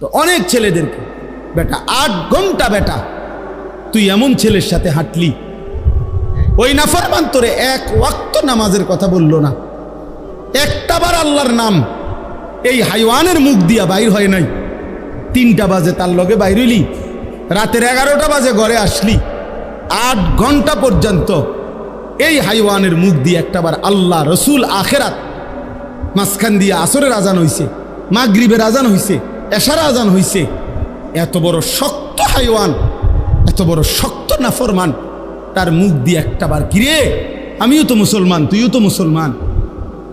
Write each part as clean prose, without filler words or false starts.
তো অনেক ছেলেদেরকে, বেটা 8 ঘন্টা বেটা তুই এমন ছেলের সাথে হাঁটলি, ওই নাফরমান তোরে এক ওয়াক্ত নামাজের কথা বললো না, একটাবার আল্লাহর নাম এই হাইওয়ানের মুখ দিয়া বাইর হয় নাই। 3টা বাজে তার লগে বাইর হইলি, রাতের 11টা বাজে ঘরে আসলি, 8 ঘন্টা পর্যন্ত এই হাইওয়ানের মুখ দিয়ে একটাবার আল্লাহ রসুল আখেরাত, মাঝখান দিয়ে আসরের আজান হইছে, মাগরিবের আজান হইছে, এশার আজান হইছে। এত বড় শক্ত হাইওয়ান, এত বড় শক্ত নাফরমান, তার মুখ দিয়ে একটাবার কিরে আমিও তো মুসলমান, তুইও তো মুসলমান,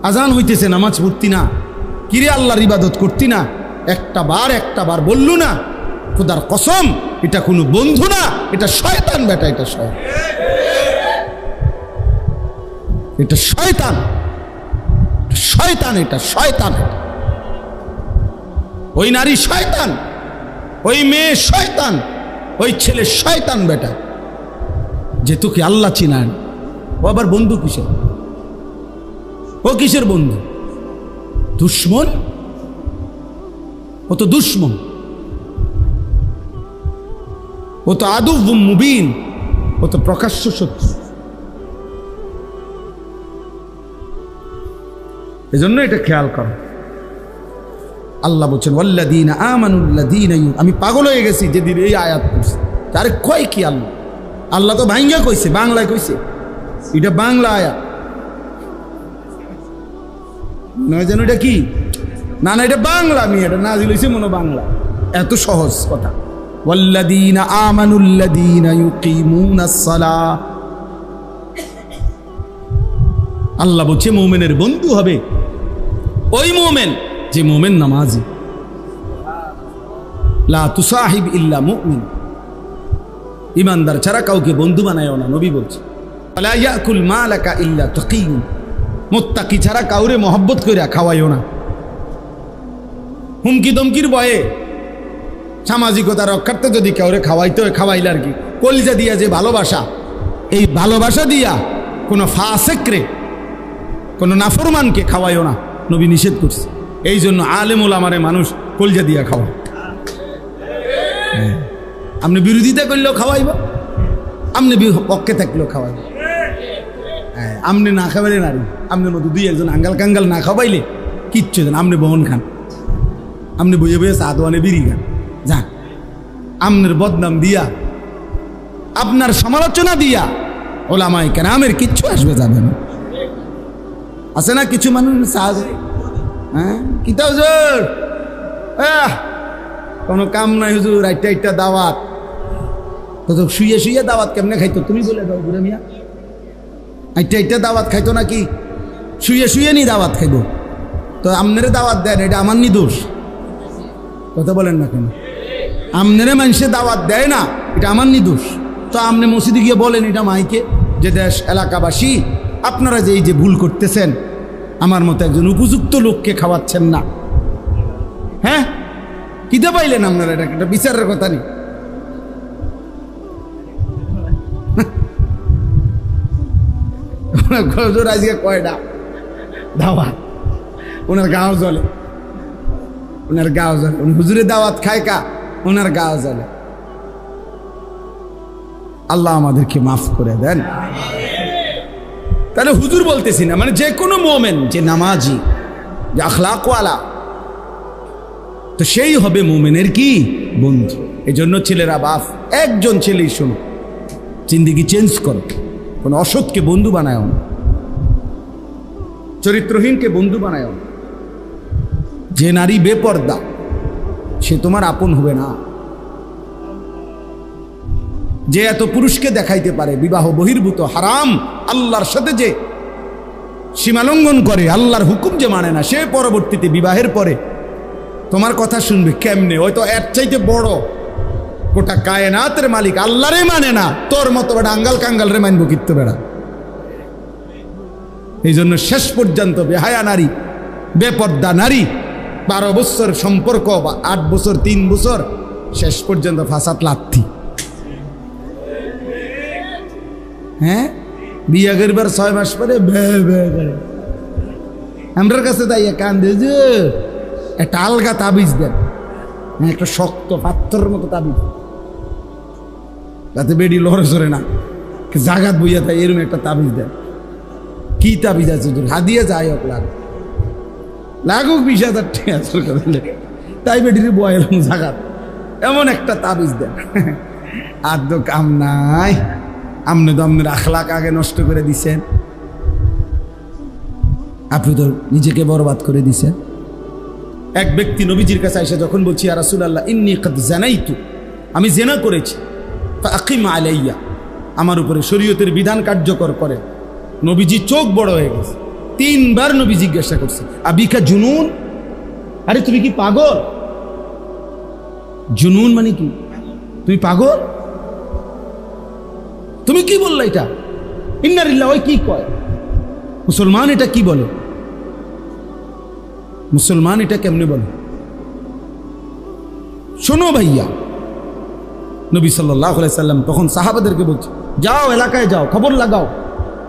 আজান হইতেছে নামাজ পড়তি না, কিরে আল্লাহর ইবাদত করতি না, একটাবার বললু না? খোদার কসম এটা কোনো বন্ধু না, এটা শয়তান বেটা, এটা শয়তান, এটা শয়তান, শয়তান, এটা শয়তান। ওই নারী শয়তান, ওই মেয়ে শয়তান, ওই ছেলে শয়তান বেটা, যে তোকে আল্লাহ চিনান। ও আবার বন্ধু কিসের? ও কিসের বন্ধু? দুশ্মন। ও তো দুশ্মন, ও তো আদুব মুবিন, ও তো প্রকাশ্য শত্রু। এজন্য এটা খেয়াল করো। আল্লাহ বলছেন ওয়াল্লাযীনা আমানুল্লাযীনা, আমি পাগল হয়ে গেছি যেদিন এই আয়াত পড়ছি। আরে কয় কি আল্লাহ? আল্লাহ তো ভাঙ্গা কইছে, বাংলায় কইছে, এটা বাংলা আয়াত নয় যেন, এটা কি না না এটা বাংলা, আমি এটা নাজিল হইছে মনে বাংলা। এত সহজ কথা। ওয়াল্লাযীনা আমানুল্লাযীনা ইউকিমুনাস সালাহ, আল্লাহ বলছে মুমিনের বন্ধু হবে ওই মুমিন যে মুমিন নামাজি। লা তুসাহিব ইল্লা মুমিন, ইমানদার ছাড়া কাউকে বন্ধু বানায়ও না, নবী বলছে। ওয়ালা ইয়াকুল মালাকা ইল্লা তাকিয়্, মুত্তাকি ছাড়া কাউরে মহব্বত কইরা খাওয়াইও না। হুমকি দমকির ভয়ে সামাজিকতা রক্ষার্থে যদি কাউরে খাওয়াইতে হয় খাওয়াইলে আর কি, কলিজা দিয়া যে ভালোবাসা, এই ভালোবাসা দিয়া কোনো ফাসেকরে, কোনো নাফরমানকে খাওয়াইও না, নবী নিষেধ করছে। এই জন্য আলেম ওলামারে মানুষ কলিজা দিয়া খাওয়ায়। আপনি বিরোধিতা করলেও খাওয়াইব, আপনি পক্ষে থাকলেও খাওয়াইব। হ্যাঁ, আপনি না খাওয়াইলে নারী, আপনার মতো 2-1 আঙ্গাল কাঙ্গাল না খাওয়াইলে কিচ্ছু দেন, আপনি বহন খান, আপনি বইয়ে বইয়ে চা দোয়ানে বিড়ি খান, যান। আপনার বদনাম দিয়া, আপনার সমালোচনা দিয়া ওলামায়ে কেরামের কিচ্ছু আসবে যাবে না। আছে না কিছু মানুষ সাহায্য, হ্যাঁ কিতা হুজুর, কোনো কাম নাই হুজুর, আইটা দাওয়াত, তো শুয়ে শুয়ে দাওয়াত কেমনে খাইতো তুমি বলে দাও বুড়া মিয়া। আইটা দাওয়াত খাইতো নাকি? শুয়ে শুয়ে নি দাওয়াত খাইব? তো আমনেরে দাওয়াত দেন, এটা আমার নি দোষ? কথা বলেন না কেন? আমনেরে মানুষে দাওয়াত দেয় না, এটা আমার নি দোষ? তো আমনে মসজিদে গিয়ে বলেন এটা মাইকে, যে দেশ এলাকাবাসী আপনারা যে এই যে ভুল করতেছেন, আমার মতো একজন উপযুক্ত লোককে খাওয়াচ্ছেন না। হ্যাঁ, কিতে পাইলেন আপনারা? এটা একটা বিচারের কথা নেই। আজকে কয়টা দাওয়াত, ওনার গাঁও জ্বলে, ওনার গাঁও জ্বলে, উনি হুজুরের দাওয়াত খায় কা, ওনার গাঁও জ্বলে। আল্লাহ আমাদেরকে মাফ করে দেন। তাহলে হুজুর বলতেছি না, মানে যে কোনো মোমেন যে নামাজি, যে আখলাকওয়ালা, তো সেই হবে মোমেনের কি বন্ধু। এই জন্য ছেলেরা, বাপ একজন ছেলেই শোনো, জিন্দেগি চেঞ্জ করো, কোনো অসৎকে বন্ধু বানায় না, চরিত্রহীনকে বন্ধু বানায় না। যে নারী বেপর্দা সে তোমার আপন হবে না। যে এত পুরুষকে দেখাইতে পারে বিবাহ বহির্ভূত হারাম, আল্লাহর সাথে যে সীমালঙ্ঘন করে, আল্লাহর হুকুম যে মানে না, সে পরবর্তীতে বিবাহের পরে তোমার কথা শুনবে কেমনে? হয়তো এর চাইতে বড় গোটা কায়নাতের মালিক আল্লাহরে মানে না, তোর মতো বেড়া আঙ্গাল কাঙ্গাল রে মানবো কিত্ত বেড়া। এই জন্য শেষ পর্যন্ত বেহায়া নারী, বেপর্দা নারী, 12 বছর সম্পর্ক বা 8 বছর 3 বছর, শেষ পর্যন্ত ফাসাদ লাথি। হ্যাঁ, বিয়া করবার 6 মাস পরে আমরার কাছে তাই কান্দে যে একটা আলগা তাবিজ দেন, একটা শক্ত পাথরের মতো তাবিজ, যাতে বেডি লড়ে সরে না, জাগাত বইয়া তাই এরকম একটা তাবিজ দেয়। কি তাবিজ আছে হাদিয়া যাই হোক লাগুক 20,000 টাকা সরকার দিলে, তাই বেডির বয়েলাম জাগাত, এমন একটা তাবিজ দেন। আর তো কাম নাই, আপনি তো আপনার আখলাক আগে নষ্ট করে দিছেন, আপনি তো নিজেকে বরবাদ করে দিছেন। এক ব্যক্তি নবীজির কাছে এসে যখন বলছি ইয়া রাসূলুল্লাহ ইন্নী কাদ জানাইতু, আমি জেনা করেছি, ফাকিম আলাইয়া, আমার উপরে শরীয়তের বিধান কার্যকর করে। নবীজি চোখ বড় হয়ে গেছে, 3 বার নবী জিজ্ঞাসা করছে আবিকা জুনুন, আরে তুমি কি পাগল? জুনুন মানে কি? তুমি পাগল? তুমি কি বললা এটা? ইন্নালিল্লাহ, ওই কি কয়? মুসলমান এটা কি বলে? মুসলমান এটা কেমনে বলে? শোনো ভাইয়া, নবী সাল্লাল্লাহু আলাইহি সাল্লাম তখন সাহাবাদেরকে বলছে, যাও এলাকায় যাও, খবর লাগাও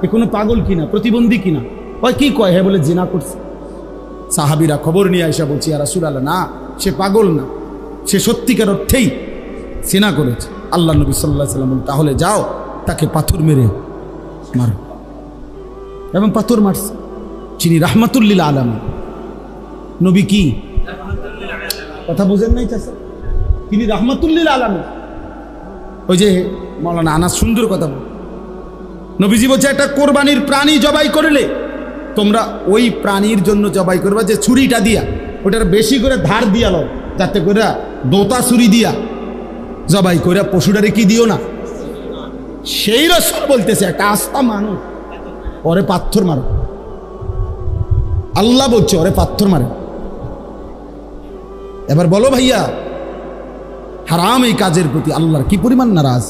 এ কোনো পাগল কিনা, প্রতিবন্ধী কিনা। ওই কি কয়? হ্যাঁ বলে জিনা করছে। সাহাবীরা খবর নিয়ে আইসা বলছি ইয়া রাসূলুল্লাহ, না সে পাগল না, সে সত্যিকার অর্থেই জিনা করেছে। আল্লাহ নবী সাল্লাল্লাহু আলাইহি সাল্লাম বলেন, তাহলে যাও তাকে পাথর মেরে মারো। এবং পাথর মারছে। যিনি রাহমাতুল লিল আলামিন, নবী কি কথা বুঝেন নাই চাচা? তিনি রাহমাতুল লিল আলামিন। ওই যে মাওলানা আনাস সুন্দর কথা বল, নবীজি বলছে একটা কোরবানির প্রাণী জবাই করলে তোমরা ওই প্রাণীর জন্য জবাই করবা যে ছুরিটা দিয়া, ওটার বেশি করে ধার দিয়া লো, যাতে করে দোতা ছুরি দিয়া জবাই করে পশুটারে কি দিও না। সেই রাসূল বলতেছে একটা আস্থা মানুষ, ওরে পাথর মারো। আল্লাহ বলছে ওরে পাথর মারে। এবার বলো ভাইয়া, হারাম এই কাজের প্রতি আল্লাহর কি পরিমাণ নারাজ।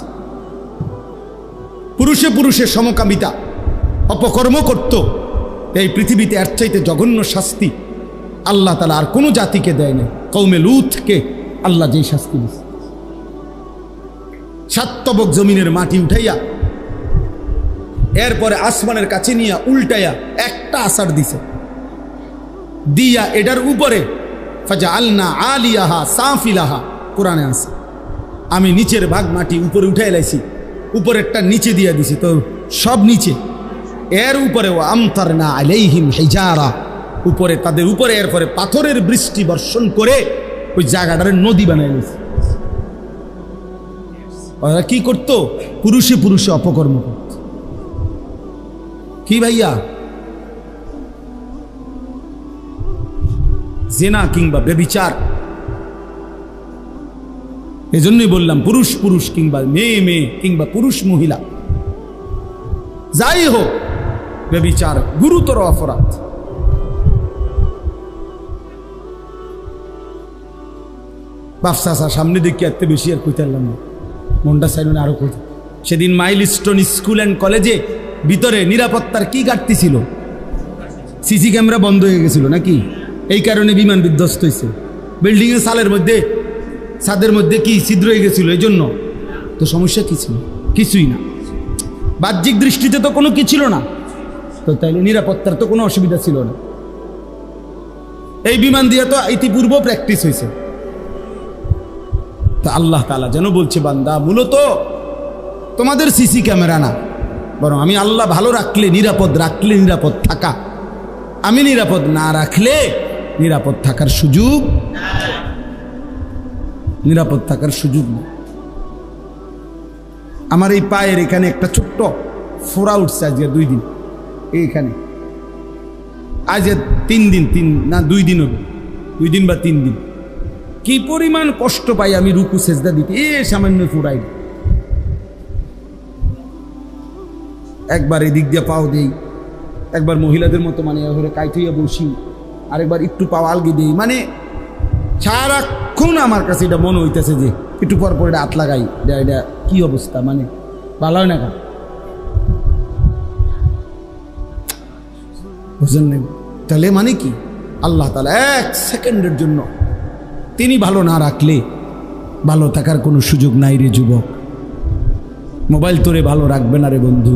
পুরুষে পুরুষে সমকামিতা অপকর্ম করত, এই পৃথিবীতে এর চাইতে জঘন্য শাস্তি আল্লাহ তাআলা আর কোনো জাতিকে দেয় নাই। কওমে লূতকে আল্লাহ যেই শাস্তি দিয়েছে, 7 তবক জমিনের মাটি উঠাইয়া এরপরে আসমানের কাছে নিয়ে উল্টাইয়া একটা আসার দিছে, দিয়া এটার উপরে ফাজআলনা আলিয়াহা সাফিলাহা, কোরআনে আছে আমি নিচের ভাগ মাটি উপরে উঠাই লাইছি, উপরেরটা নিচে দিয়া দিছি, তো সব নিচে। এর উপরে ও আমতারনা আলাইহিম হিজারা, উপরে তাদের উপরে এরপরে পাথরের বৃষ্টি বর্ষণ করে ওই জায়গাটারে নদী বানাই নিয়েছে। ওরা কি করত? পুরুষে পুরুষে অপকর্ম করত। কি ভাইয়া, জেনা কিংবা ব্যভিচার। এজন্যই বললাম পুরুষ পুরুষ কিংবা মেয়ে মেয়ে কিংবা পুরুষ মহিলা যাই হোক, ব্যভিচার গুরুতর অপরাধ। বাপসাসা সামনে দেখি এত বেশি আর কইতে পারলাম না, মনটা চাইল আরো কইতে। সেদিন মাইলস্টোন স্কুল অ্যান্ড কলেজে ভিতরে নিরাপত্তার কি ঘাটতি ছিল? সিসি ক্যামেরা বন্ধ হয়ে গেছিল নাকি? এই কারণে বিমান বিধ্বস্ত হয়েছে। বিল্ডিং এর সালের মধ্যে ছাদের মধ্যে কি ছিদ্র হয়ে গেছিল, এই জন্য তো সমস্যা কি ছিল? কিছুই না, বাহ্যিক দৃষ্টিতে তো কোনো কি ছিল না, তো তাইলে নিরাপত্তার তো কোনো অসুবিধা ছিল না। এই বিমান দিয়ে তো ইতিপূর্ব প্র্যাকটিস হয়েছে। তা আল্লাহ তাআলা যেন বলছে, বান্দা মূলত তোমাদের সিসি ক্যামেরা না, বরং আমি আল্লাহ ভালো রাখলে নিরাপদ, রাখলে নিরাপদ থাকা, আমি নিরাপদ না রাখলে নিরাপদ থাকার সুযোগ, নিরাপদ থাকার সুযোগ নেই। আমার এই পায়ের এখানে একটা ছোট্ট ফোড়া উঠছে আজকে 2 দিন, এইখানে আজ 3 দিন, 2 দিন হবে, 2 দিন বা 3 দিন। কি পরিমাণ কষ্ট পাই আমি রুকু সেজদা দিতে, সামান্য ফোড়াই। একবার এদিক দিয়ে পাও দেই, একবার মহিলাদের মতো মানে কাইথইয়া বসি, আরেকবার একটু পাও আলগি দেই, মানে সারাক্ষণ আমার কাছে এটা মনে হইতেছে যে একটু পর পর এটা হাত লাগাই, এটা কি অবস্থা, মানে ভালো হয় না কা বুঝলেন না? তাহলে মানে কি আল্লাহ তাআলা 1 সেকেন্ডের জন্য তিনি ভালো না রাখলে ভালো থাকার কোনো সুযোগ নাই রে যুবক। মোবাইল তোরে ভালো রাখবে না রে বন্ধু,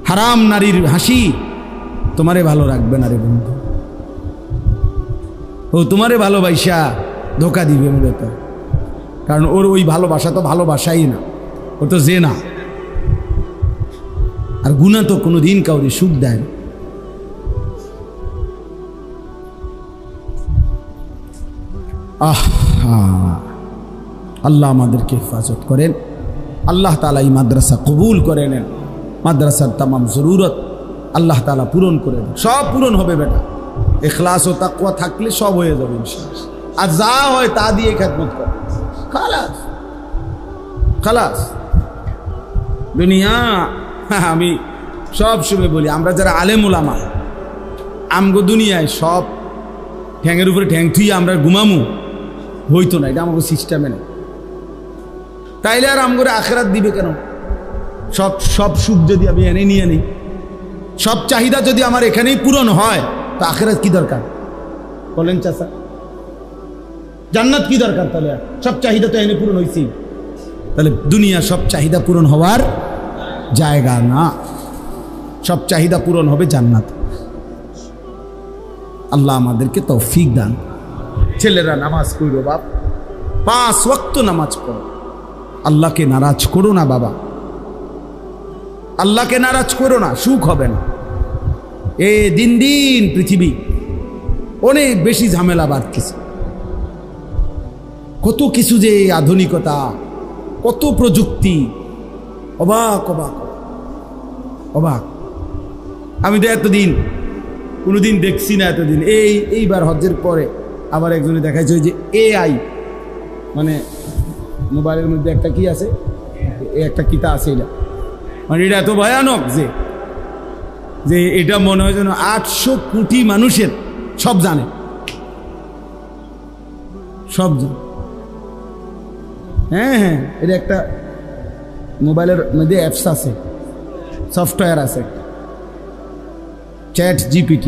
হারাম নারীর হাসি তোমারে ভালো রাখবে না রে বন্ধু। ও তোমারে ভালোবাসা ধোকা দিবে মূলত, কারণ ওর ওই ভালোবাসা তো ভালোবাসাই না, ও তো যে না। আর গুনাহ তো কোনো দিন কাউরে সুখ দেয় না। আল্লাহ আমাদেরকে হেফাজত করেন, আল্লাহ তাআলা এই মাদ্রাসা কবুল করে নেন, মাদ্রাসার তামাম জরুরত আল্লাহ তাআলা পূরণ করে দেন। সব পূরণ হবে বেটা, ইখলাস ও তাকওয়া থাকলে সব হয়ে যাবে ইনশাআল্লাহ। আর যা হয় তা দিয়ে খেদমত কর, খালাস খালাস। দুনিয়া আমি সব সময় বলি, আমরা যারা আলেম ওলামা, আমগো দুনিয়ায় সব ঠ্যাঙের উপরে ঠ্যাং থুই আমরা ঘুমামু হইতো না, এটা আমাকে সিস্টেমে নেই। তাইলে আর আমগরে আখেরাত দিবে কেন? সব সব সুখ যদি আমি এনে নিয়ে নিই, সব চাহিদা যদি আমার এখানেই পূরণ হয়, তো আখেরাত কি দরকার বলেন চাচা? জান্নাত কি দরকার? তাহলে সব চাহিদা তো এনে পূরণ হয়েছি, তাহলে দুনিয়া সব চাহিদা পূরণ হওয়ার জায়গা না, সব চাহিদা পূরণ হবে জান্নাত। আল্লাহ আমাদেরকে তৌফিক দান। ছেলেরা নামাজ পড়ো বাপ, 5 ওয়াক্ত নামাজ পড়ো, আল্লাহকে নারাজ করো না বাবা, আল্লাহকে নারাজ করো না, সুখ হবে না। দিন দিন পৃথিবী অনেক বেশি ঝামেলা বাড়তেছে, কত কিছু যে আধুনিকতা, কত প্রযুক্তি, অবাক অবাক অবাক। আমি তো এতদিন কোনোদিন দেখছি না, এতদিন এইবার হজ্জের পরে আবার একজনে দেখাইছে যে AI, মানে মোবাইলের মধ্যে একটা কি আছে, একটা কিতা আছে, এটা মানে এটা এত ভয়ানক যে এটা মনে হয় যেন 800 কোটি মানুষের সব জানে, সব জানে। হ্যাঁ, এটা একটা মোবাইলের মধ্যে অ্যাপস আছে, সফটওয়্যার আছে, ChatGPT,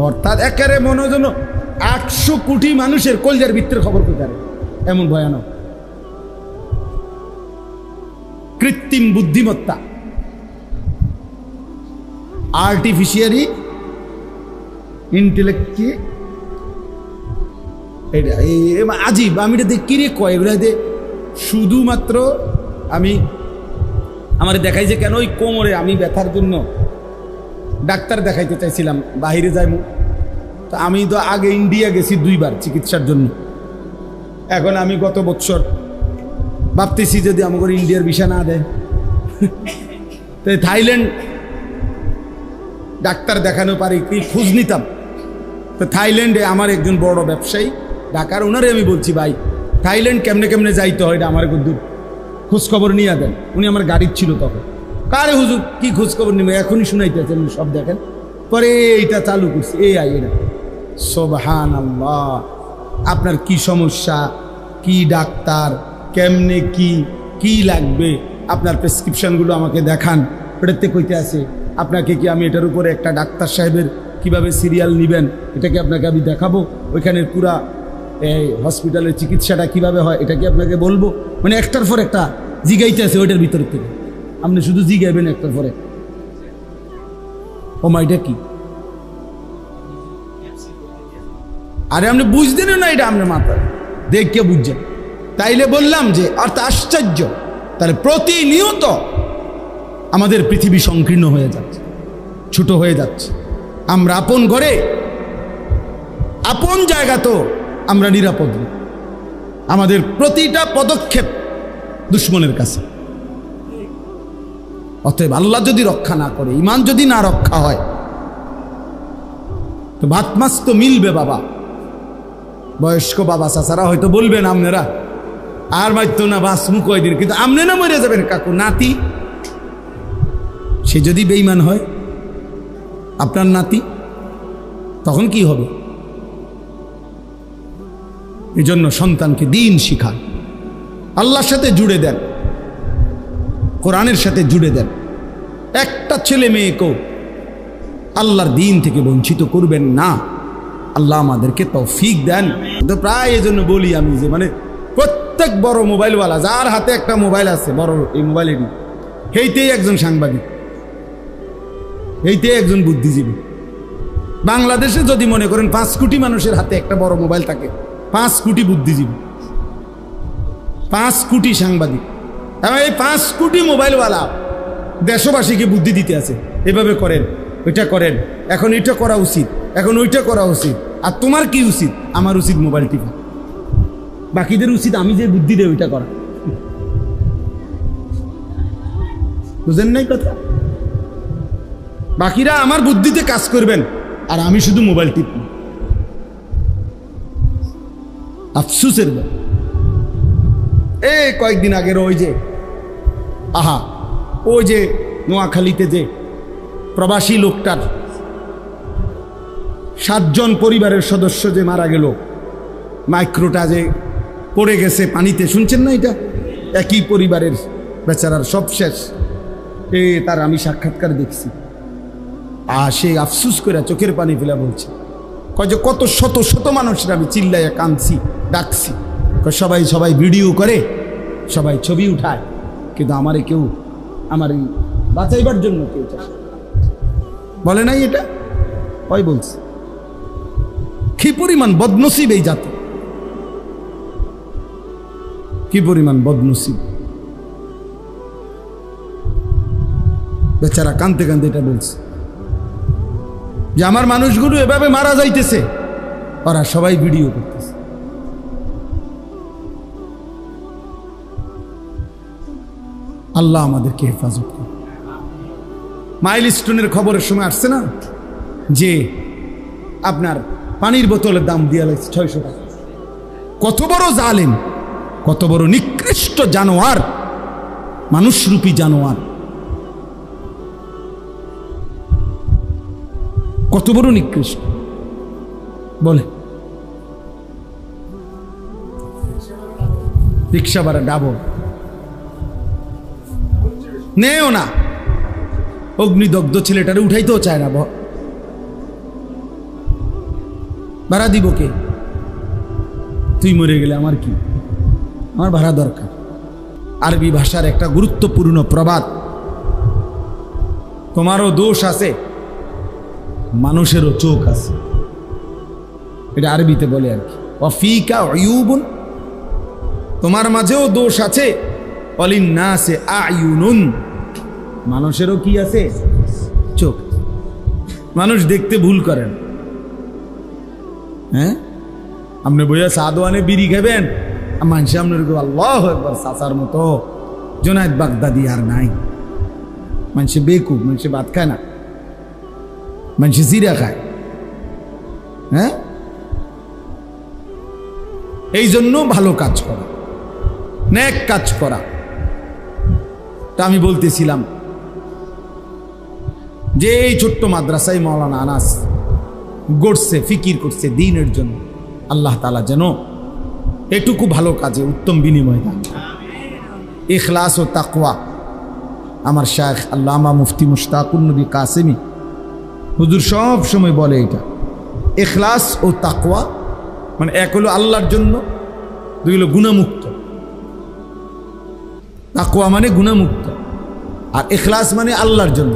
অর্থাৎ একেবারে মনে হয় যেন 800 কোটি মানুষের কলজার ভিতরের খবর কোথায়, এমন ভয়ানক। কৃত্রিম বুদ্ধিমত্তা, আর্টিফিশিয়ালি ইন্টেলেক্ট, এটা আজীব। আমি এটা দেখ কিরে কয়, এগুলো শুধুমাত্র আমার দেখাই যে কেন ওই কোমরে আমি ব্যথার জন্য ডাক্তার দেখাইতে চাইছিলাম, বাহিরে যাইমু। তো আমি তো আগে ইন্ডিয়া গেছি 2 বার চিকিৎসার জন্য। এখন আমি গত বছর ভাবতেছি যদি আমাকে ইন্ডিয়ার ভিসা না দেয়, তাই থাইল্যান্ড ডাক্তার দেখানো পারি কি খোঁজ নিতাম। তো থাইল্যান্ডে আমার একজন বড় ব্যবসায়ী ঢাকার, ওনারে আমি বলছি ভাই থাইল্যান্ড কেমনে কেমনে যাইতে হয়, এটা আমার দূর খোঁজখবর নিয়ে দেন। উনি আমার গাড়ির ছিল তখন, কারে হুজুর কি খোঁজখবর নিবে, এখনই শুনাইতেছেন সব দেখেন। পরে এইটা চালু করছি, এটা সুবহানাল্লাহ। আপনার কি সমস্যা, কি ডাক্তার, কেমনে কি লাগবে, আপনার প্রেসক্রিপশনগুলো আমাকে দেখান। ওটাতে কইতে আছে আপনাকে কি আমি এটার উপরে একটা ডাক্তার সাহেবের কিভাবে সিরিয়াল নেবেন এটা কি আপনাকে আমি দেখাবো, ওইখানের পুরা এই হসপিটালের চিকিৎসাটা কিভাবে হয় এটা কি আপনাকে বলবো। মানে একটার পর একটা জিগাইতে আছে ওইটার ভিতর থেকে, আপনি শুধু জিগাইবেন একটার পরে। ও মা এটা কি, আরে আপনি বুঝতেন না, এটা আপনার মাথায় দেখে বুঝছেন। তাইলে বললাম যে অর্থ আশ্চর্য, তাহলে প্রতিনিয়ত আমাদের পৃথিবী সংকীর্ণ হয়ে যাচ্ছে, ছোট হয়ে যাচ্ছে। আমরা আপন ঘরে আপন জায়গা তো আমরা নিরাপদ না, আমাদের প্রতিটা পদক্ষেপ দুশ্মনের কাছে। অতএব আল্লাহ যদি রক্ষা না করে, ইমান যদি না রক্ষা হয়, তো ভাত মাছ তো মিলবে বাবা। বয়স্ক বাবা চাচারা হয়তো বলবেন আপনারা আর মারতো না বাঁচমু কয়দিন, কিন্তু আপনি না মরে যাবেন কাকু, নাতি সে যদি বেঈমান হয় আপনার নাতি, তখন কি হবে? এই জন্য সন্তানকে দিন শিখান, আল্লাহর সাথে জুড়ে দেন, কোরআনের সাথে জুড়ে দেন। একটা ছেলে মেয়েকেও আল্লাহর দিন থেকে বঞ্চিত করবেন না। আল্লাহ আমাদেরকে তৌফিক দেন। তো প্রায় এই জন্য বলি আমি যে মানে প্রত্যেক বড় মোবাইলওয়ালা যার হাতে একটা মোবাইল আছে, বড় এই মোবাইলেরই, সেইতেই একজন সাংবাদিক, এইতেই একজন বুদ্ধিজীবী, বাংলাদেশে যদি মনে করেন 5 কোটি মানুষের হাতে একটা বড় মোবাইল থাকে, 5 কোটি বুদ্ধিজীবী, 5 কোটি সাংবাদিক, এবং এই 5 কোটি মোবাইলওয়ালা দেশবাসীকে বুদ্ধি দিতে আছে, এভাবে করেন, ওইটা করেন, এখন এটা করা উচিত, এখন ওইটা করা উচিত। আর তোমার কি উচিত? আমার উচিত মোবাইল টিপা। বাকিদের উচিত আমি যে বুদ্ধি দেয় ওইটা করা। বুঝেন নাই কথা? বাকিরা আমার বুদ্ধিতে কাজ করবেন আর আমি শুধু মোবাইল টিপব। আফসুসের ব্যাপার। এই কয়েকদিন আগের ওই যে ওই যে নোয়াখালীতে যে প্রবাসী লোকটার 7 জন পরিবারের সদস্য যে মারা গেল, মাইক্রোটা যে পড়ে গেছে পানিতে, শুনছেন না? এটা একই পরিবারের বেচারার, সব শেষ। তার আমি সাক্ষাৎকার দেখছি, সে আফসুস করে চোখের পানি ফেলা বলছে, কয় যে কত শত শত মানুষরা আমি চিল্লাইয়া কাঁদছি, ডাকছি, সবাই সবাই ভিডিও করে, সবাই ছবি উঠায়, কিন্তু আমারে কেউ, আমার এই বাঁচাইবার জন্য কেউ বলে নাই। এটা ওই বলছে। কি পরিমাণ বদনসিব এই জাতি, কি পরিমাণ বদনসিব। বেচারা কাঁদতে কাঁদতে এটা বলছে যে আমার মানুষগুলো এভাবে মারা যাইতেছে, ওরা সবাই ভিডিও করতেছে। আল্লাহ আমাদেরকে হেফাজত করে। মাইলস্টোনের খবরের সময় আসছে না যে আপনার পানির বোতলের দাম দিয়ে লাগছে 600 টাকা। কত বড় জালেম, কত বড় নিকৃষ্ট জানোয়ার, মানুষরূপী জানোয়ার, কত বড় নিকৃষ্ট বলে। রিক্সা ভাড়া ডাবল নেও না, অগ্নিদগ্ধ ছেলেটারে উঠাইতেও চায় না, ভাড়া দিব কে? তুই মরে গেলে আমার কি, আমার ভাড়া দরকার। আরবি ভাষার একটা গুরুত্বপূর্ণ প্রবাদ, তোমারও দোষ আছে, মানুষেরও চোখ আছে। এটা আরবিতে বলে আর কি, ওয়াফিকা উয়ুবুন, তোমার মাঝেও দোষ আছে, ওয়ালিন্নাসি আয়ুনুন, মানুষেরও কি আছে? চোখ। মানুষ দেখতে ভুল করেন। হ্যাঁ, আপনি বইয়া সাদওয়ানে বিড়ি খাবেন, মানুষ আপনার আল্লাহু আকবার চাচার মতো জুনায়েদ বাগদাদি আর নাই। মানুষে বেকুব, মানুষে ভাত খায় না, মানুষে জিরা খায়। হ্যাঁ, এই জন্য ভালো কাজ করা, নেক কাজ করা। তা আমি বলতেছিলাম যে এই ছোট্ট মাদ্রাসায় মাওলানা আনাস গড়ছে, ফিকির করছে দ্বীনের জন্য। আল্লাহ তাআলা যেন এটুকু ভালো কাজে উত্তম বিনিময় দান। ইখলাস ও তাকওয়া, আমার শায়েখ আল্লামা মুফতি মুশতাকুন নবী কাসেমি হুজুর সব সময় বলে, এটা ইখলাস ও তাকওয়া মানে এক হলো আল্লাহর জন্য, দুই হলো গুনাহমুক্ত। তাকওয়া মানে গুনাহমুক্ত, আর ইখলাস মানে আল্লাহর জন্য।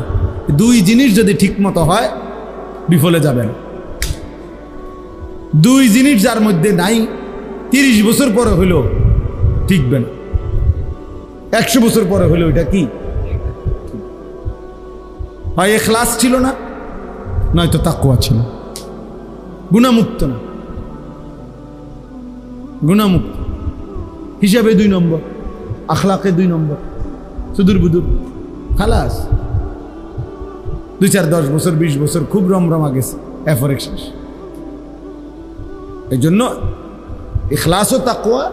দুই জিনিস যদি ঠিকমতো হয় বিফলে যাবে না। দুই জিনিস যার মধ্যে নাই, 30 বছর পরে হইলো ঠিকবে না, 100 বছর পরে হইলো এটা কি হয়? ইখলাস ছিল না, নয়তো তাকওয়া ছিল। গুনাহমুক্ত না, গুনাহমুক্ত হিসাবে 2 নম্বর, আখলাকে 2 নম্বর, সুদূর বুদুর, খালাস। 2, 4, 10 বছর 20 বছর খুব রমরমা গেছে, এরপরে শেষ। এই জন্য ইখলাস ও তাকওয়া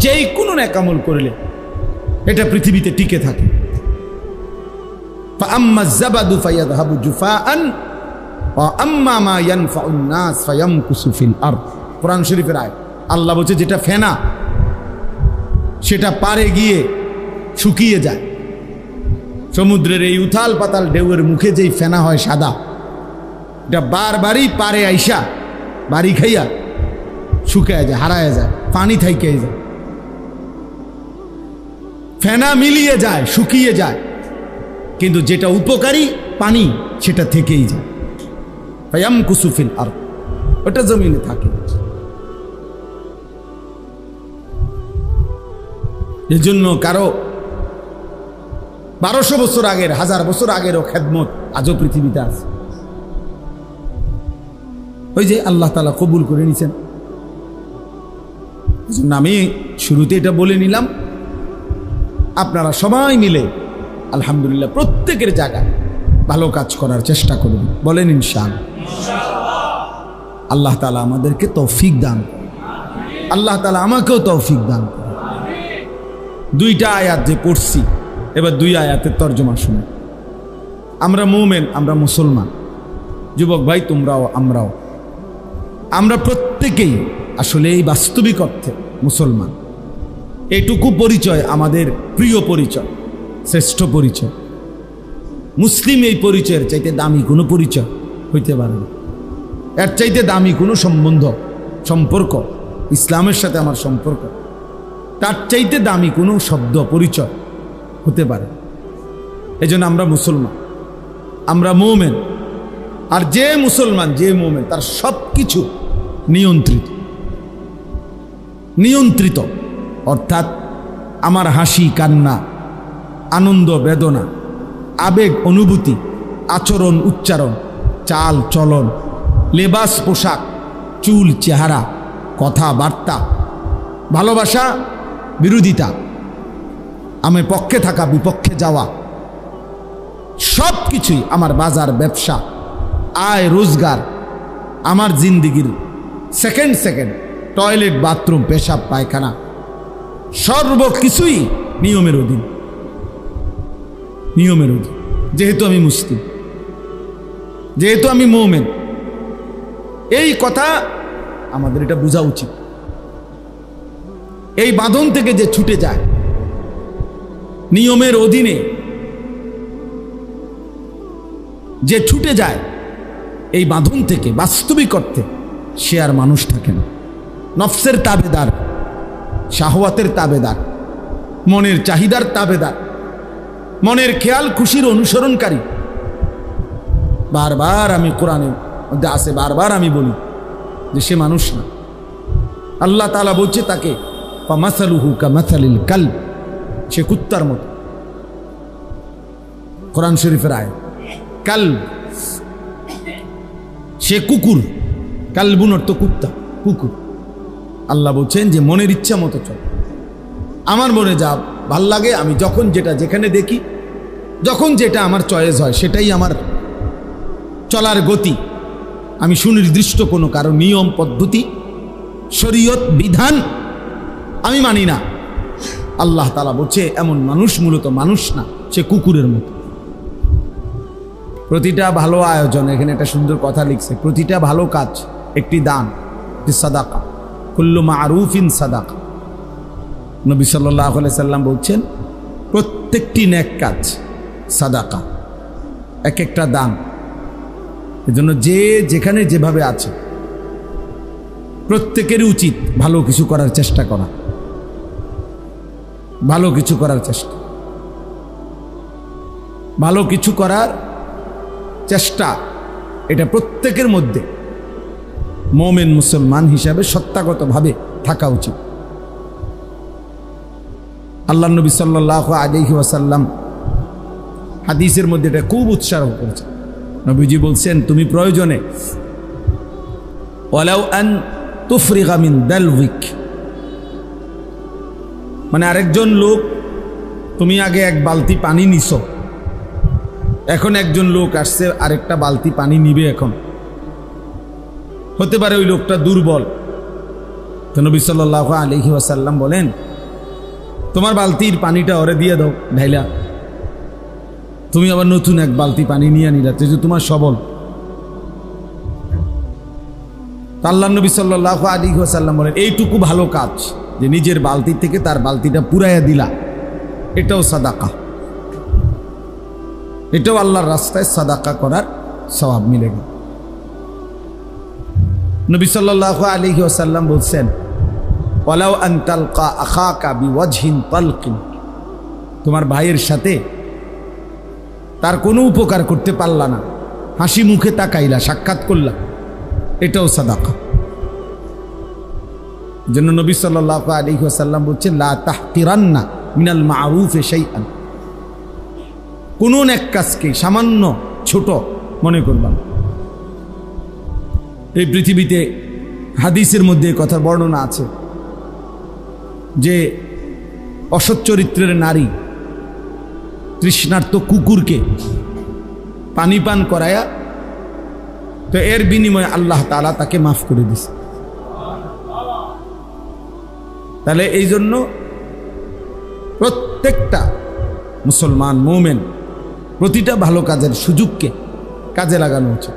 যেই কোনো নেক আমল করলে এটা পৃথিবীতে টিকে থাকে। ফাআম্মা যাবাদু ফায়াযহাবু জুফাআন ওয়া আম্মা মা ইয়ানফাউন নাস ফায়ামকুসু ফিল আরদ। কোরআন শরীফের আয়াত। আল্লাহ বলছে যেটা ফেনা সেটা পারে গিয়ে শুকিয়ে যায়। সমুদ্রের এই উথাল পাতাল ঢেউয়ের মুখে যেই ফেনা হয় সাদা, এটা বারবারই পারে আইসা বাড়ি খাইয়া শুকায় যায়, হারায় যায়, পানি থাইকে যায়, ফেনা মিলিয়ে যায়, শুকিয়ে যায়। কিন্তু যেটা উপকারী পানি সেটা থেকেই যায়। ফায়ামকুসু ফিল আরদ, ওটা জমিনে থাকে। এই জন্য কারো 1200 বছর আগের, 1000 বছর আগেরও খেদমত আজও পৃথিবীতে আছে। ওই যে আল্লাহ তাআলা কবুল করে নিছেন। এই জন্য আমি শুরুতে এটা বলে নিলাম, আপনারা সবাই মিলে আলহামদুলিল্লাহ প্রত্যেকের জায়গায় ভালো কাজ করার চেষ্টা করুন, বলেন ইনশাআল্লাহ। আল্লাহ তাআলা আমাদেরকে তৌফিক দান, আল্লাহ তাআলা আমাকেও তৌফিক দান। দুইটা আয়াত যে পড়ছি, এবার দুই আয়াতের তর্জমা শুনে। আমরা মুমিন, আমরা মুসলমান, যুবক ভাই তোমরাও আমরাও, আমরা প্রত্যেকেই আসলে এই বাস্তবিক অর্থে মুসলমান। এইটুকু পরিচয় আমাদের প্রিয় পরিচয়, শ্রেষ্ঠ পরিচয়। মুসলিম এই পরিচয়ের চাইতে দামি কোনো পরিচয় হইতে পারে না। এর চাইতে দামি কোনো সম্পর্ক ইসলামের সাথে আমার সম্পর্ক, তার চাইতে দামি কোনো শব্দ পরিচয় হতে পারে। এই জন্য আমরা মুসলমান, আমরা মুমিন। আর যে মুসলমান, যে মুমিন, তার সব কিছু নিয়ন্ত্রিত। অর্থাৎ আমার হাসি কান্না, আনন্দ বেদনা, আবেগ অনুভূতি, আচরণ উচ্চারণ, চাল চলন, লেবাস পোশাক, চুল চেহারা, কথাবার্তা, ভালোবাসা বিরোধিতা, আমার পক্ষে থাকা বিপক্ষে যাওয়া, সব কিছুই আমার বাজার ব্যবসা, আয় রোজগার, আমার জিন্দিগির সেকেন্ড টয়লেট বাথরুম পেশাব পায়খানা সর্বকিছুই নিয়মের অধীন। যেহেতু আমি মুসলিম, যেহেতু আমি মুমিন, এই কথা আমাদের এটা বোঝা উচিত। এই বাঁধন থেকে যে ছুটে যায়, নিয়মের অধীনে যে ছুটে যায়, এই বাঁধন থেকে বাস্তবিক অর্থে সে আর মানুষ থাকে না। নফসের তাবেদার, শাহওয়াতের তাবেদার, মনের চাহিদার তাবেদার, মনের খেয়াল খুশির অনুসরণকারী। বারবার আমি কোরআনের মধ্যে আছে, বারবার আমি বলি যে সে মানুষ না। আল্লাহ তাআলা বলছে তাকে ফামাসালুহু কামাসালিল কালব, সে কুত্তার মতো। কোরআন শরীফের আয়াত, কালব সে কুকুর, কালবুন অর্থ কুত্তা, কুকুর। আল্লাহ বলছেন যে মনের ইচ্ছা মতো চল, আমার মনে যা ভাল লাগে, আমি যখন যেটা যেখানে দেখি, যখন যেটা আমার চয়েস হয়, সেটাই আমার চলার গতি। আমি সুনির্দিষ্ট কোনো কারো নিয়ম পদ্ধতি শরীয়ত বিধান আমি মানি না। আল্লাহ তাআলা বলছে এমন মানুষ মূলত মানুষ না, সে কুকুরের মতো। প্রতিটা ভালো আয়োজন, এখানে একটা সুন্দর কথা লিখছে, প্রতিটা ভালো কাজ একটি দান, একটি সাদাকা। কুল্লু মারুফিন সাদাকা। নবী সাল্লাল্লাহু আলাইহি সাল্লাম বলছেন প্রত্যেকটি নেক কাজ সাদাকা, এক একটা দান। এজন্য যে যেখানে যেভাবে আছে প্রত্যেকেরই উচিত ভালো কিছু করার চেষ্টা করা, ভালো কিছু করার চেষ্টা, ভালো কিছু করার চেষ্টা। এটা প্রত্যেকের মধ্যে মুমিন মুসলমান হিসাবে সত্তাগতভাবে থাকা উচিত। আল্লাহ নবী সাল্লাল্লাহু আলাইহি ওয়াসাল্লাম হাদিসের মধ্যে এটা খুব উৎসাহ করেছে। নবীজি বলছেন তুমি প্রয়োজনে ওয়ালাউ আন তুফরিগা মিন দালউইক, মানে আরেকজন লোক, তুমি আগে এক বালতি পানি নিছো, এখন একজন লোক আসছে আরেকটা বালতি পানি নিবে। এখন হতে পারে ওই লোকটা দুর্বল, তো নবী সাল্লাল্লাহু আলাইহি ওয়াসাল্লাম বলেন তোমার বালতির পানিটা ওরে দিয়ে দাও ঢাইলা, তুমি আবার নতুন এক বালতি পানি নিয়ে নিলা, যে তোমার সবল। আল্লাহ নবী সাল্লাল্লাহু আলাইহি ওয়াসাল্লাম বলেন এইটুকু ভালো কাজ যে নিজের বালতি থেকে তার বালতিটা পুরাইয়া দিলা, এটাও সাদাকা, এটাও আল্লাহর রাস্তায় সাদাকা করার সওয়াব মিলে গেল। নবী সাল্লাল্লাহু আলাইহি ওয়াসাল্লাম বলছেন ওয়ালাউ আন তালকা আখাকা বিওয়াজহিন তালকিন, তোমার ভাইয়ের সাথে তার কোনো উপকার করতে পারলা না, হাসি মুখে তাকাইলা, সাক্ষাৎ করলা, এটাও সাদাকা। জন্য নবী সাল্লাল্লাহু আলাইহি ওয়াসাল্লাম বলছেন, লা তাহকিরান্না মিনাল মারুফে শাইআন, কোন এক কাজকে সামান্য ছোট মনে করবা না। এই পৃথিবীতে হাদিসের মধ্যে কথা বর্ণনা আছে যে অসৎ চরিত্রের নারী তৃষ্ণার্ত কুকুরকে পানি পান করায়া, তো এর বিনিময়ে আল্লাহ তাআলা তাকে মাফ করে দিছে। তাহলে এই জন্য প্রত্যেকটা মুসলমান মুমিন প্রতিটা ভালো কাজের সুযোগকে কাজে লাগানো উচিত,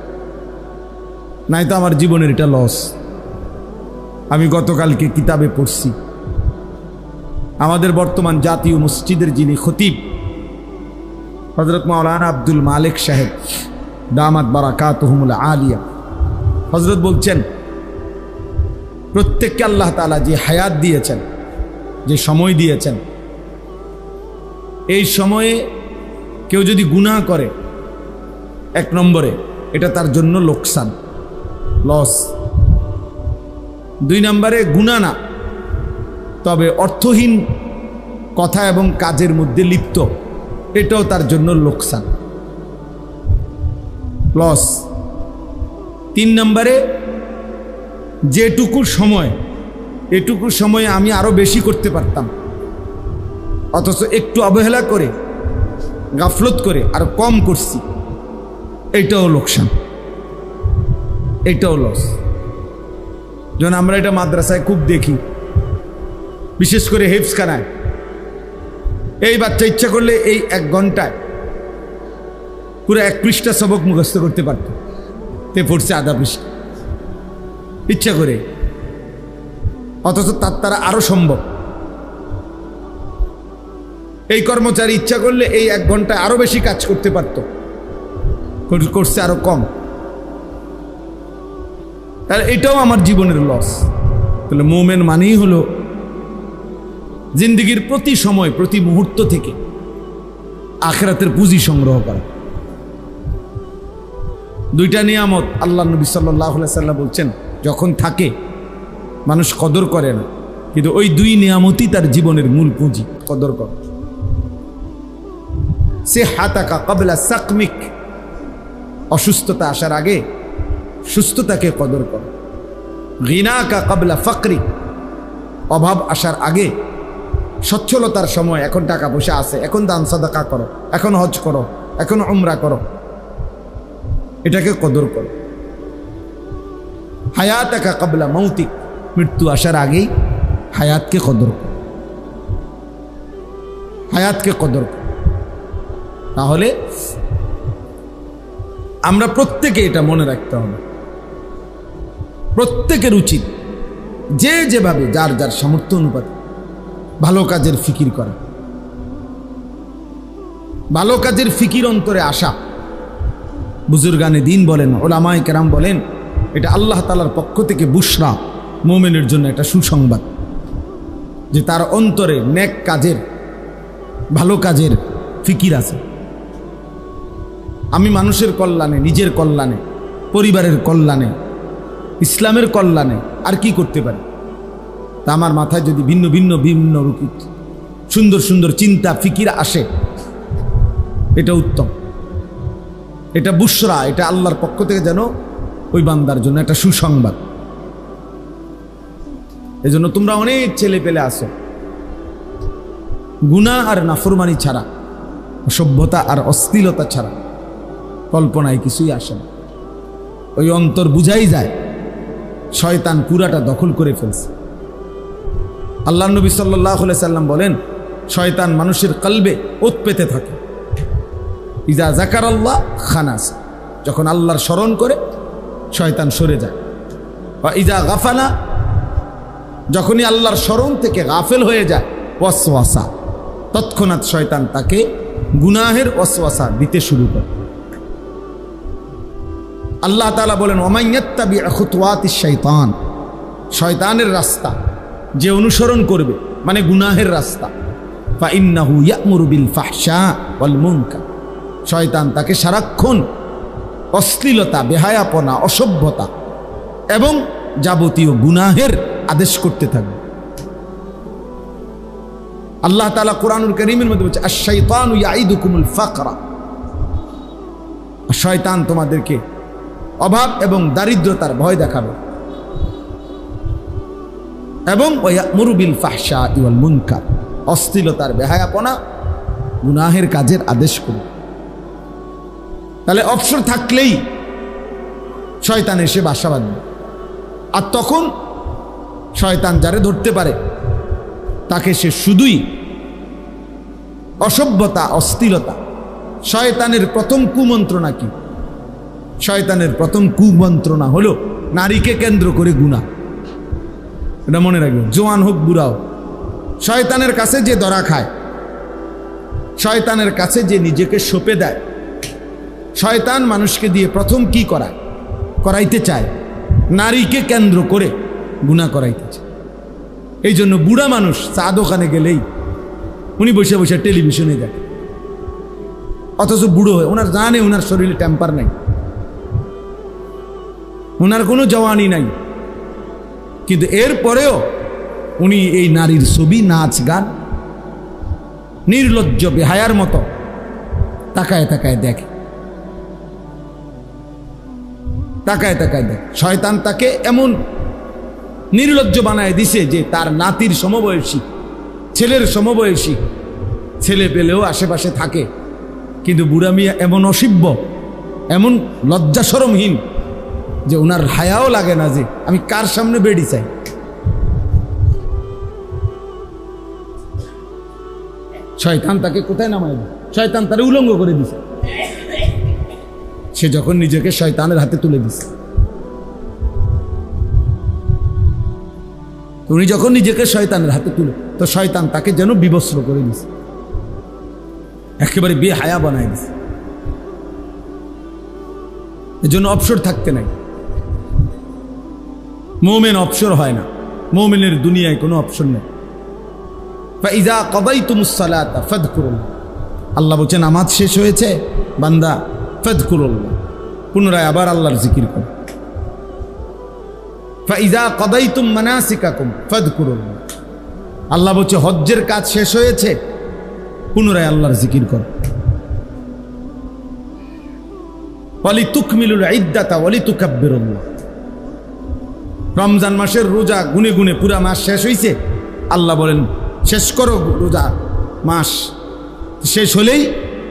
নাই তো আমার জীবনের এটা লস। আমি গতকালকে কিতাবে পড়ছি, আমাদের বর্তমান জাতীয় মসজিদের যিনি খতিব হযরত মাওলানা আব্দুল মালিক সাহেব দামাত বারাকাতুহুমুল আলিয়া, হযরত বলছেন প্রত্যেককে আল্লাহ তাআলা যে হায়াত দিয়েছেন, যে সময় দিয়েছেন, এই সময়ে কেউ যদি গুনাহ করে, এক নম্বরে এটা তার জন্য লোকসান, লস। দুই নম্বরে গুনাহ না, তবে অর্থহীন কথা এবং কাজের মধ্যে লিপ্ত, এটাও তার জন্য লোকসান, লস। তিন নম্বরে যেটুকু সময়, এটুকু সময়ে আমি আরো বেশি করতে পারতাম, অথচ একটু অবহেলা করে গাফলত করে আর কম করছি, এইটাও লোকসান, এইটাও লস। যেমন আমরা এটা মাদ্রাসায় খুব দেখি, বিশেষ করে হেফজখানায়। এই বাচ্চা ইচ্ছা করলে এই 1 ঘন্টায় পুরো 1 পৃষ্ঠা সবক মুখস্থ করতে পারত, তে পড়ছে আধা পৃষ্ঠা ইচ্ছা করে, অথচ তার দ্বারা আরো সম্ভব। এই কর্মচারী ইচ্ছা করলে এই 1 ঘন্টায় আরো বেশি কাজ করতে পারত, করছে আরো কম। তাহলে এটাও আমার জীবনের লস। তাহলে মুমিন মানেই হলো জিন্দেগির প্রতি সময়, প্রতি মুহূর্ত থেকে আখিরাতের পুঁজি সংগ্রহ করা। দুইটা নিয়ামত আল্লাহ নবী সাল্লাল্লাহু আলাইহি সাল্লাম বলছেন, যখন থাকে মানুষ কদর করে না, কিন্তু ওই 2 নিয়ামতই তার জীবনের মূল পুঁজি, কদর কর। সিহাতাকা ক্বাবলা সাকমিক, অসুস্থতা আসার আগে সুস্থতাকে কদর কর। গিনাকা ক্বাবলা ফাকরি, অভাব আসার আগে সচ্ছলতার সময়, এখন টাকা পয়সা আছে, এখন দান সাদাকা করো, এখন হজ করো, এখন উমরা করো, এটাকে কদর করো। হায়াতাকা ক্বাবলা মৌতিক, মৃত্যু আসার আগেই হায়াতকে কদর করো, হায়াতকে কদর করো। তাহলে আমরা প্রত্যেকে এটা মনে রাখতে হবে, প্রত্যেকের উচিত যে যেভাবে যার যার সামর্থ্য অনুপাতে ভালো কাজের ফিকির করা, ভালো কাজের ফিকির অন্তরে আসা। বুজুর্গানে দিন বলেন, ওলামায়ে কেরাম বলেন, এটা আল্লাহ তাআলার পক্ষ থেকে বুশরা, মুমিনের জন্য একটা সুসংবাদ, যে তার অন্তরে নেক কাজের, ভালো কাজের ফিকির আছে। আমি মানুষের কল্যাণে, নিজের কল্যাণে, পরিবারের কল্যাণে, ইসলামের কল্যাণে আর কি করতে পারি? তা আমার মাথায় যদি ভিন্ন ভিন্ন ভিন্ন রূপী সুন্দর সুন্দর চিন্তা ফিকির আসে, এটা উত্তম, এটা বুশরা, এটা আল্লাহর পক্ষ থেকে যেন ওই বান্দার জন্য একটা সুসংবাদ। এই জন্য তোমরা অনেক ছেলে পেলে আসো, গুনাহ আর নাফরমানি ছাড়া, অসভ্যতা আর অশ্লীলতা ছাড়া কল্পনায় কিছুই আসে না। ওই অন্তর বুঝাই যায় শয়তান পুরাটা দখল করে ফেলছে। আল্লাহ নবী সাল্লাল্লাহু আলাইহি সাল্লাম বলেন, শয়তান মানুষের কলবে ওত পেতে থাকে। ইজা যাকারাল্লাহ খানাস, যখন আল্লাহর স্মরণ করে শয়তান সরে যায়। বা ইজা গাফালা, যখনই আল্লাহর স্মরণ থেকে গাফেল হয়ে যায়, ওয়াসওয়াসা, তৎক্ষণাৎ শয়তান তাকে গুনাহের ওয়াসওয়াসা দিতে শুরু করে। আল্লাহ তাআলা বলেন, ওমান ইয়াত্তাবি খুতুওয়াতিশ শাইতান, শয়তানের রাস্তা যে অনুসরণ করবে, মানে গুনাহের রাস্তা, ফা ইন্নাহু ইয়া'মুরু বিল ফাহশা ওয়াল মুনকার, শয়তান তাকে সারাক্ষণ অশ্লীলতা, বেহায়াপনা, অসভ্যতা এবং যাবতীয় গুনাহের আদেশ করতে থাকবে। আল্লাহ তাআলা কুরআনুল কারীমের মধ্যে বলছে, আশ-শাইতানু ইয়াইদুকুমুল ফাকরা, শয়তান তোমাদেরকে অভাব এবং দারিদ্রতার ভয় দেখাবে, এবং ওয়ায়ামুরু বিল ফাহশাই ওয়াল মুনকার, অশ্লীলতার, বেহায়াপনা, গুনাহের কাজের আদেশ করবে। তাহলে অবসর থাকলেই শয়তান এসে বাসা বাঁধবে, আর তখন শয়তান যারে ধরতে পারে তাকে সে শুধুই অসভ্যতা, অশ্লীলতা। শয়তানের প্রথম কুমন্ত্রণা কি? শয়তানের প্রথম কুমন্ত্রণা হলো নারীকে কেন্দ্র করে গুনাহ। এটা মনে রাখবেন, জোয়ান হোক বুড়া হোক, শয়তানের কাছে যে ধরা খায়, শয়তানের কাছে যে নিজেকে সঁপে দেয়, শয়তান মানুষকে দিয়ে প্রথম কি করাইতে চায়? নারীকে কেন্দ্র করে গুনাহ করাইতে চায়। এই জন্য বুড়া মানুষ চা দোকানে গেলেই উনি বসে বসে টেলিভিশনে দেখে, অথচ বুড়ো হয়ে ওনার জানে ওনার শরীরে টেম্পার নাই, ওনার কোনো জওয়ানি নাই, কিন্তু এরপরেও উনি এই নারীর ছবি, নাচ, গান নির্লজ্জ বেহায়ার মতো তাকায় তাকায় দেখে, তাকায় তাকায় দেখে। শয়তান তাকে এমন নির্লজ্জ বানায় দিছে যে তার নাতির সমবয়সী, ছেলের সমবয়সী ছেলে পেলেও আশেপাশে থাকে, কিন্তু বুড়া মিয়া এমন অসভ্য, এমন লজ্জা শরমহীন যে ওনার হায়াও লাগে না যে আমি কার সামনে বেড়ি চাই। শয়তান তাকে কোথায় নামায় দেয়? শয়তান তারে উলঙ্গ করে দিছে। সে যখন নিজেকে শয়তানের হাতে তুলে দিছে, উনি যখন নিজেকে শয়তানের হাতে তুলে, তো শয়তান তাকে যেন বিবস্ত্র করে দিছে, একেবারে বেহায়া বানায় দিছে। এজন্য অবসর থাকতে নাই। মুমিন অবসর হয় না, মুমিনের দুনিয়ায় কোনো অবসর নেই। ফাইযা কাদাইতুমুস সালাতা ফাযকুরুল্লাহ, আল্লাহ বলছেন নামাজ শেষ হয়েছে বান্দা, ফাযকুরুল্লাহ, পুনরায় আবার আল্লাহর জিকির করো। ফাইযা কাদাইতুম মানাসিকাকুম ফাযকুরুল্লাহ, আল্লাহ বলছে হজ্জের কাজ শেষ হয়েছে, পুনরায় আল্লাহর জিকির করো। ওয়ালিতুকমিলুল ইদ্দাতা ওয়ালিতুকাব্বিরুল্লাহ, রমজান মাসের রোজা গুনে গুনে পুরা মাস শেষ হয়েছে, আল্লাহ বলেন শেষ করো রোজা মাস, শেষ হলেই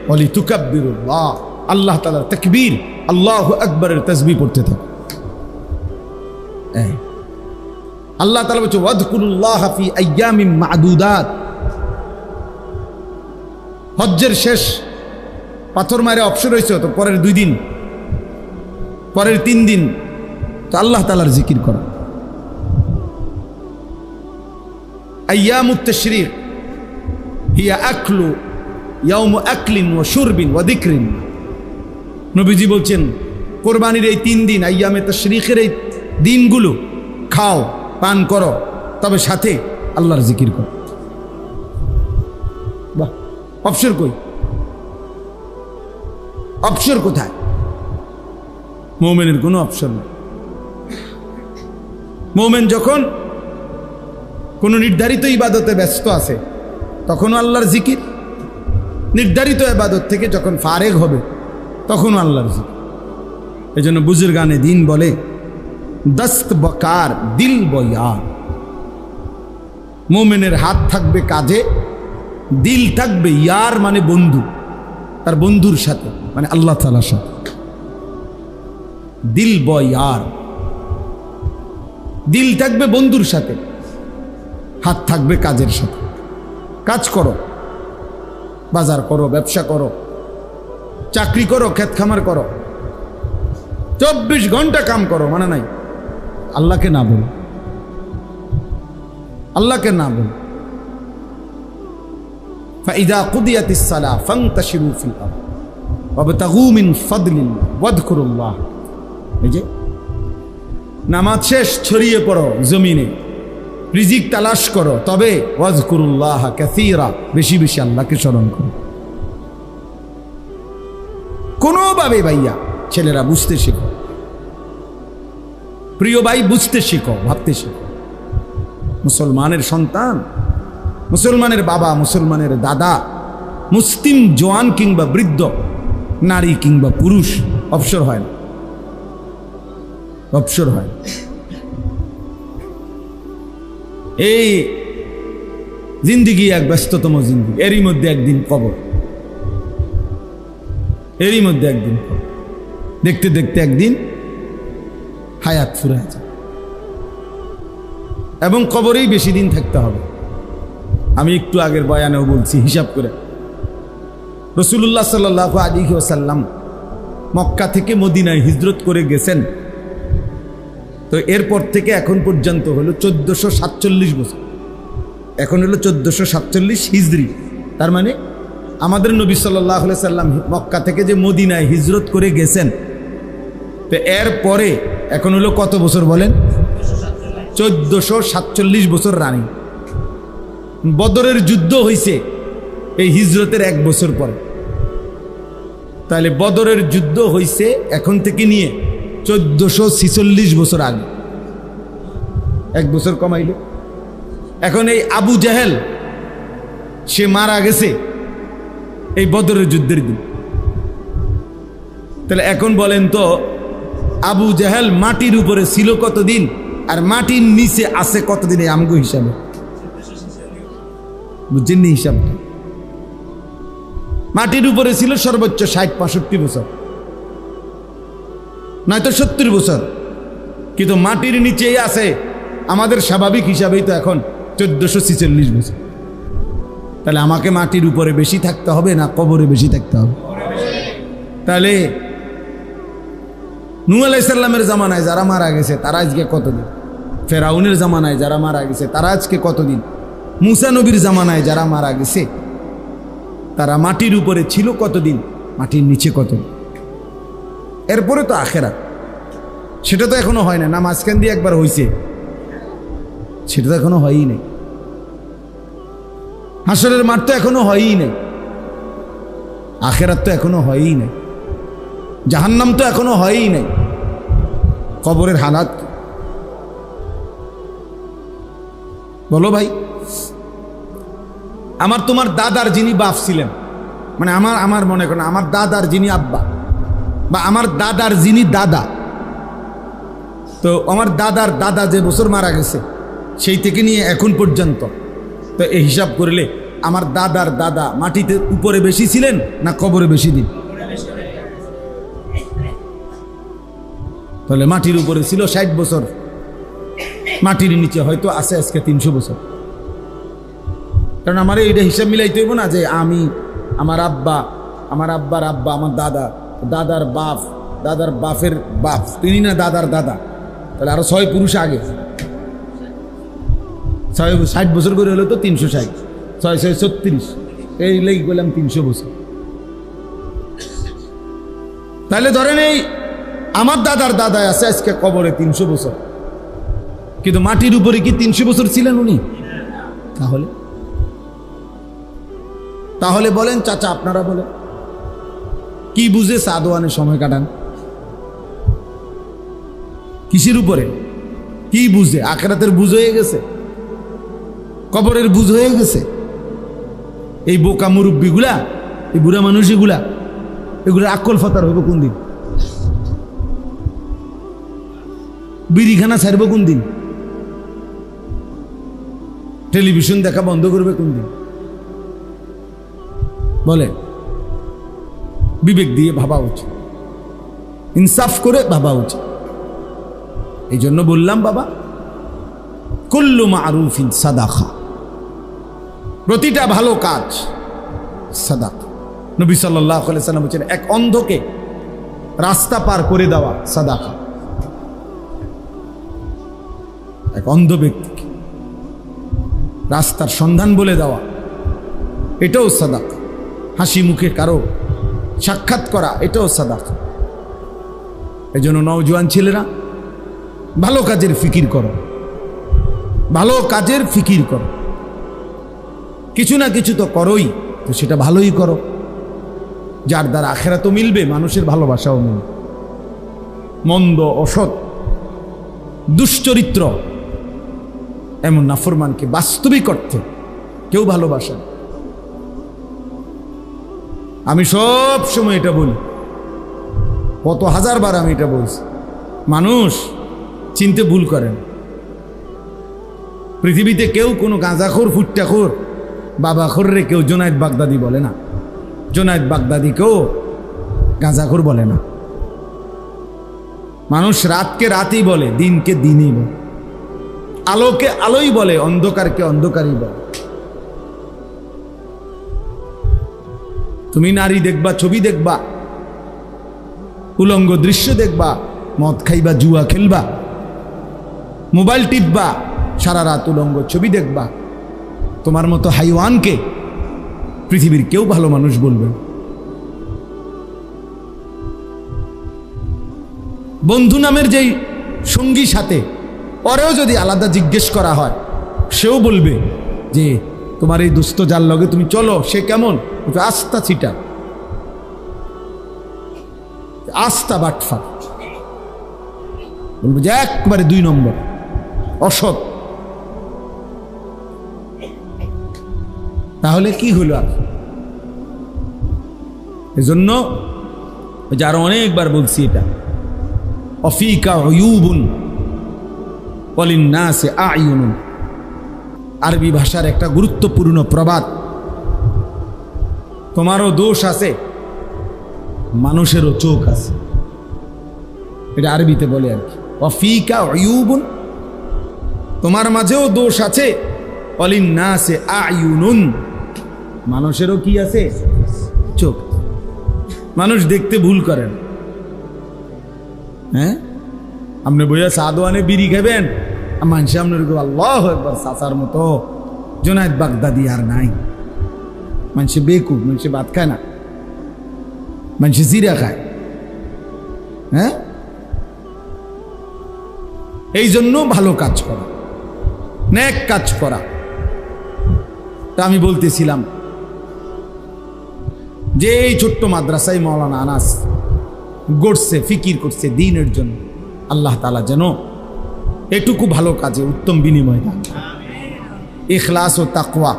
ওয়ালিতুকাব্বিরুল্লাহ, আল্লাহ তাআলার তাকবীর, আল্লাহু আকবারের তাসবিহ পড়তে থাকো। আল্লাহ তাআলা বলছে ওয়াযকুরুল্লাহ ফি আইয়ামিন মা'দুদাত, হজ্জের শেষ পাথর মারে অবসর হয়েছে, তো পরের 2 দিন, পরের 3 দিন তো আল্লাহ তাআলার জিকির করা। আইয়ামুত তাশরীক হিয়া আকলু ইয়াউমু আকলিন ওয়া শুরবিন ওয়া যিকরিন, নবীজি বলছেন কোরবানির এই 3 দিন, আইয়ামে তাশরীকের এই দিনগুলো খাও, পান করো, তবে সাথে আল্লাহর জিকির করো। বাহ, অবসর কই? অবসর কোথায়? মুমিনের কোনো অবসর নেই। মুমিন যখন কোনো নির্ধারিত ইবাদতে ব্যস্ত আছে তখনও আল্লাহর জিকির, নির্ধারিত ইবাদত থেকে যখন ফারেগ হবে তখনও আল্লাহর জিকির। এই জন্য বুজুর্গানে দিন বলে দস্ত বকার দিল বয়ার, মুমিনের হাত থাকবে কাজে, দিল থাকবে ইয়ার মানে বন্ধু, তার বন্ধুর সাথে, মানে আল্লাহ তাআলার সাথে। দিল বয়ার, দিল থাকবে বন্ধুর সাথে, হাত থাকবে কাজের সাথে। কাজ করো, বাজার করো, ব্যবসা করো, চাকরি করো, ক্ষেত খামার করো, 24 ঘন্টা কাম করো, মানে নাই আল্লাহকে না বল, আল্লাহকে না বল। ফাইযা কুদিয়াতিস সালাহ ফান্তাশিরু ফিল আরদ ওয়াবতাগু মিন ফাদলিল্লাহ ওয়াযকুরুল্লাহ। এই যে নামাজ শেষ, ছড়িয়ে পড়ো জমিনে, রিজিক তালাশ করো, তবে ওয়াযকুরুল্লাহ কাসীরা, বেশি বেশি আল্লাহকে স্মরণ করো। কোনোভাবে ভাইয়া ছেলেরা বুঝতে শেখো, প্রিয় ভাই বুঝতে শেখো, ভাবতে শেখো। মুসলমানের সন্তান, মুসলমানের বাবা, মুসলমানের দাদা, মুসলিম জওয়ান কিংবা বৃদ্ধ, নারী কিংবা পুরুষ অবসর হয় না, অবসর হয় না। এই জিন্দিগি এক ব্যস্ততম জিন্দিগি, এরই মধ্যে একদিন কবর, এরই মধ্যে একদিন কবর। দেখতে দেখতে একদিন হায়াত ফুরায় যায় এবং কবরেই বেশি দিন থাকতে হবে। আমি একটু আগের বয়ানেও বলছি, হিসাব করে রাসূলুল্লাহ সাল্লাল্লাহু আলাইহি ওয়াসাল্লাম মক্কা থেকে মদিনায় হিজরত করে গেছেন, তো এরপর থেকে এখন পর্যন্ত হলো 1447 বছর। এখন হলো 1447 হিজরি। তার মানে আমাদের নবী সাল্লাল্লাহু আলাইহি সাল্লাম মক্কা থেকে যে মদিনায় হিজরত করে গেছেন, তো এর পরে এখন হলো কত বছর বলেন? 1447 বছর রানিং। বদরের যুদ্ধ হয়েছে এই হিজরতের 1 বছর পরে। তাহলে বদরের যুদ্ধ হয়েছে এখন থেকে নিয়ে 1446 বছর আগে, 1 বছর কমাইল। এখন এই আবু জাহেল সে মারা গেছে এই বদরের যুদ্ধের দিন। তাহলে এখন বলেন তো, আবু জাহেল মাটির উপরে ছিল কতদিন আর মাটির নিচে আছে কতদিন? এই আমগো হিসাবে বুঝছেন নি হিসাবটা? মাটির উপরে ছিল সর্বোচ্চ 60-65 বছর, নয়তো 70 বছর, কিন্তু মাটির নিচেই আছে আমাদের স্বাভাবিক হিসাবেই তো এখন 1446 বছর। তাহলে আমাকে মাটির উপরে বেশি থাকতে হবে না কবরে বেশি থাকতে হবে? তাহলে নূহ আলাইহিস সালামের জামানায় যারা মারা গেছে তারা আজকে কতদিন? ফেরাউনের জামানায় যারা মারা গেছে তারা আজকে কতদিন? মুসা নবীর জামানায় যারা মারা গেছে তারা মাটির উপরে ছিল কতদিন, মাটির নিচে কতদিন। এরপরে তো আখেরাত, সেটা তো এখনো হয় না। না মাঝখান দিয়ে একবার হয়েছে, সেটা তো এখনো হয়ই নাই। হাসরের মাঠ তো এখনো হয়ই নাই, আখেরাত তো এখনো হয়ই নাই, জাহান্নাম তো এখনো হয়ই নাই। কবরের হালাত বলো ভাই। আমার তোমার দাদার যিনি বাপ ছিলেন, মানে আমার মনে করেন আমার দাদার যিনি আব্বা বা আমার দাদার যিনি দাদা, তো আমার দাদার দাদা যে বছর মারা গেছে সেই থেকে নিয়ে এখন পর্যন্ত, তো এই হিসাব করলে আমার দাদার দাদা মাটিতে উপরে বেশি ছিলেন না কবরে বেশি দিন? তাহলে মাটির উপরে ছিল 60 বছর, মাটির নিচে হয়তো আছে আজকে 300 বছর। কারণ আমার এইটা হিসাব মিলাইতে হইব না যে আমি, আমার আব্বা, আমার আব্বার আব্বা, আমার দাদা, দাদার বাপ, দাদার বাপের বাপ, তিনি না দাদার দাদা, তাহলে আরো 6 পুরুষ আগে। 60 বছর করে হলো তো 360, 6 36, এই লেগে গেলাম 300 বছর। তাহলে ধরেন এই আমার দাদার দাদায় আছে আজকে কবরে 300 বছর, কিন্তু মাটির উপরে কি 300 বছর ছিলেন উনি? তাহলে বলেন চাচা, আপনারা বলেন কি বুঝে সাদওয়ানে সময় কাটান? কিসের উপরে? কি বুঝে? আখিরাতের বুঝ হয়ে গেছে, কবরের বুঝ হয়ে গেছে। এই বোকা মুরব্বীগুলা, এই বুড়া মানুষগুলা, এগুলো আকল ফতার হইব কোন দিন? বিড়িখানা ছাড়ব কোন দিন? টেলিভিশন দেখা বন্ধ করবে কোন দিন? বলে বিবেক দিয়ে ভাবা উচিত, ইনসাফ করে ভাবা উচিত। এই জন্য বললাম বাবা, কুল্লু মারুফিন সাদাকা, প্রতিটা ভালো কাজ সাদাকা। নবী সাল্লাল্লাহু আলাইহি সাল্লাম বলেছেন এক অন্ধকে রাস্তা পার করে দেওয়া সাদাকা। এক অন্ধ ব্যক্তিকে রাস্তার সন্ধান বলে দেওয়া, এটাও সাদাকা। হাসি মুখে কারো সাক্ষাৎ করা, এটাও সাদাকা। এই জন্য নওজোয়ান ছেলেরা ভালো কাজের ফিকির করো, ভালো কাজের ফিকির করো। কিছু না কিছু তো করোই, তো সেটা ভালোই করো, যার দ্বারা আখেরাতও মিলবে, মানুষের ভালোবাসাও মিলবে। মন্দ, অসৎ, দুশ্চরিত্র এমন নাফরমানকে বাস্তবিক অর্থে কেউ ভালোবাসেন। আমি সব সময় এটা বলি, কত হাজারবার আমি এটা বলছি, মানুষ চিনতে ভুল করেন। পৃথিবীতে কেউ কোনো গাঁজাখোর, ফুট্টাখোর, বাবাখোর রে কেউ জোনায়েদ বাগদাদি বলে না, জোনায়েদ বাগদাদিকেও গাঁজাখোর বলে না। মানুষ রাতকে রাতই বলে, দিনকে দিনই বলে, আলোকে আলোই বলে, অন্ধকারকে অন্ধকারই বলে। তুমি নারী দেখবা, ছবি দেখবা, উলঙ্গ দৃশ্য দেখবা, মদ খাইবা, জুয়া খেলবা, মোবাইল টিপবা, সারা রাত উলঙ্গ ছবি দেখবা, তোমার মতো হাইওয়ানকে পৃথিবীর কেউ ভালো মানুষ বলবে। বন্ধু নামের যেই সঙ্গী সাথে, পরেও যদি আলাদা জিজ্ঞেস করা হয়, সেও বলবে যে তোমার এই দুস্থ যার লগে তুমি চলো, সে কেমন? আস্থা ছিটা, আস্থা বাটফা, বলবো যে একবারে 2 নম্বর, অসৎ। তাহলে কি হলো? আর এজন্য যারা অনেকবার বলছি এটা, অফিকা উয়ুবুন ওয়ালিন্নাসি আ'য়ুনুন, আরবি ভাষার একটা গুরুত্বপূর্ণ প্রবাদ। তোমারও দোষ আছে, মানুষেরও চোখ আছে, এটা আরবিতে বলে আর কি। ওয়াফিকা উয়ুবুন, তোমার মাঝেও দোষ আছে, ওয়ালিন্নাসি আ'য়ুনুন, মানুষেরও কি আছে? চোখ। মানুষ দেখতে ভুল করেন। হ্যাঁ, আপনি বইয়া সাদওয়ানে বিড়ি খাবেন, মানুষ আপনার আল্লাহু আকবার, চাচার মতো জোনায়েদ বাগদাদি আর নাই। মানুষে বেকুব, মানুষে ভাত খায় না, মানুষে জিরা খায়। হ্যাঁ, এই জন্য ভালো কাজ করা, নেক কাজ করা। তা আমি বলতেছিলাম যে এই ছোট্ট মাদ্রাসায় মাওলানা আনাস গড়ছে, ফিকির করছে দ্বীনের জন্য। আল্লাহ তাআলা যেন এটুকু ভালো কাজে উত্তম বিনিময় দান। ইখলাস ও তাকওয়া,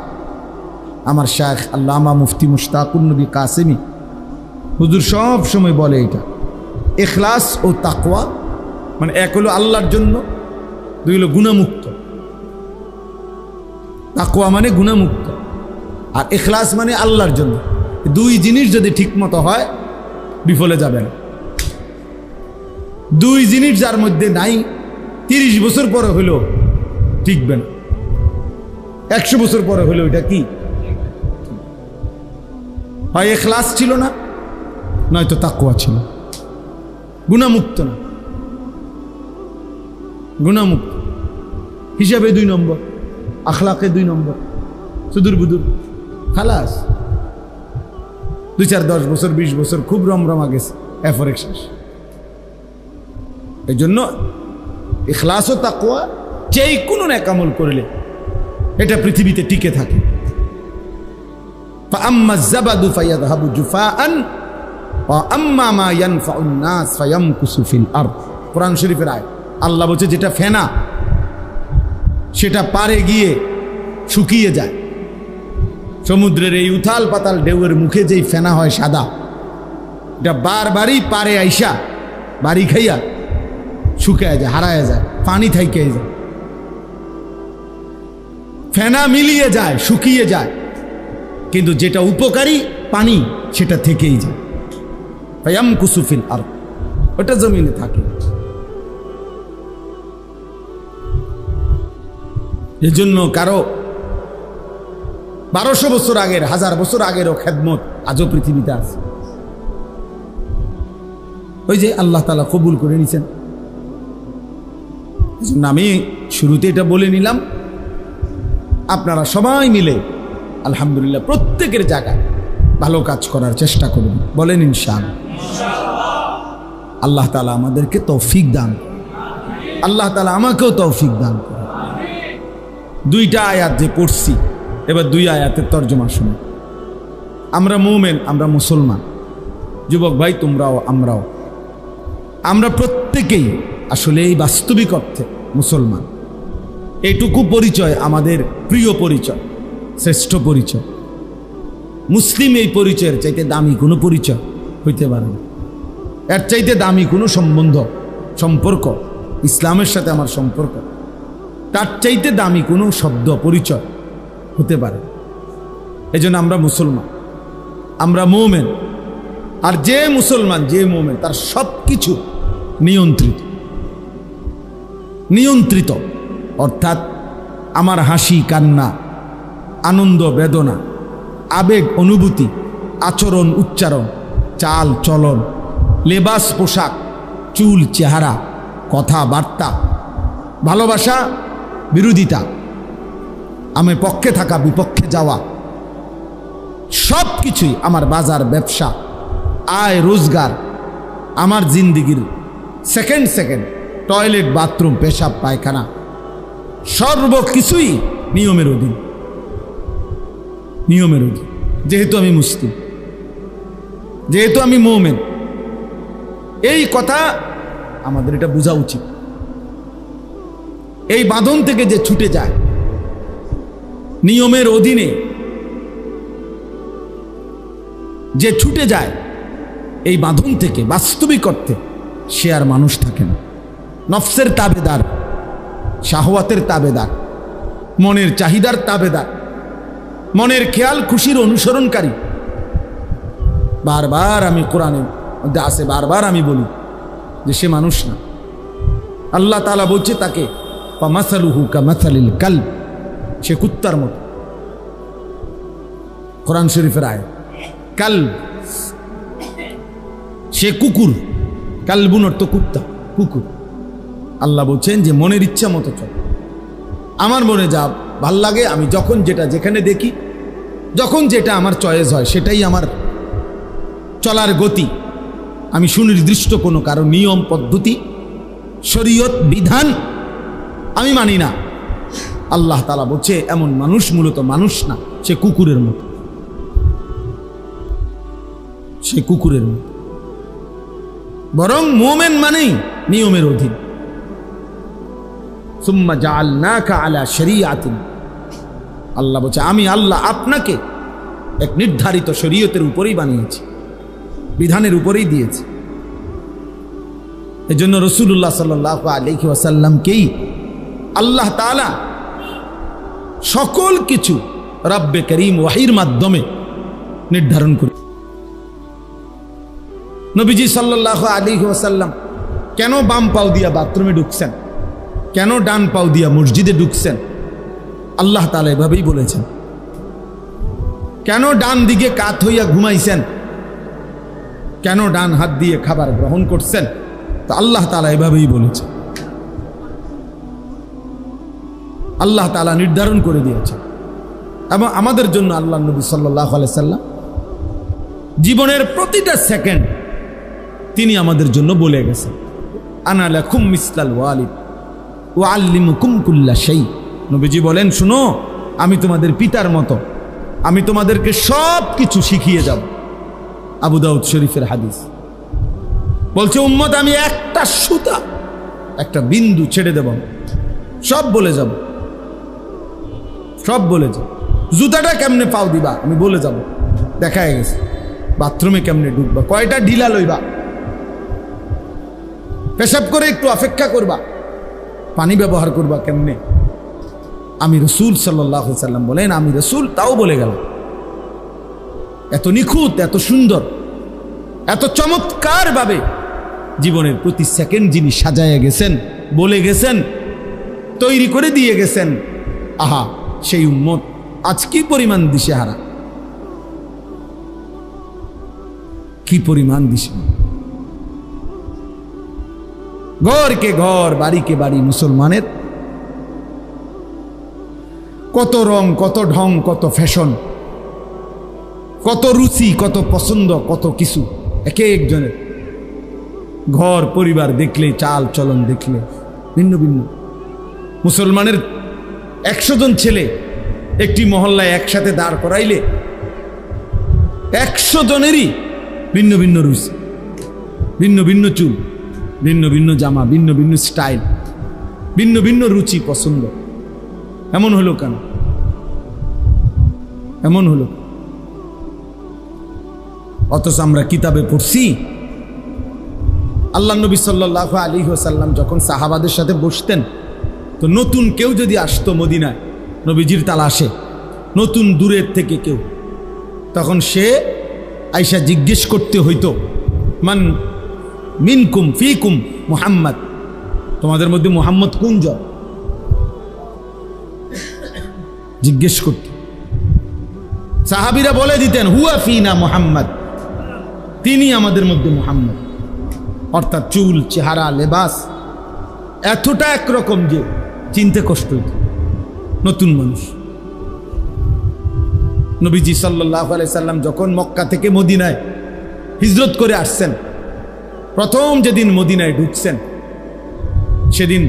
আমার শায়েখ আল্লামা মুফতি মুশতাকুর নবী কাসেমি হুজুর সব সময় বলে এটা। ইখলাস ও তাকওয়া মানে এক হলো আল্লাহর জন্য, 2 হলো গুনাহমুক্ত। তাকওয়া মানে গুনাহমুক্ত, আর ইখলাস মানে আল্লাহর জন্য। 2 জিনিস যদি ঠিক মতো হয়, বিফলে যাবেন। 2 জিনিস যার মধ্যে নাই, 30 বছর পরে হলো টিকবে না, 100 বছর পরে হলো এটা কি? হয় ইখলাস ছিল না, নয়তো তাকওয়া ছিল। গুনাহমুক্ত না, গুনাহমুক্ত হিসাবে 2 নম্বর, আখলাকে 2 নম্বর, সুদূর বুদুর, খালাস। 2, 4, 10 বছর, 20 বছর খুব রমরমা গেছে, এরপরে শেষ। এই জন্য ইখলাস ও তাকওয়া যেই কোনো নেক আমল করলে এটা পৃথিবীতে টিকে থাকে। ফাআম্মা যাবাদু ফায়াযহাবু জুফাআন ওয়া আম্মা মা ইয়ানফাউন নাস ফায়ামকুসু ফিল আরদ। কোরআন শরীফের আয়াত। আল্লাহ বলছে যেটা ফেনা সেটা পারে গিয়ে শুকিয়ে যায়। সমুদ্রের এই উথাল পাতাল ঢেউয়ের মুখে যেই ফেনা হয় সাদা, এটা বারবারই পারে আইসা বাড়ি খাইয়া শুকায় যায়, হারায় যায়, পানি থাইকে যায়, ফেনা মিলিয়ে যায়, শুকিয়ে যায়। কিন্তু যেটা উপকারী পানি সেটা থেকেই যায়। ফায়ামকুসু ফিল আরদ, ওটা জমিনে থাকে। এজন্য কারো 1200 বছর আগের, 1000 বছর আগেরও খেদমত আজও পৃথিবীতে আছে। ওই যে আল্লাহ তাআলা কবুল করে নিছেন। এজন্য আমি শুরুতে এটা বলে নিলাম, আপনারা সবাই মিলে আলহামদুলিল্লাহ প্রত্যেকের জায়গায় ভালো কাজ করার চেষ্টা করুন। বলেন ইনশাআল্লাহ। আল্লাহ তাআলা আমাদেরকে তৌফিক দান, আল্লাহ তাআলা আমাকেও তৌফিক দান করুন। 2টা আয়াত যে পড়ছি, এবার 2 আয়াতের তর্জমা শুনুন। আমরা মুমিন, আমরা মুসলমান, যুবক ভাই তোমরাও আমরাও, আমরা প্রত্যেকেই আসলে এই বাস্তবিক অর্থে মুসলমান। এটুকু পরিচয় আমাদের প্রিয় পরিচয়, শ্রেষ্ঠ পরিচয়। মুসলিম এই পরিচয়ের চাইতে দামি কোনো পরিচয় হইতে পারে না। এর চাইতে দামি কোনো সম্পর্ক ইসলামের সাথে আমার সম্পর্ক, তার চাইতে দামি কোনো শব্দ পরিচয় হতে পারে। এই জন্য আমরা মুসলমান, আমরা মোমেন। আর যে মুসলমান, যে মোমেন, তার সব কিছু নিয়ন্ত্রিত। অর্থাৎ আমার হাসি কান্না, আনন্দ বেদনা, আবেগ অনুভূতি, আচরণ উচ্চারণ, চাল চলন, লেবাস পোশাক, চুল চেহারা, কথাবার্তা, ভালোবাসা বিরোধিতা, আমি পক্ষে থাকা বিপক্ষে যাওয়া, সব কিছুই আমার বাজার ব্যবসা, আয় রোজগার, আমার জিন্দিগির সেকেন্ড টয়লেট বাথরুম পেশাব পায়খানা সর্বকিছুই নিয়মের অধীন। যেহেতু আমি মুসলিম, যেহেতু আমি মুমিন, এই কথা আমাদের এটা বোঝা উচিত। এই বাঁধন থেকে যে ছুটে যায়, নিয়মের অধীনে যে ছুটে যায়, এই বাঁধন থেকে বাস্তবিক অর্থে সে আর মানুষ থাকে না। নফসের তাবেদার, শাহওয়াতের তাবেদার, মনের চাহিদার তাবেদার, মনের খেয়াল খুশির অনুসরণকারী। বারবার আমি কোরআনের মধ্যে আসে, বারবার আমি বলি যে সে মানুষ না। আল্লাহ তাআলা বলছে তাকে ফামাসালুহু কামাসালিল কালব, সে কুত্তার মতো। কোরআন শরীফের আয়াত, কালব সে কুকুর, কালবুন অর্থ কুত্তা, কুকুর। আল্লাহ বলছেন যে মনের ইচ্ছা মতো চল, আমার মনে যা ভাল লাগে, আমি যখন যেটা যেখানে দেখি, যখন যেটা আমার চয়েস হয়, সেটাই আমার চলার গতি। আমি সুনির্দিষ্ট কোনো কারো নিয়ম পদ্ধতি শরীয়ত বিধান আমি মানি না। আল্লাহ তাআলা বলছে এমন মানুষ মূলত মানুষ না, সে কুকুরের মতো, সে কুকুরের মতো। বরং মুমিন মানেই নিয়মের অধীন। সুম্মা জাআলনাকা আলা শরীআতিন, আল্লাহ বলছে আমি আল্লাহ আপনাকে এক নির্ধারিত শরীয়তের উপরেই বানিয়েছি, বিধানের উপরেই দিয়েছি। এজন্য রাসূলুল্লাহ সাল্লাল্লাহু আলাইহি ওয়াসাল্লামকেই আল্লাহ তাআলা সকল কিছু রব্বে করিম ওয়াহির মাধ্যমে নির্ধারণ করে। নবীজি সাল্লাল্লাহু আলাইহি ওয়াসাল্লাম কেন বাম পাও দিয়া বাথরুমে ঢুকছেন, কেন ডান পাও দিয়া মসজিদে ঢুকছেন, আল্লাহ তাআলা এভাবেই বলেছেন। কেন ডান দিকে কাত হইয়া ঘুমাইছেন, কেন ডান হাত দিয়ে খাবার গ্রহণ করছেন, তো আল্লাহ তাআলা এভাবেই বলেছেন। আল্লাহ তাআলা নির্ধারণ করে দিয়েছেন। এবং আমাদের জন্য আল্লাহ নবী সাল্লাল্লাহু আলাইহি সাল্লাম জীবনের প্রতিটা সেকেন্ড তিনি আমাদের জন্য বলে গেছেন, আনা লাকুম মিসলাল ওয়ালিদ ওয়া আল্লিমুকুম কুল্লা শাই। নবীজি বলেন, শুনো, আমি তোমাদের পিতার মতো, আমি তোমাদেরকে সব কিছু শিখিয়ে যাব। আবু দাউদ শরীফের হাদিস বলছে, উম্মত আমি একটা সুতা, একটা বিন্দু ছেড়ে দেব, সব বলে যাব, সব বলে যাব। জুতাটা কেমনে পাও দিবা আমি বলে যাব, দেখা গেছে। বাথরুমে কেমনে ঢুকবা, কয়টা ঢিলা লইবা, পেশাব করে একটু অপেক্ষা করবা, পানি ব্যবহার করবা কেমনে, আমি রাসূল সাল্লাল্লাহু আলাইহি সাল্লাম বলেন, আমি রাসূল তাও বলে গেলাম। এত নিখুঁত, এত সুন্দর, এত চমৎকার ভাবে জীবনের প্রতি সেকেন্ড যিনি সাজায় গেছেন, বলে গেছেন, তৈরি করে দিয়ে গেছেন। আহা, সেই উম্মত আজ কি পরিমাণ দিশেহারা, কি পরিমাণ দিশেহারা। ঘরকে ঘর, বাড়িকে বাড়ি, মুসলমানের কত রং, কত ঢং, কত ফ্যাশন, কত রুচি, কত পছন্দ, কত কিছু এক একজনের। ঘর পরিবার দেখলে, চাল চলন দেখলে ভিন্ন ভিন্ন। মুসলমানের 100 জন ছেলে একটি মহল্লায় একসাথে দাঁড় করাইলে 100 জনেরই ভিন্ন ভিন্ন রুচি, ভিন্ন ভিন্ন চুল, ভিন্ন ভিন্ন জামা, ভিন্ন ভিন্ন স্টাইল, ভিন্ন ভিন্ন রুচি পছন্দ। এমন হলো কেন? এমন হলো অথচ আমরা কিতাবে পড়ছি আল্লাহ নবী সাল্লাল্লাহু আলাইহি ওয়াসাল্লাম যখন সাহাবাদের সাথে বসতেন, তো নতুন কেউ যদি আসতো মদিনায় নবীজির তালাশে, নতুন দূরের থেকে কেউ, তখন সে আয়েশা জিজ্ঞেস করতে হইতো, মান মিনকুম ফিকুম মুহাম্মদ, তোমাদের মধ্যে মুহাম্মদ কোনজন? জিজ্ঞেস করতে। সাহাবীরা বলে দিতেন, হুয়া ফিনা মুহাম্মদ, তিনি আমাদের মধ্যে মুহাম্মদ। অর্থাৎ চুল, চেহারা, লেবাস এতটা একরকম যে চিনতে কষ্ট হইত। নতুন মানুষ। নবীজি সাল্লাল্লাহু আলাইহি সাল্লাম যখন মক্কা থেকে মদিনায় হিজরত করে আসছেন, প্রথম যেদিন মদিনায় ঢুকছেন, সেদিন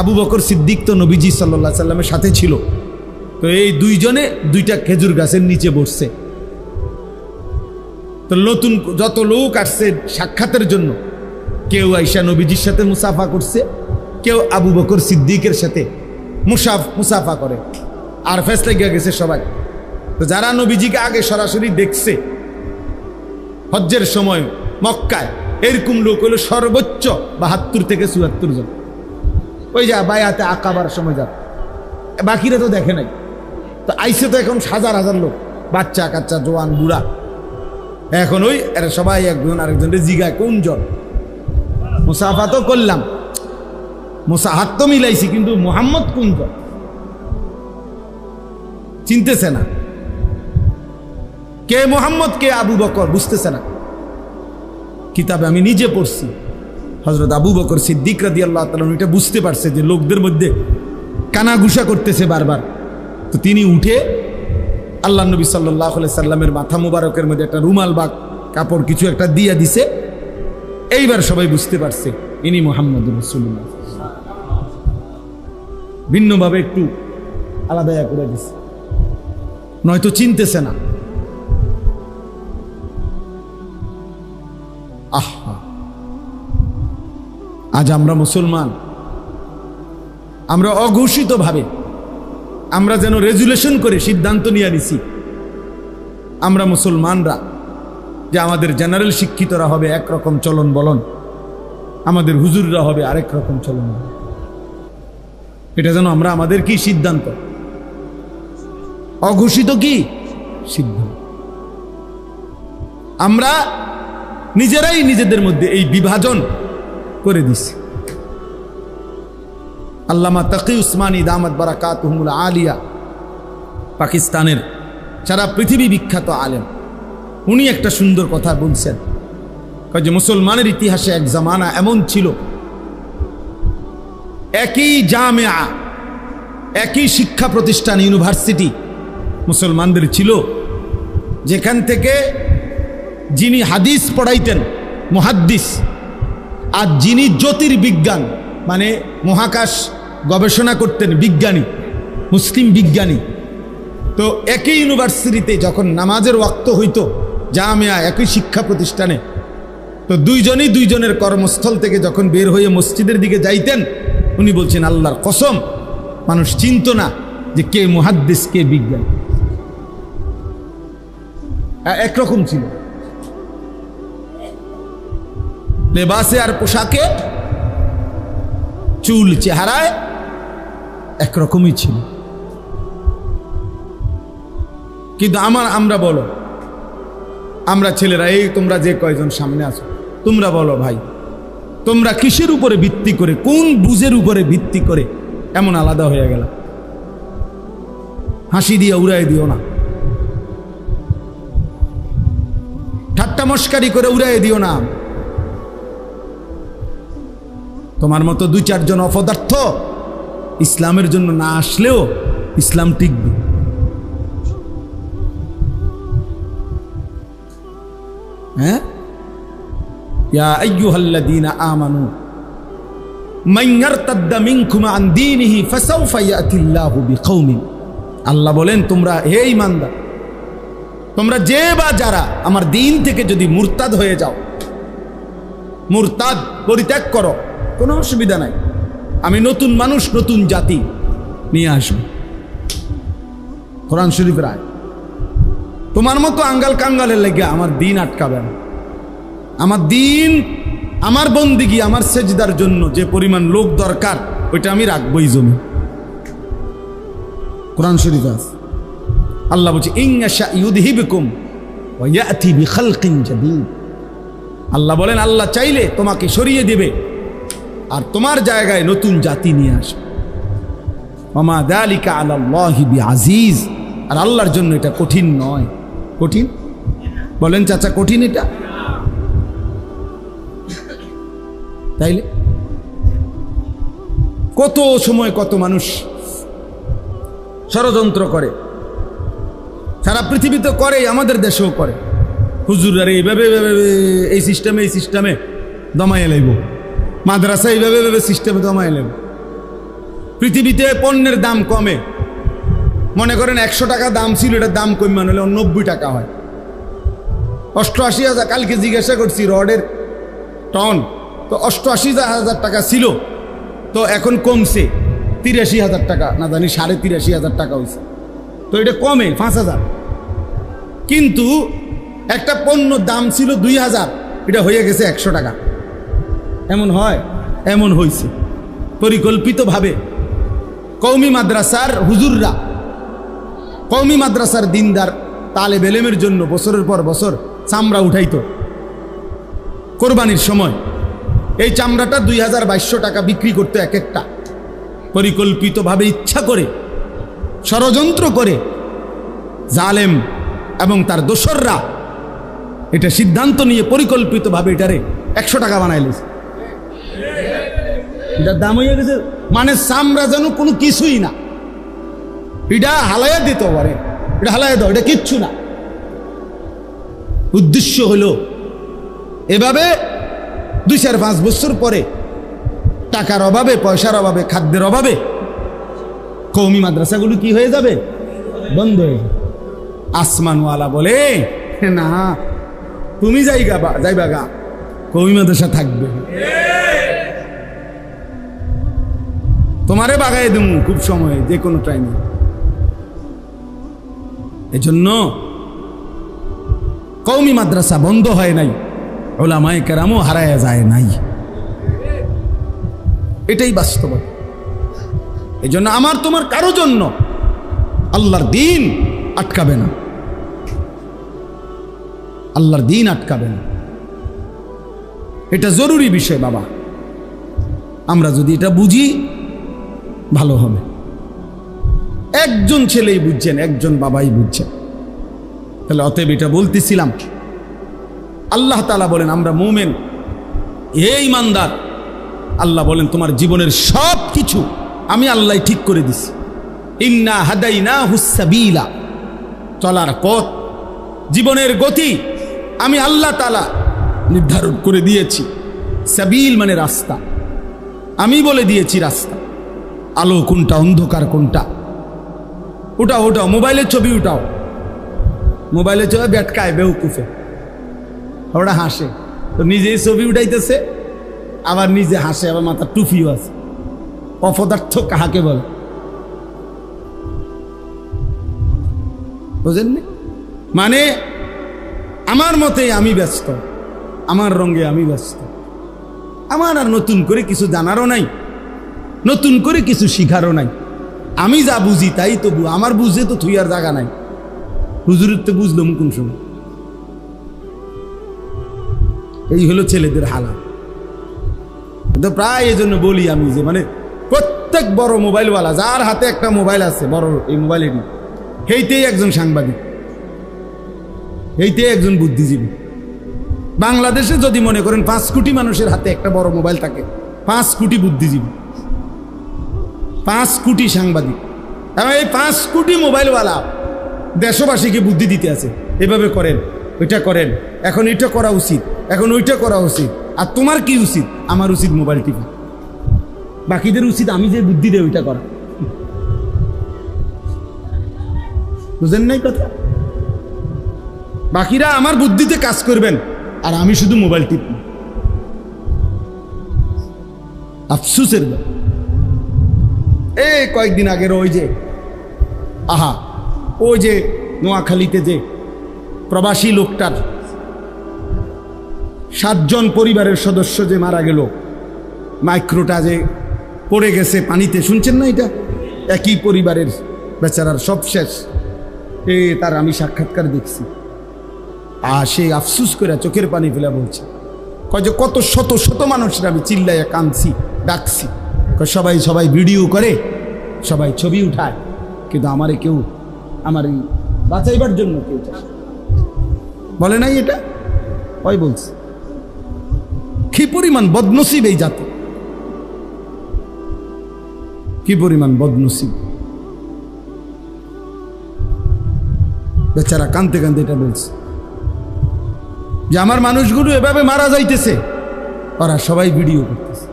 আবু বকর সিদ্দিক তো নবীজি সাল্লাল্লাহু আলাইহি সাল্লামের সাথে ছিল। তো এই দুইজনে দুইটা খেজুর গাছের নিচে বসছে। তো নতুন যত লোক আসছে সাক্ষাতের জন্য, কেউ আয়েশা নবীজির সাথে মুসাফা করছে, কেউ আবু বকর সিদ্দিকের সাথে মুসাফা করে, আর ফেস লেগে গেছে সবাই। তো যারা নবীজিকে আগে সরাসরি দেখছে হজ্জের সময় মক্কায়, এরকম লোক হলো সর্বোচ্চ 72 থেকে 74 জন। ওই যা বায়াতে আকাবার সময় যা, বাকিরা তো দেখে নাই। তো আইসে তো এখন হাজার হাজার লোক, বাচ্চা কাচ্চা, জোয়ান, বুড়া। এখন ওই এরা সবাই একজন আরেকজনের জিগায় কোন জন। মুসাফা তো করলাম, হাত তো মিলাইছি, কিন্তু মুহাম্মদ কোন জন চিনতেছে না। কে মুহাম্মদ, কে আবু বকর বুঝতেছে না। কিতাবে আমি নিজে পড়ছি, হযরত আবু বকর সিদ্দিক রাদিয়াল্লাহু তাআলা এটা বুঝতে পারছে যে লোকদের মধ্যে কানাঘুষা করতেছে বারবার। তো তিনি উঠে আল্লাহ নবী সাল্লাল্লাহু আলাইহি সাল্লামের মাথা মুবারকের মধ্যে একটা রুমাল বা কাপড় কিছু একটা দিয়া দিছে। এইবার সবাই বুঝতে পারছে ইনি মুহাম্মদুর রাসূলুল্লাহ। ভিন্নভাবে একটু আলাদা করে দিছে, নয়তো চিনতেছে না। আহা, আজ আমরা মুসলমান, আমরা অঘোষিতভাবে আমরা যেন রেজুলেশন করে সিদ্ধান্ত নিয়ে নিছি, আমরা মুসলমানরা, যে আমাদের জেনারেল শিক্ষিতরা হবে একরকম চলন বলন, আমাদের হুজুররা হবে আরেক রকম চলন। এটা যেন আমরা আমাদের কি সিদ্ধান্ত, অঘোষিত কি সিদ্ধান্ত। আমরা নিজেরাই নিজেদের মধ্যে এই বিভাজন করে দিছি। আল্লামা তাকি উসমানী দামাত বারাকাতুহুল আলিয়া, পাকিস্তানের সারা পৃথিবী বিখ্যাত আলেম, উনি একটা সুন্দর কথা বলছেন যে মুসলমানের ইতিহাসে এক জামানা এমন ছিল, একই জামিয়া, একই শিক্ষা প্রতিষ্ঠান, ইউনিভার্সিটি মুসলমানদের ছিল, যেখান থেকে যিনি হাদিস পড়াইতেন মুহাদ্দিস, আর যিনি জ্যোতির্বিজ্ঞান মানে মহাকাশ গবেষণা করতেন বিজ্ঞানী, মুসলিম বিজ্ঞানী। তো একই ইউনিভার্সিটিতে যখন নামাজের ওয়াক্ত হইতো, জামিয়া একই শিক্ষা প্রতিষ্ঠানে, তো দুইজনই দুইজনের কর্মস্থল থেকে যখন বের হয়ে মসজিদের দিকে যাইতেন, উনি বলছেন আল্লাহর কসম মানুষ চিনত না যে কে মুহাদ্দিস কে বিজ্ঞানী, একরকম ছিল। লেবাসে আর পোশাকে, চুল চেহারায় একরকমই ছিল। কিন্তু আমরা বলো, আমরা ছেলেরা, এই তোমরা যে কয়জন সামনে আছো, তোমরা বলো ভাই, তোমরা কিসের উপরে ভিত্তি করে, কোন বুঝের উপরে ভিত্তি করে এমন আলাদা হয়ে গেল? হাসি দিয়ে উড়াই দিও না, ঠাট্টা মস্কারি করে উড়াই দিও না। তোমার মতো 2-4 জন অপদার্থ ইসলামের জন্য না আসলেও ইসলাম টিকবে। হ্যাঁ, ইয়া আইয়ুহাল্লাযীনা আমানু মান ইয়ারতাদ্দা মিনকুম আন দীনিহি ফাসাউফা ইয়াতিল্লাহু বিকওমিন, আল্লাহ বলেন তোমরা হে ঈমানদার, তোমরা যে বা যারা আমার দিন থেকে যদি মুরতাদ হয়ে যাও, মুরতাদ পরিত্যাগ করো, কোনো অসুবিধা নাই, আমি নতুন মানুষ নতুন জাতি নিয়ে আসবো। কোরআন শরীফ রায়, তোমার মতো আঙ্গাল কাঙ্গালের লেগে আমার দিন আটকাবে না। আমার দিন, আমার বন্দিগি, আমার সেজদার জন্য যে পরিমাণ লোক দরকার ওইটা আমি রাখবই জমি। কোরআন শরীফ আছে, আল্লাহ বলছে ইনশা ইউযহিবকুম ওয়া ইয়াতি বিখালকিন জাদীদ। আল্লাহ বলেন আল্লাহ চাইলে তোমাকে সরিয়ে দেবে আর তোমার জায়গায় নতুন জাতি নিয়ে আসবে। ওয়া মা যালিকা আলাল্লাহি বিআজিজ। আর আল্লাহর জন্য এটা কঠিন নয়। কঠিন বলেন চাচা, কঠিন এটা? তাইলে কত সময় কত মানুষ ষড়যন্ত্র করে, সারা পৃথিবীতে করে, আমাদের দেশেও করে। হুজুরারে এইভাবে এই সিস্টেমে দমাইয়ে লাইব, মাদ্রাসা এইভাবে সিস্টেমে দমাইয়ে লাইব। পৃথিবীতে পণ্যের দাম কমে, মনে করেন 100 টাকা দাম ছিল, এটার দাম কমান হলে 90 টাকা হয়। 88,000, কালকে জিজ্ঞাসা করছি রডের টন, তো 88,000 টাকা ছিল, তো এখন কমছে 83,000 টাকা, না জানি 83,500 টাকা হয়েছে। তো এটা কমে 5,000। কিন্তু একটা পণ্য দাম ছিল 2,000, এটা হয়ে গেছে 100 টাকা। এমন হয়? এমন হয়েছে পরিকল্পিতভাবে। কওমি মাদ্রাসার হুজুররা, কওমি মাদ্রাসার দিনদার তালেব এলেমের জন্য বছরের পর বছর চামড়া উঠাইতো কোরবানির সময়। এই চামড়াটা 2,200 টাকা বিক্রি করতো এক একটা। পরিকল্পিতভাবে, ইচ্ছা করে, ষড়যন্ত্র করে জালেম এবং তার দোসররা এটা সিদ্ধান্ত নিয়ে পরিকল্পিতভাবে এটারে 100 টাকা বানাইলিস। এটার দাম হয়ে গেছে, মানে চামড়া যেন কোনো কিছুই না। এটা হালাইয়া দিত পারে, এটা হালাইয়া দাও, এটা কিচ্ছু না। উদ্দেশ্য হলো এভাবে 2-4-5 বছর পরে টাকার অভাবে, পয়সার অভাবে, খাদ্যের অভাবে কওমি মাদ্রাসাগুলো কি হয়ে যাবে? বন্ধ হয়ে যাবে। আসমানওয়ালা বলে না, তুমি যাইবা গা, কওমি মাদ্রাসা থাকবে, তোমারে বাগাই দেবো খুব সময়ে, যে কোনো টাইমে। এজন্য কওমি মাদ্রাসা বন্ধ হয় নাই, উলামায়ে কেরামও হারায়া যায় নাই, এটাই বাস্তবতা। এজন্য আমার তোমার কারো জন্য আল্লাহর দিন আটকাবে না, আল্লাহর দিন আটকাবে না। এটা জরুরি বিষয় বাবা। আমরা যদি এটা বুঝি ভালো হবে। একজন ছেলেই বুঝছেন, একজন বাবাই বুঝছেন। তাহলে অতএব এটা বলতেছিলাম, আল্লাহ তাআলা বলেন আমরা মুমিন, এই ইমানদার, আল্লাহ বলেন তোমার জীবনের সব কিছু আমি আল্লাহ ঠিক করে দিছি। ইন্না হাদাইনাহুস সাবিলা, চলার পথ, জীবনের গতি আমি আল্লাহ তাআলা নির্ধারণ করে দিয়েছি। সাবিল মানে রাস্তা, আমি বলে দিয়েছি রাস্তা। আলো কোনটা, অন্ধকার কোনটা, উঠাও মোবাইলের ছবি উঠাও, মোবাইলের ছবি ব্যাটকায় বেউকুফে, ওরা হাসে, তো নিজেই ছবি উঠাইতেছে, আবার নিজে হাসে, আবার মাথার টুপিও আছে। অপদার্থ কাহাকে বলে বুঝেননি? মানে আমার মতে আমি ব্যস্ত, আমার রঙে আমি ব্যস্ত, আমার আর নতুন করে কিছু জানারও নাই, নতুন করে কিছু শিখারও নাই। আমি যা বুঝি তাই তো, আমার বুঝে তো থুইয়ার জায়গা নাই। হুজুরের তো বুঝলাম কোন সময়। এই হলো ছেলেদের হালাত। তো প্রায় এই জন্য বলি আমি যে মানে প্রত্যেক বড় মোবাইলওয়ালা যার হাতে একটা মোবাইল আছে, বড় এই মোবাইলেরই, সেইতেই একজন সাংবাদিক, এইতেই একজন বুদ্ধিজীবী। বাংলাদেশে যদি মনে করেন 5 কোটি মানুষের হাতে একটা বড় মোবাইল থাকে, 5 কোটি বুদ্ধিজীবী, 5 কোটি সাংবাদিক, এবং এই 5 কোটি মোবাইলওয়ালা দেশবাসীকে বুদ্ধি দিতে আছে, এভাবে করেন, ওইটা করেন, এখন এটা করা উচিত, এখন ওইটা করা উচিত। আর তোমার কি উচিত? আমার উচিত মোবাইল টিপা, বাকিদের উচিত আমি যে বুদ্ধি দেয় ওইটা করা। বুঝেন নাই কথা? বাকিরা আমার বুদ্ধিতে কাজ করবেন আর আমি শুধু মোবাইল টিপব। আফসুসের ব্যাপার। এই কয়েকদিন আগের ওই যে ওই যে নোয়াখালীতে যে প্রবাসী লোকটার 7 জন পরিবারের সদস্য যে মারা গেল, মাইক্রোটা যে পড়ে গেছে পানিতে, শুনছেন না? এটা একই পরিবারের, বেচারার সব শেষ। তার আমি সাক্ষাৎকার দেখছি, সে আফসুস করে চোখের পানি ফেলে বলছে, কয় যে কত শত শত মানুষরা আমি চিল্লাইয়া কাঁদছি, ডাকছি, সবাই সবাই ভিডিও করে, সবাই ছবি উঠায়, কিন্তু আমারে কেউ, আমার এই বাঁচাইবার জন্য কেউ বলে নাই। এটা ওই বলছে, কি পরিমাণ বদনসিব এই জাতি, কি পরিমাণ বদনসিব। বেচারা কাঁদতে কাঁদতে এটা বলছে যে আমার মানুষগুলো এভাবে মারা যাইতেছে, ওরা সবাই ভিডিও করতেছে।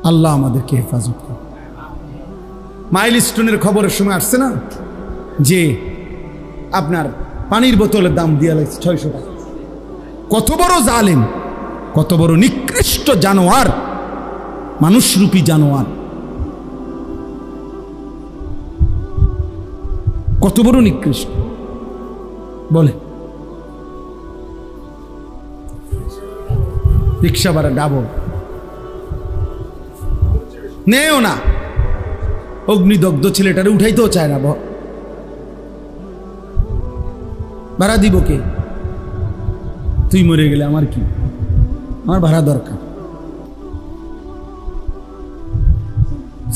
আল্লাহ আমাদেরকে হেফাজত করে। মাইলস্টোনের খবরের সময় আসছে না যে আপনার পানির বোতলের দাম দিয়ে লাগছে 600 টাকা। কত বড় জালেম, কত বড় নিকৃষ্ট জানোয়ার, মানুষরূপী জানোয়ার, কত বড় নিকৃষ্ট বলে। রিক্সা ভাড়া ডাবল নেও না, অগ্নিদগ্ধ ছেলেটারে উঠাইতেও চায় না, ভাড়া দিব কে? তুই মরে গেলে আমার কি, আমার ভাড়া দরকার।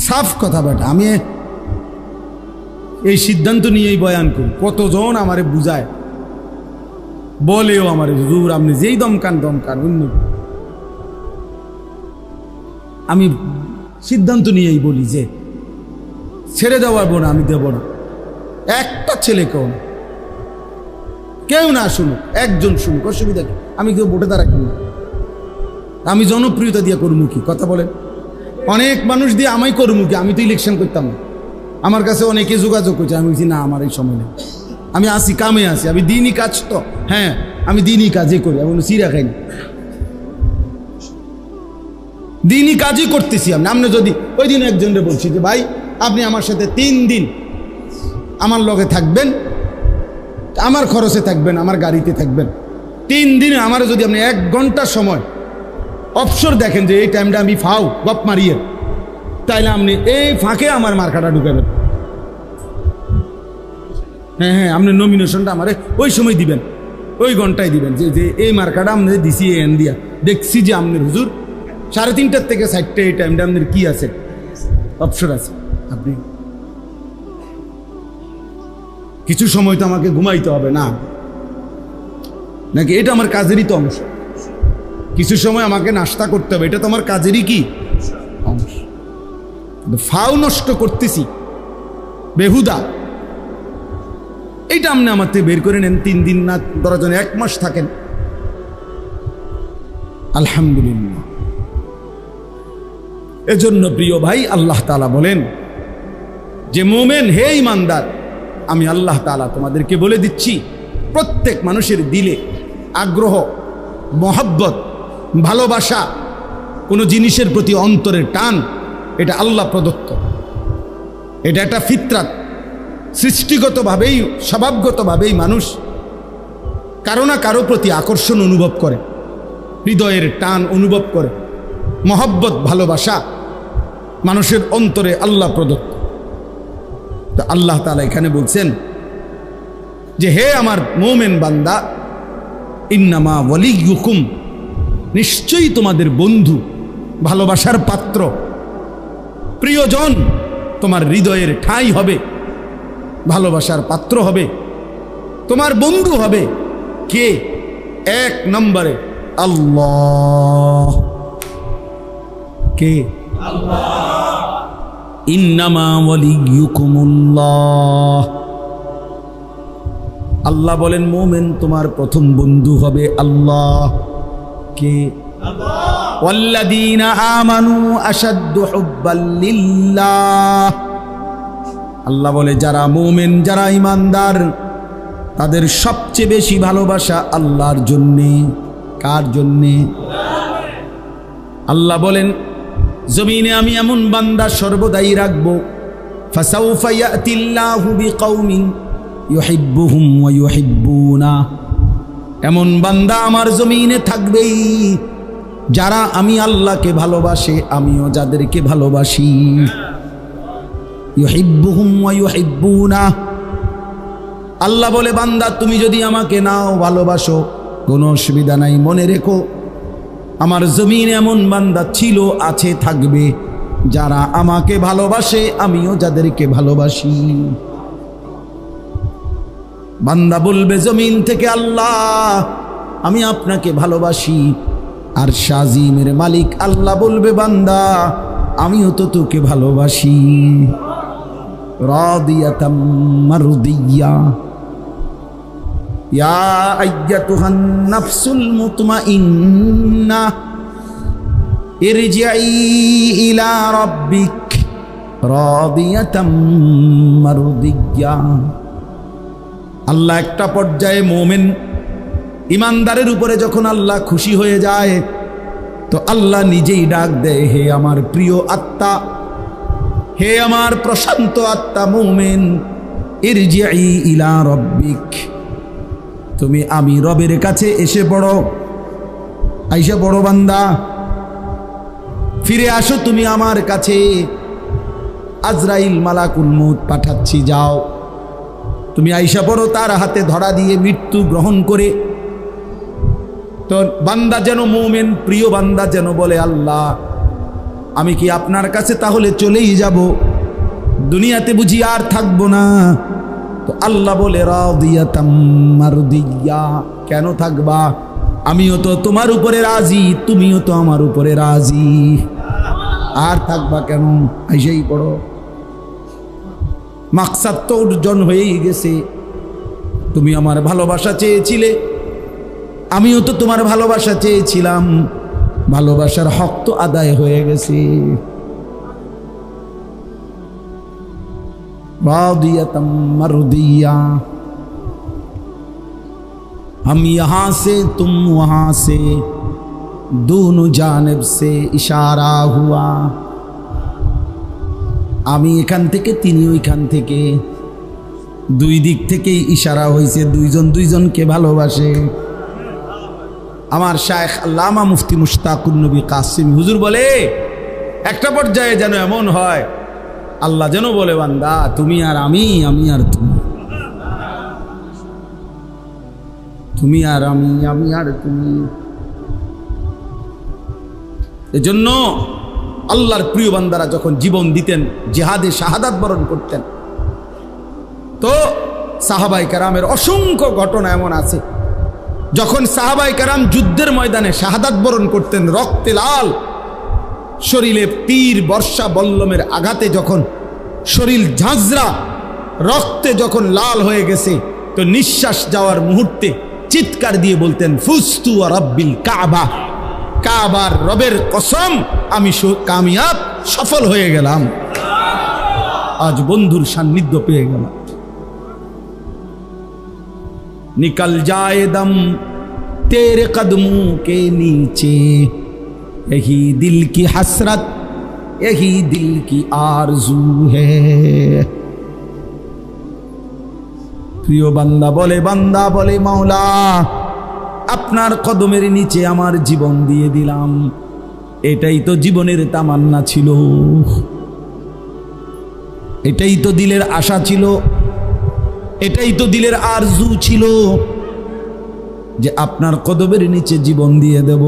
সাফ কথা বেটা, আমি এই সিদ্ধান্ত নিয়েই বয়ান করি। কতজন আমারে বুঝায়, বলেও আমারে হুজুর আপনি যেই দমকান অন্য। আমি সিদ্ধান্ত নিয়েই বলি যে ছেড়ে দেওয়ার বোনা আমি দেব না। একটা ছেলে কেউ না শুনুক, একজন শুনুক, অসুবিধা কি? আমি কেউ ভোটে দাঁড়া কেন? আমি জনপ্রিয়তা দিয়ে করবো কি? কথা বলেন। অনেক মানুষ দিয়ে আমি করবো কি? আমি তো ইলেকশন করতাম না। আমার কাছে অনেকে যোগাযোগ করছে, আমি বলছি না আমার এই সময় নেই, আমি আসি কামে আসি, আমি দিনই কাজ তো, হ্যাঁ আমি দিনই কাজই করি, আমি চিরা খাইনি, দিনই কাজই করতেছি। আপনি যদি ওই দিন একজনকে বলছি যে ভাই আপনি আমার সাথে 3 দিন আমার লগে থাকবেন, আমার খরচে থাকবেন, আমার গাড়িতে থাকবেন, 3 দিনে আমার যদি আপনি 1 ঘন্টা সময় অবসর দেখেন যে এই টাইমটা আমি ফাও গপ মারিয়ে, তাইলে আপনি এই ফাঁকে আমার মার্কাটা ঢুকাবেন। হ্যাঁ আপনি নমিনেশনটা আমারে ওই সময় দিবেন, ওই ঘন্টায় দিবেন যে এই মার্কাটা আপনি দিছি এন দিয়া দেখছি যে আপনার হুজুর 3:30 থেকে 4টা এই টাইমটা আপনার কি আছে, অবসর আছে। আপনি কিছু সময় তো আমাকে ঘুমাইতে হবে না নাকি? এটা আমার কাজেরই তো অংশ। কিছু সময় আমাকে নাস্তা করতে হবে, এটা তো আমার কাজেরই কি অংশ। ফাও নষ্ট করতেছি বেহুদা, এইটা আপনি আমার থেকে বের করে নেন। 3 দিন না 10 জন 1 মাস থাকেন, আলহামদুলিল্লাহ। এজন্য প্রিয় ভাই, আল্লাহ তাআলা বলেন যে মোমেন হে ঈমানদার, আমি আল্লাহ তাআলা তোমাদেরকে বলে দিচ্ছি, প্রত্যেক মানুষের দিলে আগ্রহ, মহব্বত, ভালোবাসা, কোনো জিনিসের প্রতি অন্তরের টান, এটা আল্লাহ প্রদত্ত। এটা একটা ফিতরাত, সৃষ্টিগতভাবেই স্বভাবগতভাবেই মানুষ কারো না কারো প্রতি আকর্ষণ অনুভব করে, হৃদয়ের টান অনুভব করে, মহব্বত, ভালোবাসা মানুষের অন্তরে আল্লাহ প্রদত্ত। তো আল্লাহ তাআলা এখানে বলছেন যে হে আমার মুমিন বান্দা, ইন্নামা ওয়ালিয়ুকুম, নিশ্চয়ই তোমাদের বন্ধু, ভালোবাসার পাত্র, প্রিয়জন, তোমার হৃদয়ের ঠাঁই হবে, ভালোবাসার পাত্র হবে, তোমার বন্ধু হবে কে? 1 নম্বরে আল্লাহ। কে? আল্লাহ। ইন্নামা ওয়ালিয়ুকুমুল্লাহ। আল্লাহ বলেন মুমিন তোমার প্রথম বন্ধু হবে আল্লাহ। কে? আল্লাহ। ওয়াল্লাযীনা আমানু আশাদ্দু হুব্বাল লিল্লাহ। আল্লাহ বলে যারা মুমিন, যারা ঈমানদার, তাদের সবচেয়ে বেশি ভালোবাসা আল্লাহর জন্যে। কার জন্যে? আল্লাহ বলেন জমিনে আমি এমন বান্দা সর্বদাই রাখবো, ফাসাউফা ইয়াতিল্লাহু বিকাউমিন ইউহিব্বুহুম ওয়া ইউহিব্বুনা, এমন বান্দা আমার জমিনে থাকবেই যারা আমি আল্লাহকে ভালোবাসে, আমিও যাদেরকে ভালোবাসি। ইউহিব্বুহুম ওয়া ইউহিব্বুনা, আল্লাহ বলে বান্দা তুমি যদি আমাকে নাও ভালোবাসো কোনো অসুবিধা নাই, মনে রেখো আমার জমিনে এমন বান্দা ছিল, আছে, থাকবে যারা আমাকে ভালোবাসে, আমিও যাদেরকে ভালোবাসি। বান্দা বলবে জমিন থেকে আল্লাহ আমি আপনাকে ভালোবাসি, আর শাজিমের মালিক আল্লাহ বলবে বান্দা আমিও তো তোকে ভালোবাসি। রাদিয়াতাম মারদিয়া ইয়া আইয়াতুহান নাফসুল মুতমাইন্না ইরজিই ইলা রাব্বিক রাদিয়াতাম মারদিয়া। আল্লাহ একটা পর্যায়ে মুমিন ইমানদারের উপরে যখন আল্লাহ খুশি হয়ে যায় তো আল্লাহ নিজেই ডাক দেয়, হে আমার প্রিয় আত্মা, হে আমার প্রশান্ত আত্মা মুমিন, ইরজিই ইলা রাব্বিক, তুমি আমি রবের কাছে এসে পড়ো, আইসা পড়ো বান্দা, ফিরে আসো তুমি আমার কাছে। আজরাইল মালাকুল মউত পাঠাচ্ছি, যাও তুমি আইসা পড়ো তার হাতে ধরা দিয়ে মৃত্যু গ্রহণ করে। তো বান্দা যেন মুমিন প্রিয় বান্দা যেন বলে আল্লাহ আমি কি আপনার কাছে তাহলে চলেই যাব, দুনিয়াতে বুঝি আর থাকবো না? তো আল্লাহ বলে রাদিয়াতাম মারদিয়া, কেন থাকবা, আমিও তো তোমার উপরে রাজি, তুমিও তো আমার উপরে রাজি, আর থাকবা কেন? আইসাই পড়ো, মাকসাদ তো অর্জন হয়েই গেছে। তুমি আমার ভালোবাসা চেয়েছিলে, আমিও তো তোমার ভালোবাসা চেয়েছিলাম, ভালোবাসার হক তো আদায় হয়ে গেছে। रादियतम मर्दिया, हम यहाँ से तुम वहाँ से, दोनों जानिब से इशारा हुआ। আমি এখান থেকে তিনি ওইখান থেকে, দুই দিক থেকেই ইশারা হয়েছে, দুইজন দুইজনকে ভালোবাসে। আমার শায়েখ আল্লামা মুফতি মুশতাকুন নবী কাসিম হুজুর বলে একটা পর্যায়ে যেন এমন হয় আল্লাহ যেন বলে বান্দা তুমি আর আমি, আমি আর তুমি, তুমি আর আমি, আমি আর তুমি। এজন্য আল্লাহর প্রিয় বান্দারা যখন জীবন দিতেন, জিহাদে শাহাদাত বরণ করতেন, তো সাহাবায়ে কেরামের অসংখ্য ঘটনা এমন আছে যখন সাহাবায়ে কেরাম যুদ্ধের ময়দানে শাহাদাত বরণ করতেন, রক্তে লাল, শরীরে তীর বর্ষা বল্লমের আঘাতে যখন শরীর ঝাঁঝরা রক্তে যখন লাল হয়ে গেছে, তো নিঃশ্বাস যাওয়ার মুহূর্তে চিৎকার দিয়ে বলতেন ফুস্তু ওয়া রাব্বিল কাবা, কাবার রবের কসম আমি কামিয়াব, সফল হয়ে গেলাম, আজ বন্ধুর সান্নিধ্য পেয়ে গেলাম। निकल जाए दम तेरे कदमों के नीचे, यही दिल की हसरत, यही दिल की आरजू है। প্রিয় বান্দা বলে মাওলা আপনার কদমের নিচে আমার জীবন দিয়ে দিলাম, এটাই তো জীবনের তামান্না ছিল, এটাই তো দিলের আশা ছিল, এটাই তো দিলের আরজু ছিল যে আপনার কদমের নিচে জীবন দিয়ে দেব।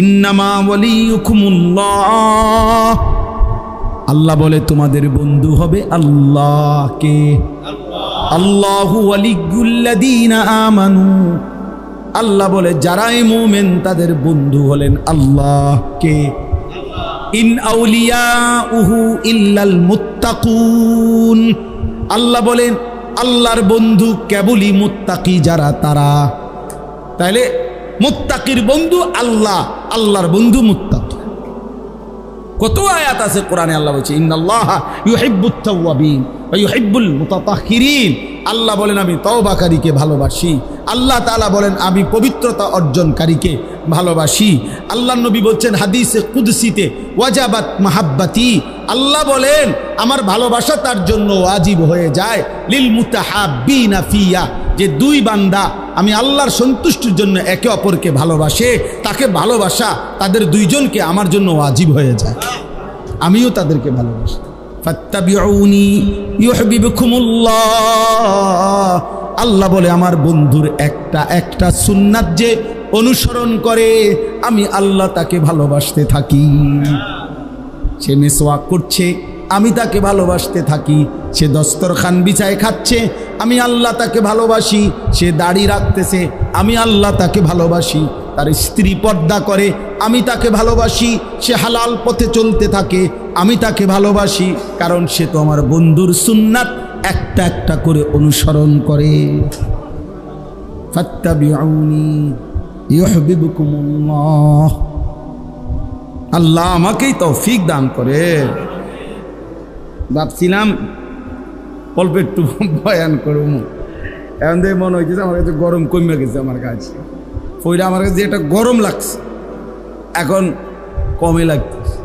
ইন্নামা ওয়ালিয়ুকুমুল্লাহ, আল্লাহ বলে তোমাদের বন্ধু হবে আল্লাহকে। আল্লাহু ওয়ালিয়ুল্লাযীনা আমানু, আল্লাহ বলে যারাই মুমিন তাদের বন্ধু হলেন আল্লাহকে। ইন আউলিয়াউহু ইল্লাল মুত্তাকুন, আল্লাহ বলেন আল্লাহর বন্ধু কেবলই মুত্তাকি যারা, তারা। তাইলে মুত্তাকির বন্ধু আল্লাহ, আল্লাহর বন্ধু মুত্তাকি। কত আয়াত আছে কোরআনে, আল্লাহ বলছে ইন্নাল্লাহা ইউহিব্বুত তাওয়াবিন ওয়া ইউহিব্বুল মুতাতাহহিরিন। আল্লাহ বলেন আমি তওবাকারীকে ভালোবাসি। আল্লাহ তাআলা বলেন আমি পবিত্রতা অর্জনকারীকে ভালোবাসি। আল্লাহ নবী বলছেন হাদিসে কুদসিতে ওয়াজাবাত মাহাব্বাতি, আল্লাহ বলেন আমার ভালোবাসা তার জন্য ওয়াজিব হয়ে যায়। লিল মুতাহাব্বিনা ফিয়া, যে দুই বান্দা আমি আল্লাহর সন্তুষ্টির জন্য একে অপরকে ভালোবাসে, তাকে ভালোবাসা তাদের দুইজনকে আমার জন্য ওয়াজিব হয়ে যায়, আমিও তাদেরকে ভালোবাসি। ফাত্তাবিউনি ইউহিব্বুকুমুল্লাহ, আল্লাহ বলে আমার বন্ধুর একটা একটা সুন্নাত যে অনুসরণ করে আমি আল্লাহ তাকে ভালোবাসতে থাকি। সে মিসওয়াক করছে, আমি তাকে ভালোবাসতে থাকি। সে দস্তরখান বিছায় খাচ্ছে, আমি আল্লাহ তাকে ভালোবাসি। সে দাড়ি রাখতেছে, আমি আল্লাহ তাকে ভালোবাসি। তার স্ত্রী পর্দা করে, আমি তাকে ভালোবাসি। সে হালাল পথে চলতে থাকে, আমি তাকে ভালোবাসি, কারণ সে তো আমার বন্ধুর সুন্নাত একটা একটা করে অনুসরণ করে। ফাত্তাবিউনি ইউহিব্বুকুমুল্লাহ। আল্লাহ আমাকেই তৌফিক দান করে। ভাবছিলাম অল্প একটু বয়ান করব, এখন দেখে মনে হয়েছে আমার কাছে গরম কমে গেছে। আমার কাছে ফইরা আমার কাছে একটা গরম লাগছে, এখন কমে লাগতেছে।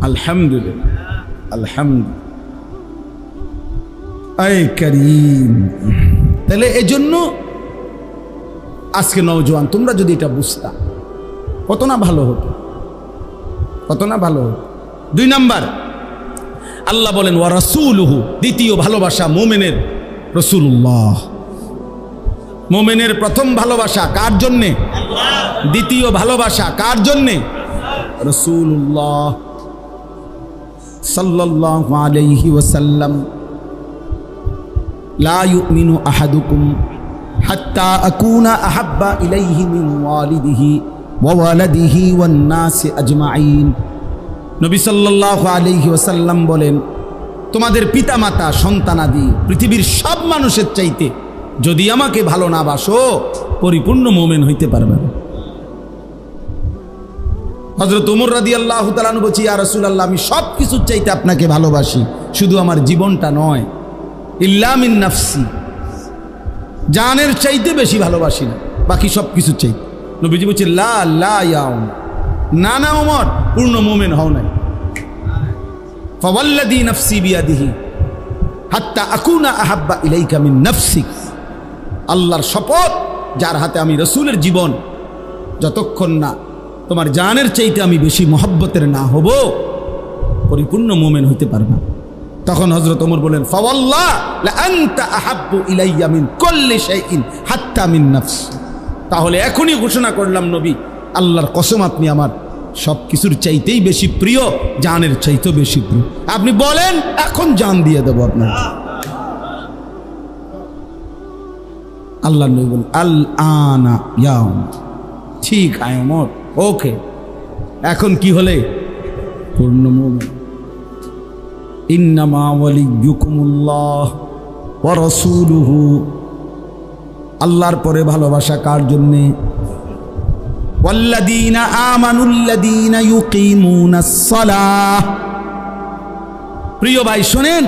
আলহামদুলিল্লাহ, আলহামদুলিল্লাহ। আয় করিম। তাহলে এই জন্য আজকে নওজোয়ান তোমরা যদি এটা বুঝতা কত না ভালো হতো, কত না ভালো হতো। 2 নাম্বার আল্লাহ বলেন ওয়া রাসূলুহু, দ্বিতীয় ভালোবাসা মুমিনের রাসূলুল্লাহ। মুমিনের প্রথম ভালোবাসা কার জন্যে? দ্বিতীয় ভালোবাসা কার জন্যে? রাসূলুল্লাহ সাল্লাল্লাহু আলাইহি ওয়াসাল্লাম। লা ইউমিনু আহাদুকুম হাত্তা আকুনা আহাব্বা ইলাইহি মিন ওয়ালিদিহি ওয়া ওয়ালাদিহি ওয়ান নাসি আজমাইন। নবী সাল্লাল্লাহু আলাইহি ওয়াসাল্লাম বলেন তোমাদের পিতামাতা সন্তানাদি পৃথিবীর সব মানুষের চাইতে যদি আমাকে ভালো না বাসো পরিপূর্ণ মুমিন হইতে পারবে না। হযরত ওমর রাদিয়াল্লাহু তাআলা আনহু বলেন ইয়া রাসূলুল্লাহ, আমি সব কিছুর চাইতে আপনাকে ভালোবাসি, শুধু আমার জীবনটা নয়। ইল্লা মিন নাফসি, জানের চাইতে বেশি ভালোবাসি না, বাকি সব কিছুর চাইতে। নবীজি বলেন লা লা ইয়া ওমর, না না ওমর, পূর্ণ মুমিন হও নাই। ফাওয়াল্লাযী নাফসি বিয়াদিহি হাত্তা আকুনা আহাব্বা ইলাইকা মিন নাফসিক। আল্লাহর শপথ, যার হাতে আমি রাসূলের জীবন, যতক্ষণ না তোমার জানের চাইতে আমি বেশি মহব্বতের না হব পরিপূর্ণ মুমিন হইতে পারবা। তখন হযরত ওমর বলেন ফাওয়াল্লাহ লা আনতা আহাব্বু ইলাইয়া মিন কুল্লি শাইইন হাত্তা মিন নাফসি। তাহলে এখনই ঘোষণা করলাম নবী, আল্লাহর কসম আপনি আমার সব কিছুর চাইতেই বেশি প্রিয়, জানের চাইতেও বেশি প্রিয়। আপনি বলেন এখন জান দিয়ে দেবো আপনার। আল্লাহ নবী বলেন আল আনা ইয়া ওমর, ঠিক আয় ওমর, ওকে, এখন কি হলে পূর্ণ মুমিন। ইন্নামা ওয়ালিয়্যুকুমুল্লাহ ওয়া রাসূলুহু, আল্লাহর পরে ভালোবাসা কার জন্যে? ওয়াল্লাযীনা আমানুল্লাযীনা ইউকিমুনাস সালাহ। প্রিয় ভাই শোনেন,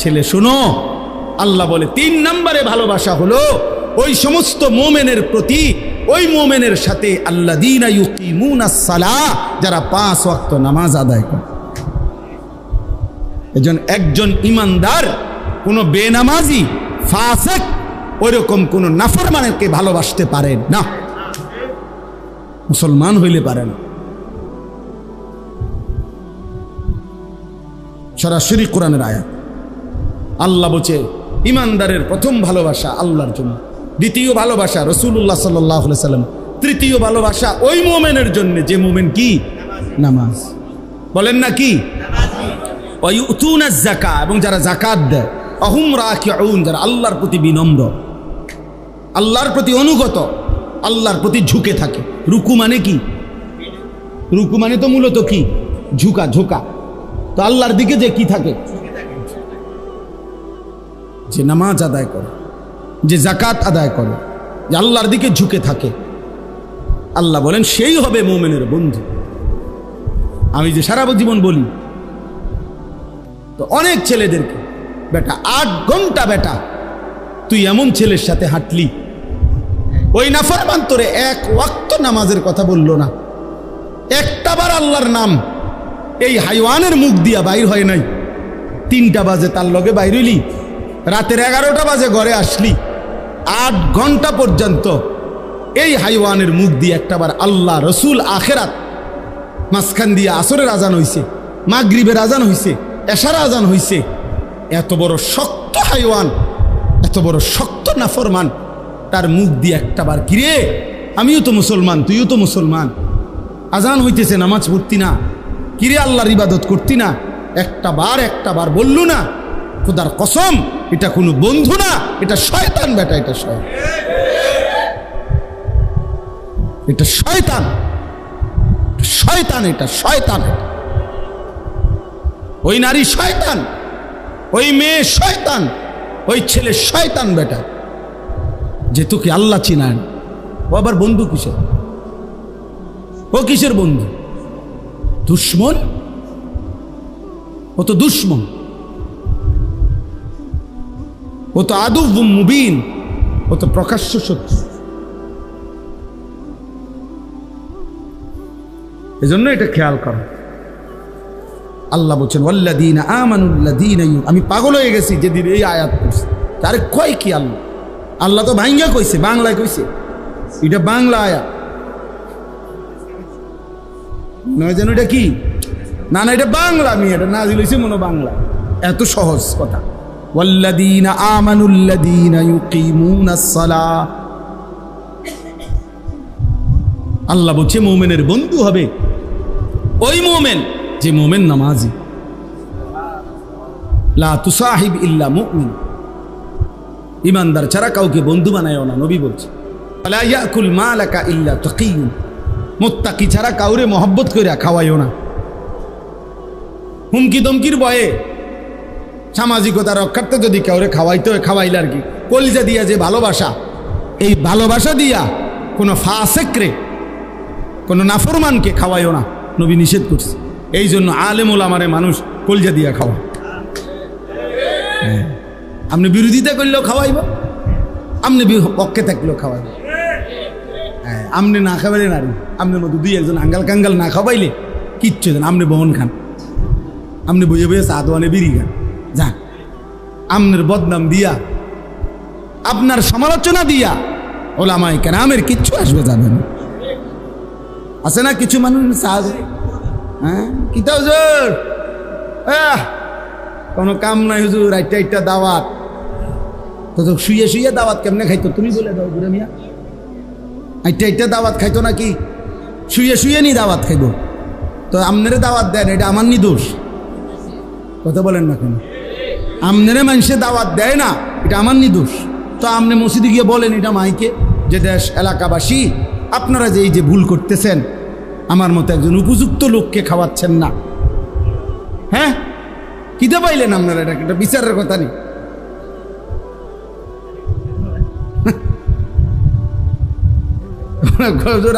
ছেলে শোনো, আল্লাহ বলে 3 নম্বরে ভালোবাসা হলো ওই সমস্ত মুমিনের প্রতি, ওই মুমিনের সাথে আল্লাযীনা ইউকিমুনাস সালাহ, যারা 5 ওয়াক্ত নামাজ আদায় করে। এজন্য একজন ইমানদার কোনো বেনামাজি ফাসিক ওইরকম কোনো নাফরমানকে ভালোবাসতে পারে না, মুসলমান হইলে পারে না। সরাসরি কোরআনের আয়াত। আল্লাহ বলছে ইমানদারের প্রথম ভালোবাসা আল্লাহর জন্য, দ্বিতীয় ভালোবাসা রাসূলুল্লাহ সাল্লাল্লাহু আলাইহি সাল্লাম, তৃতীয় ভালোবাসা ওই মুমিনের জন্য যে মুমিন কি নামাজ বলেন না কি ওয়া ইউতুনাজ যাকাত, এবং যারা যাকাত দেয়, আহুম রাকিউন, যারা আল্লাহর প্রতি বিনম্র, আল্লাহর প্রতি অনুগত, আল্লাহর প্রতি ঝুঁকে থাকে। রুকু মানে কি? রুকু মানে তো মূলত কি? ঝুঁকা, ঝোঁকা। তো আল্লাহর দিকে যে কি থাকে, যে নামাজ আদায় করে, যে যাকাত আদায় করে, যে আল্লাহর দিকে ঝুঁকে থাকে, আল্লাহ বলেন সেই হবে মুমিনের বন্ধু। আমি যে সারা জীবন বলি তো অনেক ছেলেদেরকে, বেটা 8 ঘন্টা বেটা তুই এমন ছেলের সাথে হাঁটলি, ওই নাফরমান তোরে এক ওয়াক্ত নামাজের কথা বললো না, একটাবার আল্লাহর নাম এই হাইওয়ানের মুখ দিয়া বাইর হয় নাই। 3টা বাজে তার লগে বাইর হইলি, রাতের 11টা বাজে ঘরে আসলি, 8 ঘন্টা পর্যন্ত এই হাইওয়ানের মুখ দিয়ে একটাবার আল্লাহ রসুল আখেরাত, মাঝখান দিয়ে আসরের আজান হইছে, মাগরিবের আজান হইছে, এশার আজান হইছে। এত বড় শক্ত হাইওয়ান, এত বড় শক্ত নাফরমান, তার মুখ দিয়ে একটাবার কিরে আমিও তো মুসলমান, তুইও তো মুসলমান, আজান হইতেছে নামাজ পড়তি না, কিরে আল্লাহর ইবাদত করতি না, একটাবার বললু না? খোদার কসম এটা কোনো বন্ধু না, এটা শয়তান বেটা, এটা শয়তান, এটা শয়তান, শয়তান, এটা শয়তান। ওই নারী শয়তান, ওই মেয়ে শয়তান, ওই ছেলে শয়তান বেটা, যে তোকে আল্লাহ চিনায়। ও আবার বন্ধু কিসের? ও কিসের বন্ধু? দুশ্মন। ও তো দুশ্মন, ও তো আদুব মুবিন, ও তো প্রকাশ্য শত্রু। এজন্য এটা খেয়াল করো। আল্লাহ বলছেন ওয়াল্লাযীনা আমানুল্লাযীনা, আমি পাগল হয়ে গেছি যেদিন এই আয়াত পড়ছি। আরে কয় কি আল্লাহ? আল্লাহ তো ভাঙ্গা কইছে, বাংলায় কইছে, এটা বাংলা আয়াত নয় যেন। এটা কি? না না, এটা বাংলা, আমি এটা নাজিল হইছে মনে বাংলা। এত সহজ কথা। ওয়াল্লাযীনা আমানুল্লাযীনা ইউকিমুনাস সালাহ, আল্লাহ বলছে মুমিনের বন্ধু হবে ওই মুমিন যে মুমিন নামাজি। লা তুসাহিব ইল্লা মুমিন, ইমানদার ছাড়া কাউকে বন্ধু বানায়ও না, নবী বলছে। লা ইয়াকুল মালাকা ইল্লা তাকিয়ুন, মুত্তাকি ছাড়া কাউরে মহব্বত কইরা খাওয়াইও না। হুমকি দমকির ভয়ে সামাজিকতা রক্ষার্থে যদি কাউরে খাওয়াইতে হয় খাওয়াইলে আর কি, কলিজা দিয়া যে ভালোবাসা, এই ভালোবাসা দিয়া কোনো ফাসেকরে, কোনো নাফরমানকে খাওয়াইও না, নবী নিষেধ করছে। এই জন্য আলেম ওলামারে মানুষ কলিজা দিয়া খাওয়া। আপনি বিরোধিতা করলেও খাওয়াইব, আপনি পক্ষে থাকলেও খাওয়াইব। হ্যাঁ, আপনি না খাবাইলে নারী, আপনার মতো 2-1 আঙ্গাল কাঙ্গাল না খাওয়াইলে কিচ্ছু দেন, আপনি বহন খান, আপনি বইয়ে বইয়ে সাদওয়ানে বিড়ি খান, যান। আপনার বদনাম দিয়া, আপনার সমালোচনা দিয়া ওলামায়ে কেরামের কিচ্ছু আসবে যাবে না। আছে না কিছু মানুষ সাহায্য, হ্যাঁ কিতা হুজুর, কোনো কাম নাই হুজুর, আইটা দাওয়াত, তো শুয়ে শুয়ে দাওয়াত কেমনে খাইতো তুমি বলে দাও বুড়া মিয়া। আইটা দাওয়াত খাইতো নাকি? শুয়ে শুয়ে নি দাওয়াত খাইব? তো আমনেরে দাওয়াত দেন, এটা আমার নি দোষ? কথা বলেন না কেন? আমনেরে মানুষে দাওয়াত দেয় না, এটা আমার নি দোষ? তো আপনি মসজিদে গিয়ে বলেন এটা মাইকে, যে দেশ এলাকাবাসী আপনারা যে এই যে ভুল করতেছেন, আমার মতো একজন উপযুক্ত লোককে খাওয়াচ্ছেন না। হ্যাঁ, কিতে পাইলেন আপনারা? এটা একটা বিচারের কথা নেই।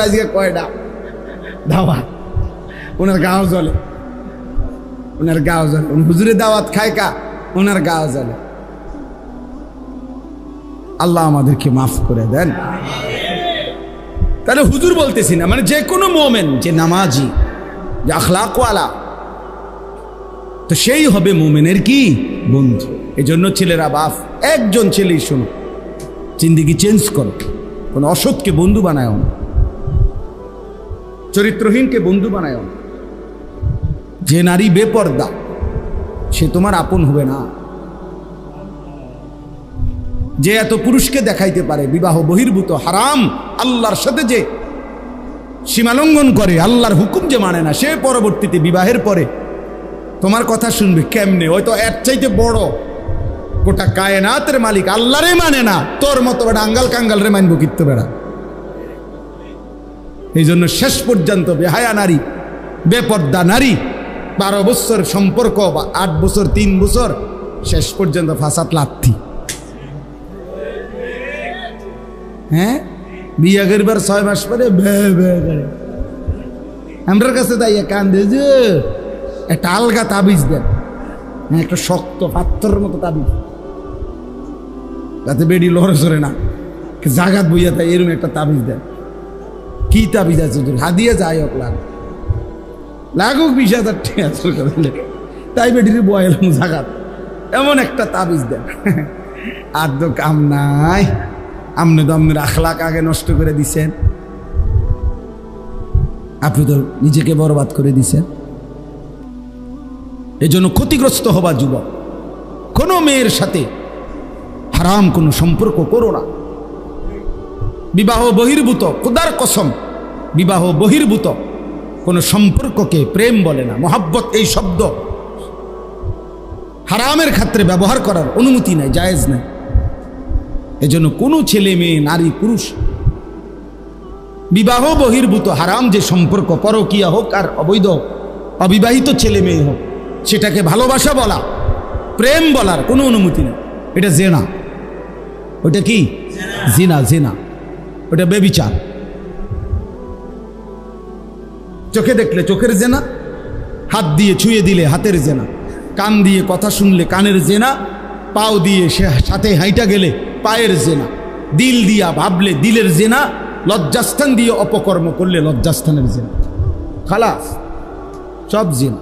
আজকে কয়টা দাওয়াত, ওনার গাও জ্বলে, ওনার গাও জ্বলে। হুজুরের দাওয়াত খায় কা, ওনার গাও জ্বলে। আল্লাহ আমাদেরকে মাফ করে দেন। তাহলে হুজুর বলতেছি না, মানে যে কোনো মোমেন যে নামাজি, যে আখলাকওয়ালা, তো সেই হবে মোমেনের কি বন্ধু। এই জন্য ছেলেরা, বাপ একজন ছেলেই শোনো, জিন্দেগি চেঞ্জ করো, কোনো অসৎকে বন্ধু বানায় না, চরিত্রহীনকে বন্ধু বানায় না। যে নারী বেপর্দা সে তোমার আপন হবে না। যে এত পুরুষকে দেখাইতে পারে বিবাহ বহির্ভূত হারাম, আল্লাহর সাথে যে সীমালঙ্ঘন করে, আল্লাহর হুকুম যে মানে না, সে পরবর্তীতে বিবাহের পরে তোমার কথা শুনবে কেমনে? হয়তো এর চাইতে বড় গোটা কায়নাতের মালিক আল্লাহরে মানে না, তোর মতো বেড়া আঙ্গাল কাঙ্গাল রে মানবো কিত্ত বেড়া। এই জন্য শেষ পর্যন্ত বেহায়া নারী, বেপর্দা নারী, 12 বছর সম্পর্ক বা 8 বছর 3 বছর, শেষ পর্যন্ত ফাসাদ লাথি। হ্যাঁ, বিয়ে করবার 6 মাস পরে আমার কাছে তাই কান্দে যে একটা আলগা তাবিজ দেন, একটা শক্ত পাথরের মতো তাবিজ, যাতে বেডি লড়ে সরে না, জাগাত বইয়া তাই এরকম একটা তাবিজ দেন। কি তাবিজ আছে হাদিয়া যাই হোক লাগুক 20,000 টাকা তাই বেডির বয়ালাম জাগাত, এমন একটা তাবিজ দেন। আর তো কাম নাই, আপনি তো আপনার আখলাক আগে নষ্ট করে দিছেন, আপনি তো নিজেকে বরবাদ করে দিছেন। এই জন্য ক্ষতিগ্রস্ত হবা যুবক, কোনো মেয়ের সাথে হারাম কোনো সম্পর্ক করো না। বিবাহ বহির্ভূত, খোদার কসম, বিবাহ বহির্ভূত কোনো সম্পর্ককে প্রেম বলে না। মোহাব্বত এই শব্দ হারামের ক্ষেত্রে ব্যবহার করার অনুমতি নাই, জায়েজ নাই। এজন্য কোনো ছেলে মেয়ে নারী পুরুষ বিবাহ বহির্ভূত হারাম যে সম্পর্ক, পরকীয়া হোক আর অবৈধ অবিবাহিত ছেলে মেয়ে হোক, সেটাকে ভালোবাসা বলা, প্রেম বলার কোনো অনুমতি নেই। এটা জেনা। ওটা কি জিনা? জিনা ওটা বেবিচার। চোখে দেখলে চোখের জেনা, হাত দিয়ে ছুঁয়ে দিলে হাতের জেনা, কান দিয়ে কথা শুনলে কানের জেনা, পাও দিয়ে সাথে হাইটা গেলে পায়ের জেনা, দিল দিয়া ভাবলে দিলের জেনা, লজ্জাস্থান দিয়ে অপকর্ম করলে লজ্জাস্থানের জেনা। খালাস, সব জেনা।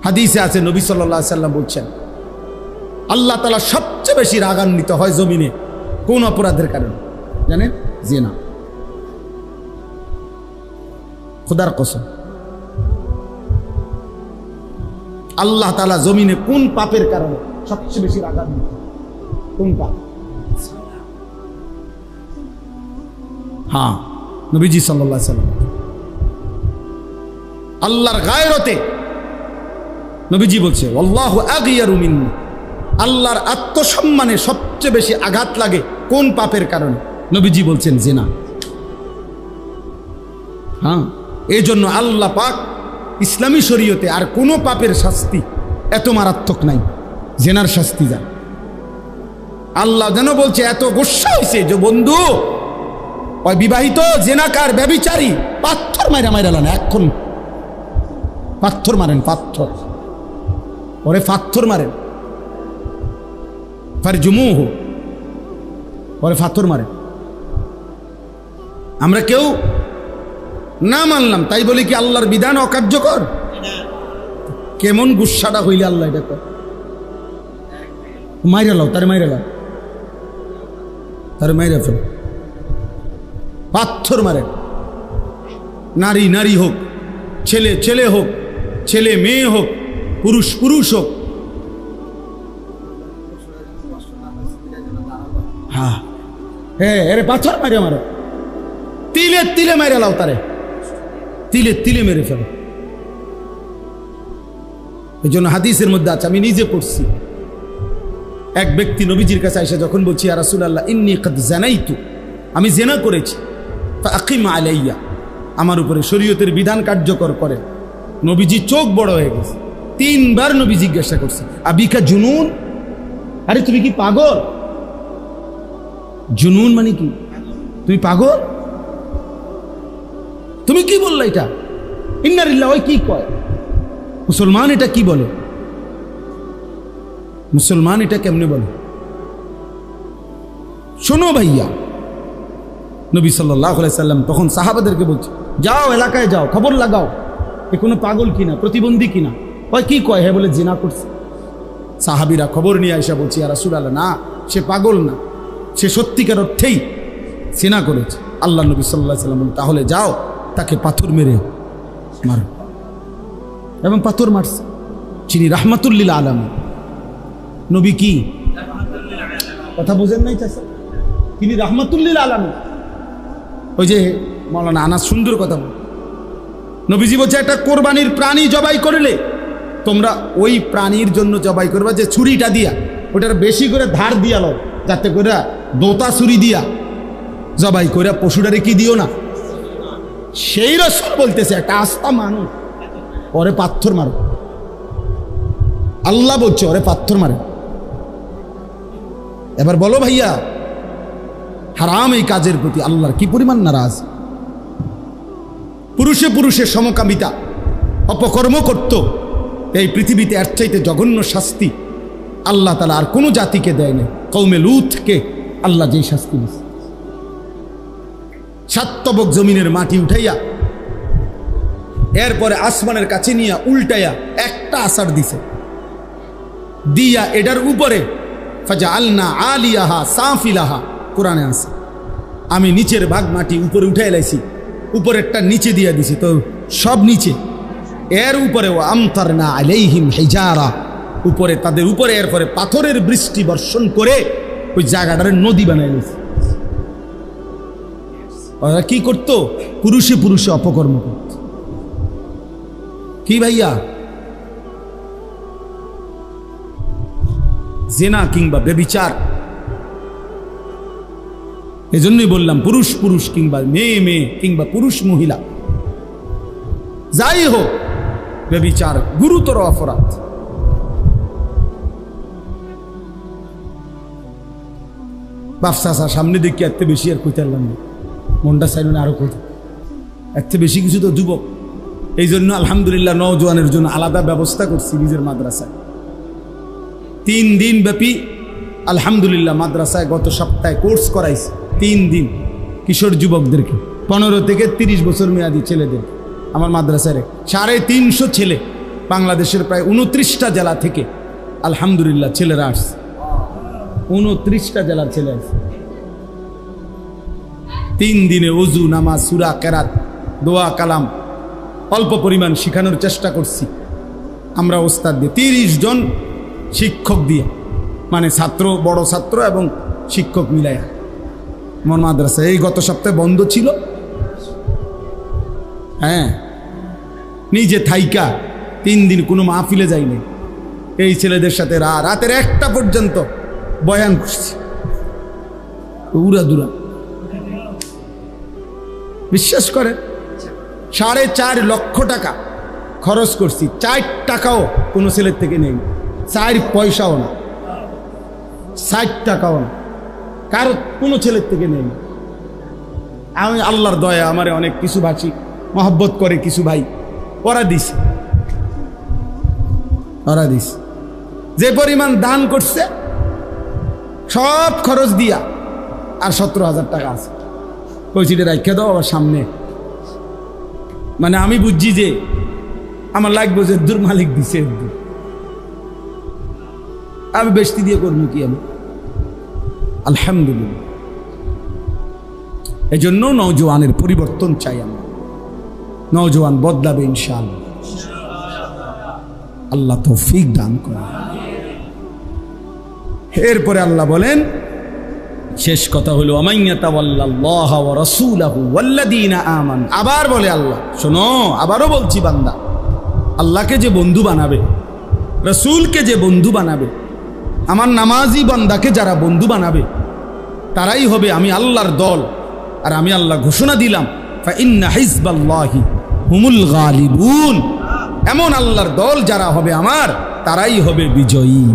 হাদিসে আছে নবী সাল্লাল্লাহু আলাইহি সাল্লাম বলছেন, আল্লাহ তাআলা সবচেয়ে বেশি রাগান্বিত হয় জমিনে কোন অপরাধের কারণে জানেন? জিনা। খোদার কসম, আল্লাহ তাআলা জমিনে কোন পাপের কারণে সবচেয়ে বেশি রাগান্বিত? কোন পাপ? হ্যাঁ, নবীজি সাল্লাল্লাহু আলাইহি সাল্লাম আল্লাহর গায়রতে নবীজি বলছে, আল্লাহু আগিয়ারু মিন্নি, আল্লাহর আত্মসম্মানে সবচেয়ে বেশি আঘাত লাগে কোন পাপের কারণে? নবীজি বলছেন জিনা। হ্যাঁ, এই জন্য আল্লাহ পাক ইসলামী শরীয়তে আর কোনো পাপের শাস্তি এত মারাত্মক নাই, জেনার শাস্তি যা। আল্লাহ যেন বলছে, এত গোস্বা হয়েছে যে বন্ধু ওই বিবাহিত জেনাকার ব্যভিচারী পাথর মাইরা মাইরা লান, এখন পাথর মারেন, পাথর ওরে পাথর মারেন, ফারজুমুহু ওরে পাথর মারেন। আমরা কেউ না মানলাম তাই বলি কি আল্লাহর বিধান অকার্যকর? কেমন গুসাটা হইলে আল্লাহ এটা কর? মাইরা লাও, তারে মাইরা লাও, তারে মাইরা ফেল, পাথর মারেন। নারী নারী হোক, ছেলে ছেলে হোক, ছেলে মেয়ে হোক, পুরুষ পুরুষ হোক। হ্যাঁ হ্যাঁ, এরে পাথর মারে মারো, তিলে তিলে মাইরা লাও, তারে তিলে তিলে মেরে ফেলো। এই জন্য হাদিসের মধ্যে আছে, আমি নিজে পড়ছি, এক ব্যক্তি নবীজির কাছে এসে যখন বলছি, ইয়া রাসূলুল্লাহ ইন্নী কদ জানাইতু, আমি জেনা করেছি, ফাআকিম আলাইয়া, আমার উপরে শরীয়তের বিধান কার্যকর করে। নবীজি চোখ বড় হয়ে গেছে, 3 বার নবী জিজ্ঞাসা করছে, আবিকা জুনুন, আরে তুমি কি পাগল? জুনুন মানে কি? তুমি পাগল? তুমি কি বললা এটা? ইন্নালিল্লাহ, ওই কি কয়? মুসলমান এটা কি বলে? মুসলমান এটা কেমনে বলে? শোনো ভাইয়া, নবী সাল্লাল্লাহু আলাইহি সাল্লাম তখন সাহাবাদেরকে বলছে, যাও এলাকায় যাও, খবর লাগাও এ কোনো পাগল কিনা, প্রতিবন্ধী কিনা। ওই কি কয়? হ্যাঁ বলে জিনা করছে। সাহাবীরা খবর নিয়ে আইসা বলছে, ইয়া রাসূলুল্লাহ, না, সে পাগল না, সে সত্যিকার অর্থেই জিনা করেছে। আল্লাহ নবী সাল্লাল্লাহু আলাইহি সাল্লাম বলেন, তাহলে যাও তাকে পাথর মেরে মারো। এবং পাথর মারছে। যিনি রাহমাতুল লিল আলামিন, নবী কি কথা বোঝেন নাই চাচা? তিনি রাহমাতুল লিল আলামিন। ওই যে মাওলানা আনাস সুন্দর কথা বল, নবীজি বলছে, একটা কোরবানির প্রাণী জবাই করলে তোমরা ওই প্রাণীর জন্য জবাই করবা যে ছুরিটা দিয়া, ওটার বেশি করে ধার দিয়া লো, যাতে করে দোতা ছুরি দিয়া জবাই করে পশুটারে কি দিও না। সেই রাসূল বলতেছে, একটা আস্তা মানুষ ওরে পাথর মারো। আল্লাহ বলছে ওরে পাথর মারে। এবার বলো ভাইয়া, হারাম এই কাজের প্রতি আল্লাহর কি পরিমাণ নারাজ? পুরুষে পুরুষে সমকামিতা অপকর্ম করত, এই পৃথিবীতে এর চাইতে জঘন্য শাস্তি আল্লাহ তাআলা আর কোনো জাতিকে দেয় না। কওমে লূতকে আল্লাহ যেই শাস্তি দিয়েছে, 7 তবক জমিনের মাটি উঠাইয়া এরপরে আসমানের কাছে নিয়ে উল্টাইয়া একটা আসার দিছে, দিয়া এটার উপরে ফাজআলনা আলিয়াহা সাফিলাহা, কোরআনে আছে আমি নিচের ভাগ মাটি উপরে উঠাই লাইছি, উপরেরটা নিচে দিয়া দিছি, তো সব নিচে। এর উপরে ও আমতারনা আলাইহিম হিজারা, উপরে তাদের উপরে এরপরে পাথরের বৃষ্টি বর্ষণ করে ওই জায়গাটারে নদী বানাই দিয়েছে। ওরা কি করতো? পুরুষে পুরুষে অপকর্ম করত। কি ভাইয়া? জেনা কিংবা ব্যভিচার। এজন্যই বললাম পুরুষ পুরুষ কিংবা মেয়ে মেয়ে কিংবা পুরুষ মহিলা যাই হোক, ব্যভিচার গুরুতর অপরাধ। বাপসা সামনে দেখি এত বেশি আর কইতে পারলাম না, মনটা চাইল না আরো কোথায়, এত বেশি কিছু তো যুবক। এই জন্য আলহামদুলিল্লাহ নওজোয়ানের জন্য আলাদা ব্যবস্থা করছি নিজের মাদ্রাসায়। 3 দিন ব্যাপী আলহামদুলিল্লাহ মাদ্রাসায় গত সপ্তাহে কোর্স করাইছি। 3 দিন কিশোর যুবকদেরকে, 15 থেকে 30 বছর মেয়াদী ছেলেদের আমার মাদ্রাসায় 350 ছেলে, বাংলাদেশের প্রায় 29টা জেলা থেকে আলহামদুলিল্লাহ ছেলেরা আসছে। 29টা জেলার ছেলে আসছে। 3 দিনে ওযু, নামাজ, সূরা, কেরাত, দোয়া, কালাম অল্প পরিমাণ শেখানোর চেষ্টা করছি আমরা ওস্তাদ দিয়ে, 30 জন শিক্ষক দিয়ে, মানে ছাত্র, বড় ছাত্র এবং শিক্ষক মিলাইয়া আমার মাদ্রাসা। এই গত সপ্তাহে বন্ধ ছিল, হ্যাঁ, নিজে থাইকা 3 দিন কোনো মাহফিলে যাইনি। এই ছেলেদের সাথে রাতের 1টা পর্যন্ত বয়ান করছি, উড়া দুরা। বিশ্বাস করে 4.5 লক্ষ টাকা খরচ করছি, 4 টাকাও কোনো ছেলের থেকে নেই, 4 পয়সাও না, 60 টাকাও না, কারো কোনো ছেলের থেকে নেই। আমি আল্লাহর দয়া, আমারে অনেক কিছু ভাষী মহব্বত করে কিছু ভাই, ওরা দিছে, ওরা দিছে। যে পরিমাণ দান করছে সব খরচ দিয়া আর 17,000 টাকা আছে, কইছিটা রাখা দাও আবার সামনে। মানে আমি বুঝছি যে আমার লাগবে যে দূর মালিক দিছে, আমি বেশি দিয়ে করবো কি আমি? আলহামদুলিল্লাহ। এই জন্য নওজোয়ানের পরিবর্তন চাই আমরা, নওজোয়ান বদলাবে ইনশাআল্লাহ, আল্লাহ তৌফিক দান করেন। এরপরে আল্লাহ বলেন, শেষ কথা হলো আমাইয়াতাওয়াল্লাল্লাহা ওয়া রাসূলাহু ওয়াল্লাযীনা আমানু। আবার বলে আল্লাহ, শোনো, আবারও বলছি, বান্দা আল্লাহকে যে বন্ধু বানাবে, রাসূলকে যে বন্ধু বানাবে, আমার নামাজি বান্দাকে যারা বন্ধু বানাবে, তারাই হবে আমি আল্লাহর দল। আর আমি আল্লাহ ঘোষণা দিলাম, ফা ইন্না হিজবাল্লাহি হুমুল গালিবুন, এমন আল্লাহর দল যারা হবে আমার, তারাই হবে বিজয়ী।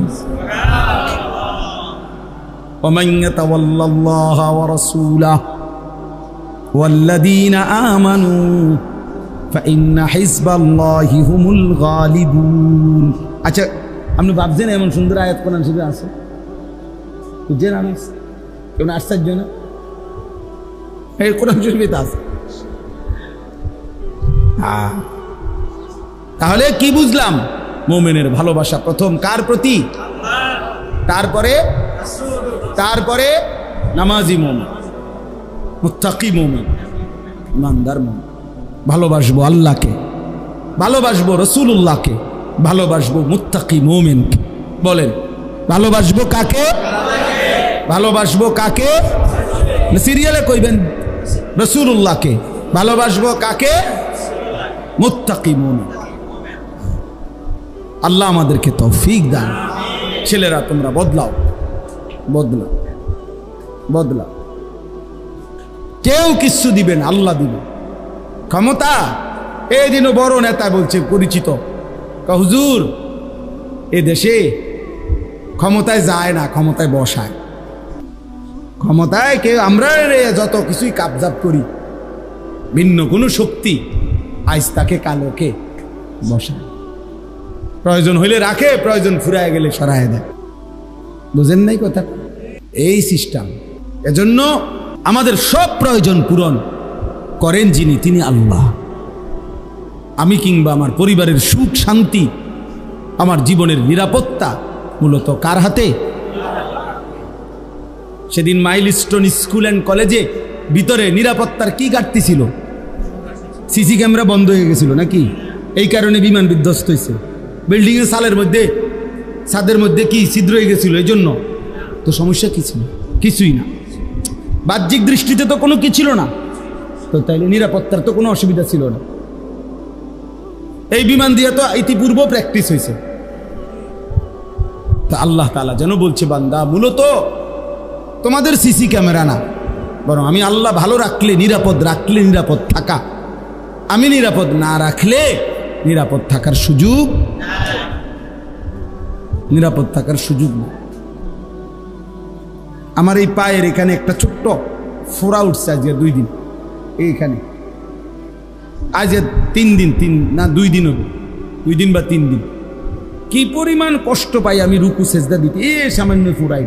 ومن يتولى الله ورسوله والذين آمنوا فإن حزب الله هم الغالبون। আচ্ছা, আপনি ভাবছেন এমন সুন্দর আয়াত কোরআন শরীফে আছে? বুঝছেন? আমি কেমন আশ্চর্য না? এই কোরআন শরীফে আছে। তাহলে কি বুঝলাম? মুমিনের ভালোবাসা প্রথম কার প্রতি? তারপরে নামাজি মুমিন, মুত্তাকি মুমিন, ইমানদার মুমিন। ভালোবাসবো আল্লাহকে, ভালোবাসবো রাসূলুল্লাহকে, ভালোবাসবো মুত্তাকি মুমিনকে। বলেন, ভালোবাসবো কাকে? ভালোবাসবো কাকে? সিরিয়ালে কইবেন রাসূলুল্লাহকে। ভালোবাসবো কাকে? মুত্তাকি মুমিন। আল্লাহ আমাদেরকে তৌফিক দান। ছেলেরা তোমরা বদলাও, বদলাও, বদলাও। কেউ কিছু দিবেন, আল্লাহ দিবেন ক্ষমতা। এই দিনও বড় নেতা বলছে, পরিচিত, হুজুর এ দেশে ক্ষমতায় যায় না, ক্ষমতায় বসায়। ক্ষমতায় কেউ, আমরা যত কিছুই কাবজাব করি, ভিন্ন কোনো শক্তি আজ তাকে কালোকে বসায়, প্রয়োজন হইলে রাখে, প্রয়োজন ফুরায় গেলে সরায় দেয়। বুঝেন নাই কথা? এই সিস্টেম। এজন্য আমাদের সব প্রয়োজন পূরণ করেন যিনি, তিনি আল্লাহ। আমি কিংবা আমার পরিবারের সুখ শান্তি, আমার জীবনের নিরাপত্তা মূলত কার হাতে? সেদিন মাইলস্টোন স্কুল অ্যান্ড কলেজে ভিতরে নিরাপত্তার কি ঘাটতি ছিল? সিসি ক্যামেরা বন্ধ হয়ে গেছিল নাকি? এই কারণে বিমান বিধ্বস্ত হয়েছে। বিল্ডিং এর সালের মধ্যে, ছাদের মধ্যে কি ছিদ্র হয়ে গেছিল, এই জন্য তো সমস্যা কি ছিল? কিছুই না। বাহ্যিক দৃষ্টিতে তো কোনো কি ছিল না, তো তাইলে নিরাপত্তার তো কোনো অসুবিধা ছিল না। এই বিমান দিয়ে তো ইতিপূর্ব প্র্যাকটিস হয়েছে। তা আল্লাহ তাআলা যেন বলছে, বান্দা মূলত তোমাদের সিসি ক্যামেরা না, বরং আমি আল্লাহ ভালো রাখলে নিরাপদ, রাখলে নিরাপদ থাকা, আমি নিরাপদ না রাখলে নিরাপদ থাকার সুযোগ, নিরাপদ থাকার সুযোগ না। আমার এই পায়ের এখানে একটা ছোট্ট ফোড়া উঠছে আজকে 2 দিন, এইখানে আজ 3 দিন, 2 দিন হবে, 2 দিন বা 3 দিন। কি পরিমাণ কষ্ট পাই আমি রুকু সেজদা দিতে, সামান্য ফোড়াই।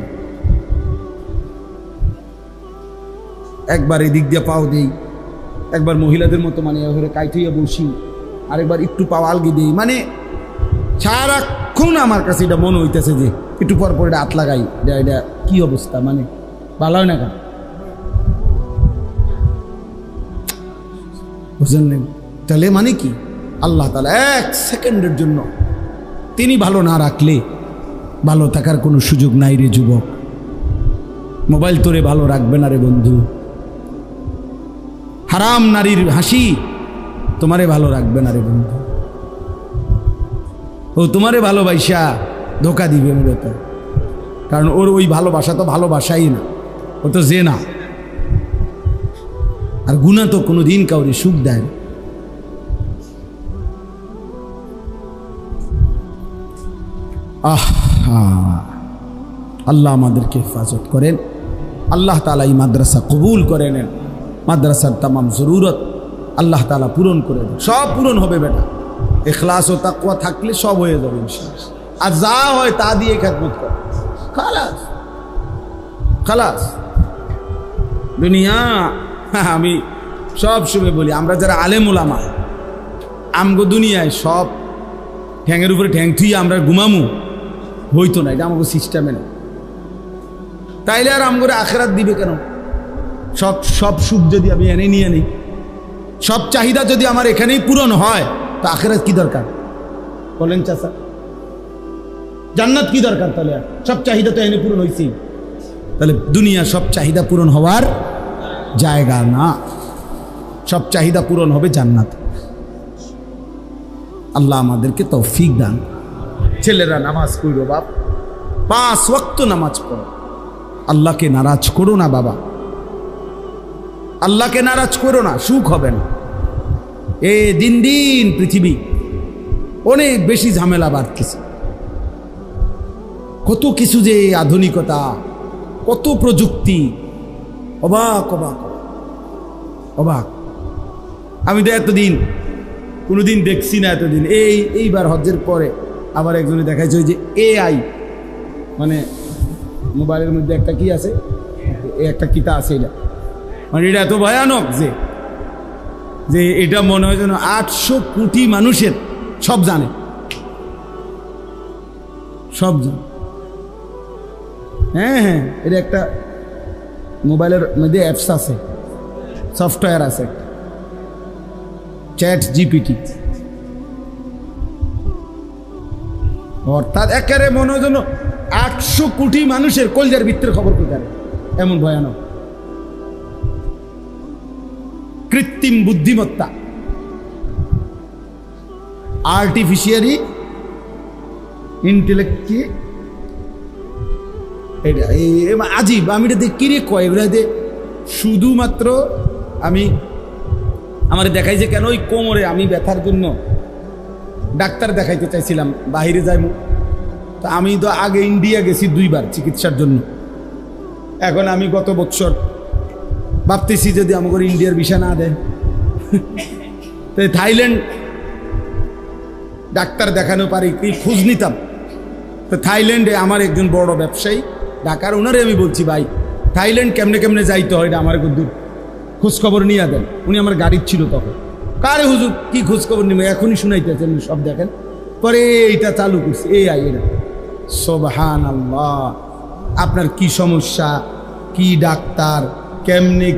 একবার এই দিক দিয়ে পাও দেই, একবার মহিলাদের মতো মানে কাইটুইয়া বসি, আরেকবার একটু পাও আলগি দিই। মানে সারাক্ষণ আমার কাছে এটা মনে হইতেছে যে একটু পর পর এটা হাত লাগাই, এটা কি অবস্থা, মানে ভালো হয় না কেন? বুঝলেন? তাহলে মানে কি, আল্লাহ তাআলা 1 সেকেন্ডের জন্য তিনি ভালো না রাখলে ভালো থাকার কোনো সুযোগ নাই রে যুবক। মোবাইল তোরে ভালো রাখবে না রে বন্ধু। হারাম নারীর হাসি তোমারে ভালো রাখবে না রে বন্ধু। ও তোমারে ভালোবাসা ধোকা দিবে মূলত, কারণ ওর ওই ভালোবাসা তো ভালোবাসাই না, ও তো জেনা। আর গুনাহ তো কোনোদিন কাউরে সুখ দেয় না। আল্লাহ আমাদেরকে হেফাজত করেন। আল্লাহ তাআলা এই মাদ্রাসা কবুল করে নেন। মাদ্রাসার তামাম জরুরত আল্লাহ তাআলা পূরণ করে দেন। সব পূরণ হবে বেটা, ইখলাস ও তাকওয়া থাকলে সব হয়ে যাবে ইনশাআল্লাহ। আর যা হয় তা দিয়ে খেদমত কর, খালাস খালাস। দুনিয়া, আমি সব সময় বলি, আমরা যারা আলেম ওলামা, আমগো দুনিয়ায় সব ঠ্যাঙের উপরে ঠ্যাং থুই আমরা ঘুমামু, হইতো না, এটা আমাকে সিস্টেমে না। তাইলে আর আমগরে আখেরাত দিবে কেন? সব সুখ যদি আমি এনে নিয়ে নিই, সব চাহিদা যদি আমার এখানেই পূরণ হয়, তো আখেরাত কি দরকার বলেন চাচা? জান্নাত কি দরকার? তাহলে সব চাহিদা তো এনে পূরণ হয়েছি। তাহলে দুনিয়া সব চাহিদা পূরণ হওয়ার জায়গা না, সব চাহিদা পূরণ হবে জান্নাত। আল্লাহ আমাদেরকে তৌফিক দান। ছেলেরা নামাজ পড়ো বাপ, 5 ওয়াক্ত নামাজ পড়ো। আল্লাহকে নারাজ করো না বাবা, আল্লাহকে নারাজ করো না, সুখ হবে না। দিন দিন পৃথিবী অনেক বেশি ঝামেলা বাড়তেছে। কত কিছু যে আধুনিকতা, কত প্রযুক্তি, অবাক অবাক অবাক। আমি তো এতদিন কোনোদিন দেখছি না, এতদিন এইবার হজ্জের পরে আবার একজনে দেখাইছে ওই যে AI, মানে মোবাইলের মধ্যে একটা কি আছে, একটা কিতা আছে, এটা মানে এটা এত ভয়ানক যে এটা মনে হয় যেন 800 কোটি মানুষের সব জানে, সব জানে। হ্যাঁ, এটা একটা মোবাইলের মধ্যে অ্যাপস আছে, সফটওয়্যার আছে, ChatGPT। অর্থাৎ একেবারে মনে হয় যেন 800 কোটি মানুষের কলজার ভিতরের খবর কোথায়, এমন ভয়ানক। কৃত্রিম বুদ্ধিমত্তা, আর্টিফিশিয়ালি ইন্টেলেক্ট, এটা আজীব। আমি এটা দেখি রে কয় এগুলাতে শুধুমাত্র আমার দেখাই যে কেন ওই কোমরে আমি ব্যথার জন্য ডাক্তার দেখাইতে চাইছিলাম, বাহিরে যাইব। তো আমি তো আগে ইন্ডিয়া গেছি 2 বার চিকিৎসার জন্য। এখন আমি গত বছর ভাবতেছি যদি আমাকে ইন্ডিয়ার ভিসা না দেয় তো থাইল্যান্ড ডাক্তার দেখানো পারি কি খোঁজ নিতাম। তো থাইল্যান্ডে আমার একজন বড় ব্যবসায়ী ঢাকার, ওনারে আমি বলছি ভাই থাইল্যান্ড কেমনে কেমনে যাইতে হয় এটা আমার দূর খোঁজখবর নিয়ে দেন। উনি আমার গাড়ির ছিল তখন, কারে হুজুর কি খোঁজখবর নিবে এখনই শুনাইতেছেন সব দেখেন। পরে এইটা চালু করছি, এই আইয়েরা সুবহানাল্লাহ। আপনার কি সমস্যা, কি ডাক্তার, কেমনে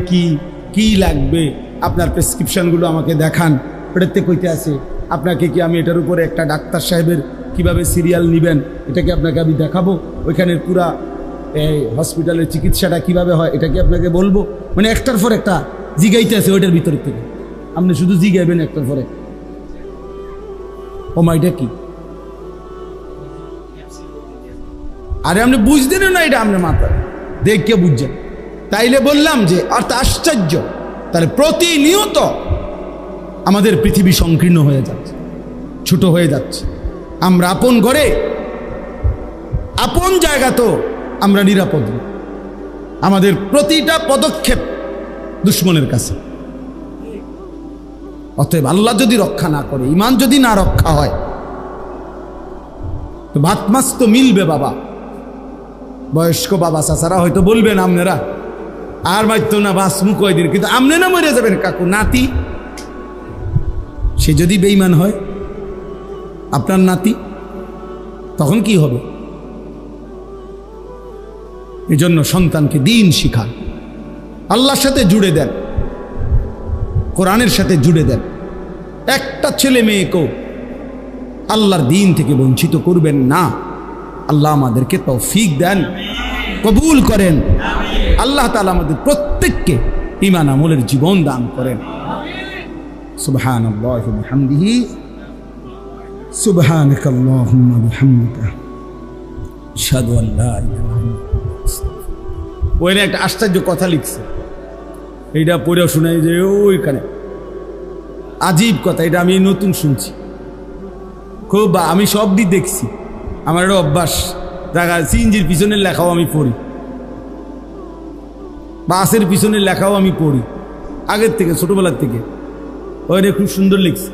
কি লাগবে, আপনার প্রেসক্রিপশনগুলো আমাকে দেখান। ওটাতে কইতে আছে আপনাকে কি আমি এটার উপরে একটা ডাক্তার সাহেবের কিভাবে সিরিয়াল নেবেন এটা কি আপনাকে আমি দেখাবো, ওইখানের পুরা এই হসপিটালের চিকিৎসাটা কিভাবে হয় এটা কি আপনাকে বলবো। মানে একটার পর একটা জিগাইতে আছে ওইটার ভিতর থেকে, আপনি শুধু জিগাইবেন একটার পরে। ও মা এটা কি, আরে আপনি বুঝতেন না এটা আপনার মাথায় দেখে বুঝছেন। তাইলে বললাম যে অর্থ আশ্চর্য, তাহলে প্রতিনিয়ত আমাদের পৃথিবী সংকীর্ণ হয়ে যাচ্ছে, ছোট হয়ে যাচ্ছে। আমরা আপন ঘরে আপন জায়গা তো আমরা নিরাপদ না, আমাদের প্রতিটা পদক্ষেপ দুশ্মনের কাছে। অতএব আল্লাহ যদি রক্ষা না করে, ইমান যদি না রক্ষা হয়, তো ভাত মাছ তো মিলবে বাবা। বয়স্ক বাবা চাচারা হয়তো বলবেন আপনারা আর মাইতো না বাঁচমু কয়দিন, কিন্তু আমনে না মরে যাবেন কাকু নাতি। সে যদি বেঈমান হয় আপনার নাতি, তখন কি হবে? এজন্য সন্তানকে দিন শিখান, আল্লাহর সাথে জুড়ে দেন, কোরআনের সাথে জুড়ে দেন। একটা ছেলে মেয়েকেও আল্লাহর দিন থেকে বঞ্চিত করবেন না। আল্লাহ আমাদেরকে তৌফিক দেন, কবুল করেন। আল্লাহ তাআলা আমাদের প্রত্যেককে ঈমান আমলের জীবন দান করেন। সুবহানাল্লাহি ওয়া বিহামদিহি, সুবহানাকাল্লাহুম্মা বিহামদিকা, আশহাদু আল লা ইলাহা ইল্লা আনতা। ওইখানে একটা আশ্চর্য কথা লিখছে, এইটা পড়ে শোনাই যে ওইখানে আজীব কথা, এটা আমি নতুন শুনছি খুব। আমি সব দিক দেখছি, আমার একটা অভ্যাস, দেখা সিএনজির পিছনের লেখাও আমি পড়ি, বাসের পিছনের লেখাও আমি পড়ি আগের থেকে, ছোটবেলার থেকে। ওইটা খুব সুন্দর লিখছে,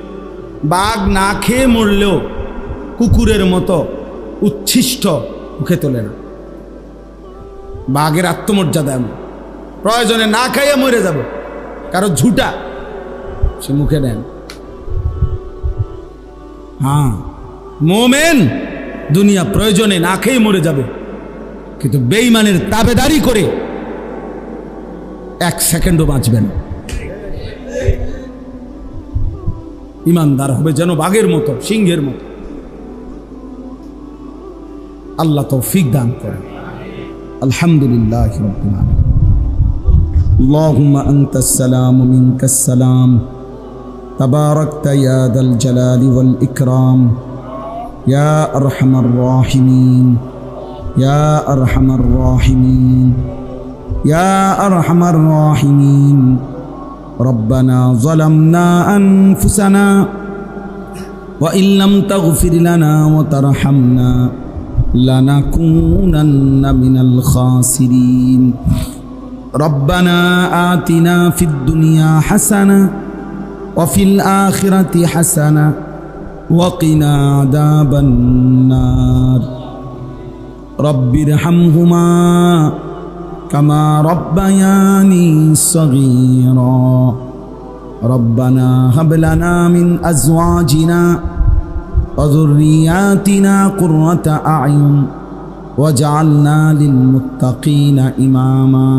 বাঘ না খেয়ে মরলেও কুকুরের মতো উচ্ছিষ্ট মুখে তোলে না। বাঘের আত্মমর্যাদা এমন, প্রয়োজনে না খাইয়ে মরে যাবে, কারো ঝুটা সে মুখে নেন। হ্যাঁ, মোমেন দুনিয়া প্রয়োজনে না খেয়ে মরে যাবে, কিন্তু বেঈমানের তাবেদারি করে এক সেকেন্ডও বাঁচবেন। ইমানদার হবে যেন বাঘের মতো, সিংহের মতো। আল্লাহ তৌফিক দান করেন। আলহামদুলিল্লাহ রাব্বিল আলামিন। আল্লাহুম্মা আনতাস সালাম ওয়া মিনকাস সালাম, তাবারাকতা ইয়া যাল জালালি ওয়াল ইকরাম, ইয়া আরহামার রাহিমিন, ইয়া আরহামার রাহিমিন, ইয়া আরহামার রাহিমিন। ربنا ظلمنا أنفسنا وإن لم تغفر لنا وترحمنا لنكونن من الخاسرين. ربنا آتنا في الدنيا حسنة وفي الآخرة حسنة وقنا عذاب النار. رب ارحمهما كما ربياني صغيرا. ربنا هب لنا من أزواجنا وذرياتنا قرة أعين واجعلنا للمتقين إماما.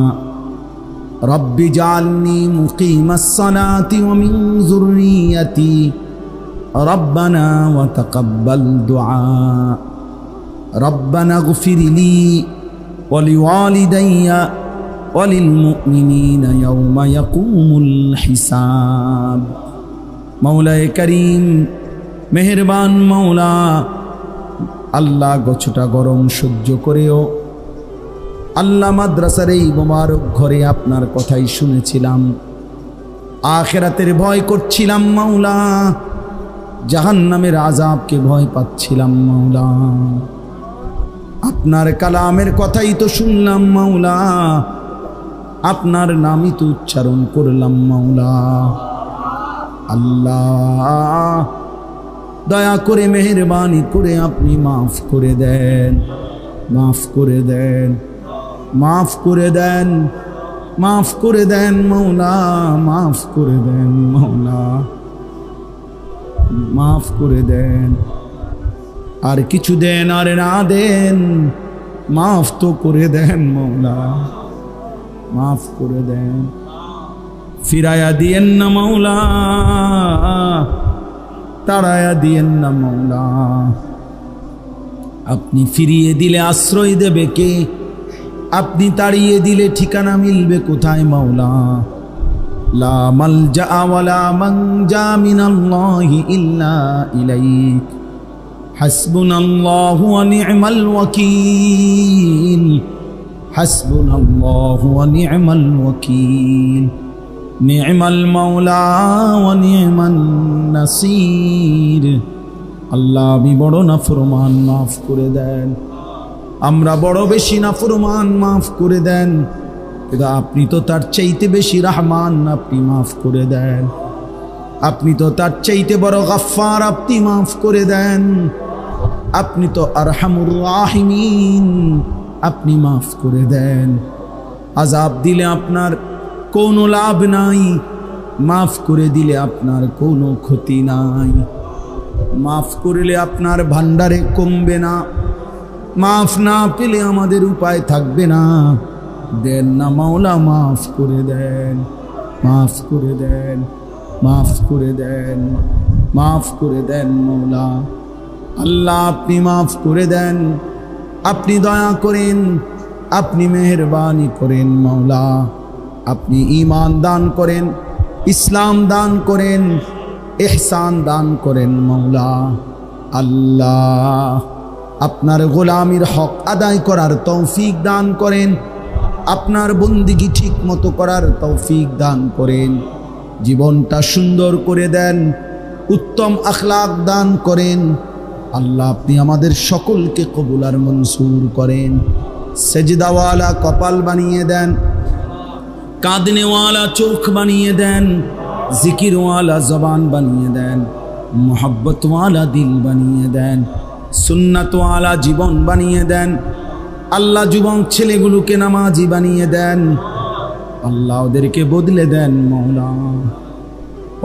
رب اجعلني مقيم الصلاة ومن ذريتي ربنا وتقبل دعاء. ربنا اغفر لي ولوالدي وللمؤمنين يوم يقوم الحساب. মওলায়ে করিম, মেহেরবান মওলা, আল্লাহ গছটা গরম সহ্য করেও আল্লাহ মাদ্রাসার এই মোবারক ঘরে আপনার কথাই শুনেছিলাম, আখিরাতের ভয় করছিলাম মওলা, জাহান্নামের আযাবকে ভয় পাচ্ছিলাম মওলা, আপনার কালামের কথাই তো শুনলাম মওলা, আপনার নামই তো উচ্চারণ করলাম মওলা। আল্লাহ দয়া করে মেহেরবানি করে আপনি মাফ করে দেন, মাফ করে দেন, মাফ করে দেন, মাফ করে দেন মৌলা, মাফ করে দেন মৌলা, মাফ করে দেন। আর কিছু দেন আর না দেন, মাফ তো করে দেন মৌলা, মাফ করে দেন। ফিরায়া দিয়েন না মৌলা, তাড়ায়া দিয়েন না মৌলা। আপনি ফিরিয়ে দিলে আশ্রয় দেবে কে? আপনি তাড়িয়ে দিলে ঠিকানা মিলবে কোথায় মৌলা? লা মালজা ওয়ালা মানজা মিনাল্লাহি ইল্লা ইলাইক, হাসবুনাল্লাহু ওয়া নি'মাল ওয়াকিল, হাসবুনাল্লাহু ওয়া নি'মাল ওয়াকিল, নি'মাল মাওলা ওয়া নি'মান নাসির। আল্লাহ আমি বড় নাফরমান, মাফ করে দেন। আমরা বড় বেশি নাফরমান, মাফ করে দেন। কিন্তু আপনি তো তার চাইতে বেশি রহমান, আপনি মাফ করে দেন। আপনি তো তার চাইতে বড় গফফার, আপনি মাফ করে দেন। আপনি তো আরহামুর রাহিমিন, আপনি মাফ করে দেন। আযাব দিলে আপনার কোনো লাভ নাই, মাফ করে দিলে আপনার কোনো ক্ষতি নাই। মাফ করলে আপনার ভান্ডারে কমবে না, মাফ না পেলে আমাদের উপায় থাকবে না। দেন না মাওলা, মাফ করে দেন, মাফ করে দেন, মাফ করে দেন, মাফ করে দেন মৌলা। আল্লাহ আপনি মাফ করে দেন, আপনি দয়া করেন, আপনি মেহেরবানি করেন মৌলা। আপনি ঈমান দান করেন, ইসলাম দান করেন, ইহসান দান করেন মৌলা। আল্লাহ আপনার গোলামির হক আদায় করার তৌফিক দান করেন, আপনার বন্দিগি ঠিক মতো করার তৌফিক দান করেন। জীবনটা সুন্দর করে দেন, উত্তম আখলাক দান করেন। আল্লাহ আপনি আমাদের সকলকে কবুল আর মনসুর করেন। সেজদাওয়ালা কপাল বানিয়ে দেন, কাঁদনেওয়ালা চোখ বানিয়ে দেন, জিকিরওয়ালা জবান বানিয়ে দেন, মোহাব্বতওয়ালা দিল বানিয়ে দেন, সুন্নাতওয়ালা জীবন বানিয়ে দেন। আল্লাহ যুবক ছেলেগুলোকে নামাজি বানিয়ে দেন। আল্লাহ ওদেরকে বদলে দেন মৌলা।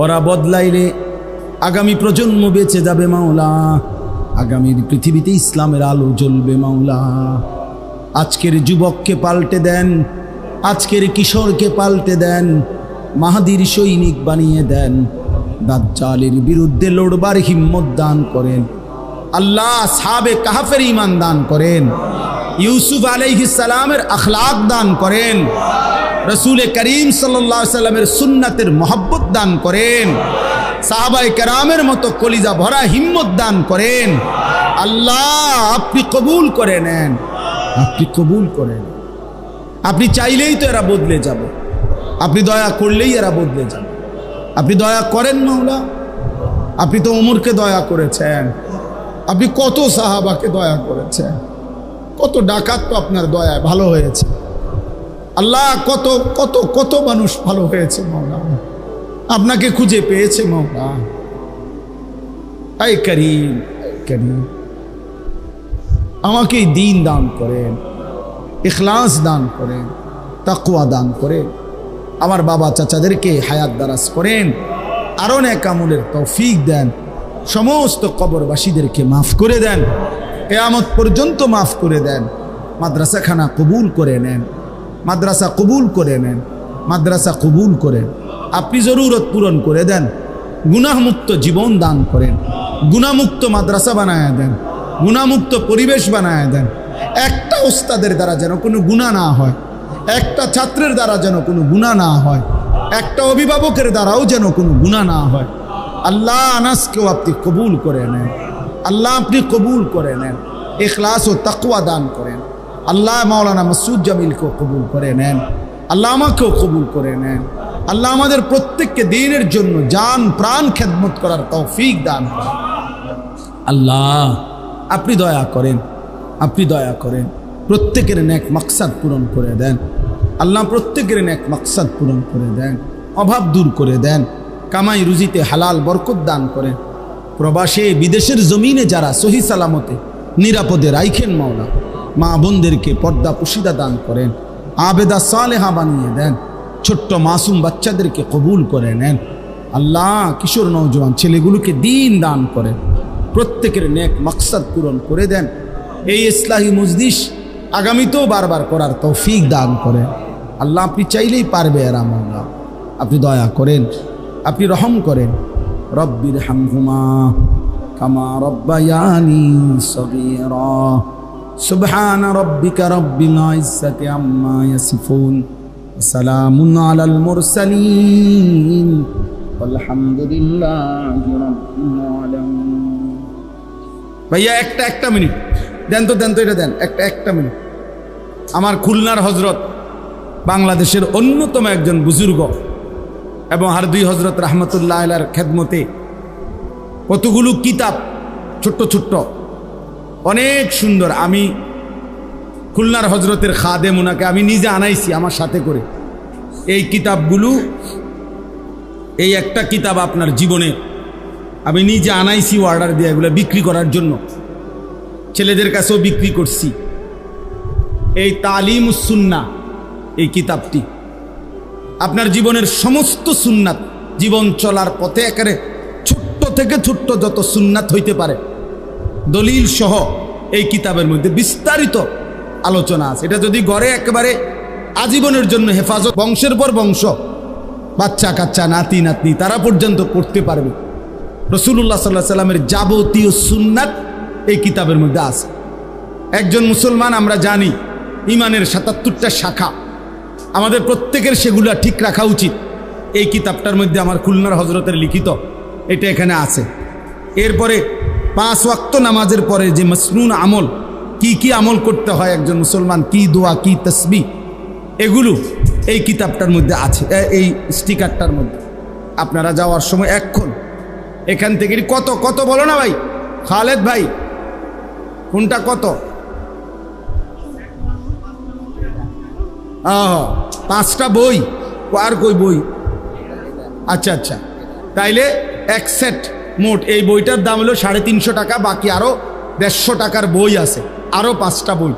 ওরা বদলাইলে আগামী প্রজন্ম বেঁচে যাবে মাওলা। আগামীর পৃথিবীতে ইসলামের আলো জ্বলবে মাওলা। আজকের যুবককে পাল্টে দেন, আজকের কিশোরকে পাল্টে দেন, মাহাদির সৈনিক বানিয়ে দেন। দাজ্জালের বিরুদ্ধে লড়বার হিম্মত দান করেন। আল্লাহ আসহাবে কাহফের ঈমান দান করেন, ইউসুফ আলাইহিস সালামের আখলাক দান করেন, রাসূল করিম সাল্লাল্লাহু আলাইহি সাল্লামের সুন্নাতের মহব্বত দান করেন, সাহাবায়ে কেরামের মতো কলিজা ভরা হিম্মত দান করেন। আল্লাহ আপনি কবুল করে নেন, আপনি কবুল করেন। আপনি চাইলেই তো এরা বদলে যাবে, আপনি দয়া করলেই এরা বদলে যাবে। আপনি দয়া করেন মাওলা। আপনি তো ওমরকে দয়া করেছেন, আপনি কত সাহাবাকে দয়া করেছেন, কত ডাকাত তো আপনার দয়ায় ভালো হয়েছে। আল্লাহ কত কত কত মানুষ ভালো হয়েছে মাওলা, আপনাকে খুঁজে পেয়েছে মাওলা। আয় করিম, করিম আমাকে দ্বীন দান করেন, ইখলাস দান করেন, তাকওয়া দান করেন। আমার বাবা চাচাদেরকে হায়াত দারাজ করেন, আরো নেক আমলের তৌফিক দেন। সমস্ত কবরবাসীদেরকে মাফ করে দেন, কিয়ামত পর্যন্ত মাফ করে দেন। মাদ্রাসাখানা কবুল করে নেন, মাদ্রাসা কবুল করে নেন, মাদ্রাসা কবুল করেন। আপনি জরুরত পূরণ করে দেন, গুনাহমুক্ত জীবন দান করেন, গুনাহমুক্ত মাদ্রাসা বানায় দেন, গুনাহমুক্ত পরিবেশ বানায় দেন। একটা ওস্তাদের দ্বারা যেন কোনো গুনাহ না হয়, একটা ছাত্রের দ্বারা যেন কোনো গুনাহ না হয়, একটা অভিভাবকের দ্বারাও যেন কোনো গুনাহ না হয়। আল্লাহ আনাসকেও আপনি কবুল করে নেন, আল্লাহ আপনি কবুল করে নেন, ইখলাস ও তাকওয়া দান করেন। আল্লাহ মাওলানা মাসুদ জামিলকেও কবুল করে নেন, আল্লাহ আমাকেও কবুল করে নেন। আল্লাহ আমাদের প্রত্যেককে দ্বীনের জন্য জান প্রাণ খেদমত করার তৌফিক দান করেন। আল্লাহ আপনি দয়া করেন, আপনি দয়া করেন, প্রত্যেকের নেক মাকসাদ পূরণ করে দেন। আল্লাহ প্রত্যেকের নেক মাকসাদ পূরণ করে দেন, অভাব দূর করে দেন, কামাই রুজিতে হালাল বরকত দান করেন। প্রবাসে বিদেশের জমিনে যারা সহি সালামতে নিরাপদে রাইখেন মাওলা। মা বোনদেরকে পর্দা পুশিদা দান করেন, আবেদা সালেহা বানিয়ে দেন। ছোট্ট মাসুম বাচ্চাদেরকে কবুল করে নেন। আল্লাহ কিশোর নওজোয়ান ছেলেগুলোকে দিন দান করেন, প্রত্যেকের নেক মাকসাদ পূরণ করে দেন। এই ইসলাহি মজলিস আগামীতেও বারবার করার তৌফিক দান করেন। আল্লাহ আপনি চাইলেই পারবে এরা মাওলা, আপনি দয়া করেন, আপনি রহম করেন। রব্বির হামহুমা কামা রব্বায়ানি সগীরা। সুবহান রাব্বিকা রাব্বিল ইজ্জাতি আম্মা ইয়াসিফুন, সালামুন আলাল মুরসালিন, আলহামদুলিল্লাহি রাব্বিল আলামিন। ভাইয়া একটা মিনিট দেন তো এটা দেন, একটা মিনিট। আমার খুলনার হজরত বাংলাদেশের অন্যতম একজন বুজুর্গ এবং হারদুই হজরত রহমতুল্লাহ আলাইহির খেদমতে কতগুলো কিতাব ছোট্ট ছোট্ট অনেক সুন্দর। আমি খুলনার হজরতের খাদেম, ওনাকে আমি নিজে আনাইছি আমার সাথে করে। এই কিতাবগুলো, এই একটা কিতাব আপনার জীবনে আমি নিজে আনাইছি অর্ডার দিয়ে, এগুলো বিক্রি করার জন্য ছেলেদের কাছেও বিক্রি করছি। এই তালিমুস সুন্নাহ, এই কিতাবটি আপনার জীবনের সমস্ত সুন্নাত, জীবন চলার পথে একেবারে ছোট্ট থেকে ছোট্ট যত সুন্নাত হইতে পারে দলিল সহ এই কিতাবের মধ্যে বিস্তারিত আলোচনা আছে। এটা যদি ঘরে একেবারে আজীবনের জন্য হেফাজত, বংশের পর বংশ, বাচ্চা কাচ্চা, নাতি নাতনি তারা পর্যন্ত পড়তে পারবে। রাসূলুল্লাহ সাল্লাল্লাহু আলাইহি সাল্লামের যাবতীয় সুন্নাত এই কিতাবের মধ্যে আছে। একজন মুসলমান আমরা জানি ইমানের ৭৭টা শাখা, আমাদের প্রত্যেকের সেগুলা ঠিক রাখা উচিত। এই কিতাবটার মধ্যে আমার খুলনার হজরতের লিখিত এটা এখানে আছে। এরপরে 5 ওয়াক্ত নামাজের পরে যে মাসনুন আমল, কি আমল করতে হয় একজন মুসলমান, কি দোয়া, কি তাসবিহ, এগুলো এই কিতাবটার মধ্যে আছে। এই স্টিকারটার মধ্যে আপনারা যাওয়ার সময় এখন এখান থেকে কত বলো না ভাই, খালেদ ভাই কোনটা কত? 5টা বই, আর কই বই? আচ্ছা, তাইলে এক সেট মোট এই বইটার দাম হলো 350 টাকা। বাকি আরো 150 টাকার বই আছে, আরো 5টা বই,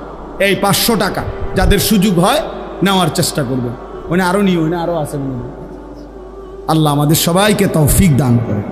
এই 500 টাকা। যাদের সুযোগ হয় নেওয়ার চেষ্টা করবে। ওখানে আরো নিও, ওখানে আরো আছে। আল্লাহ আমাদের সবাইকে তৌফিক দান করে।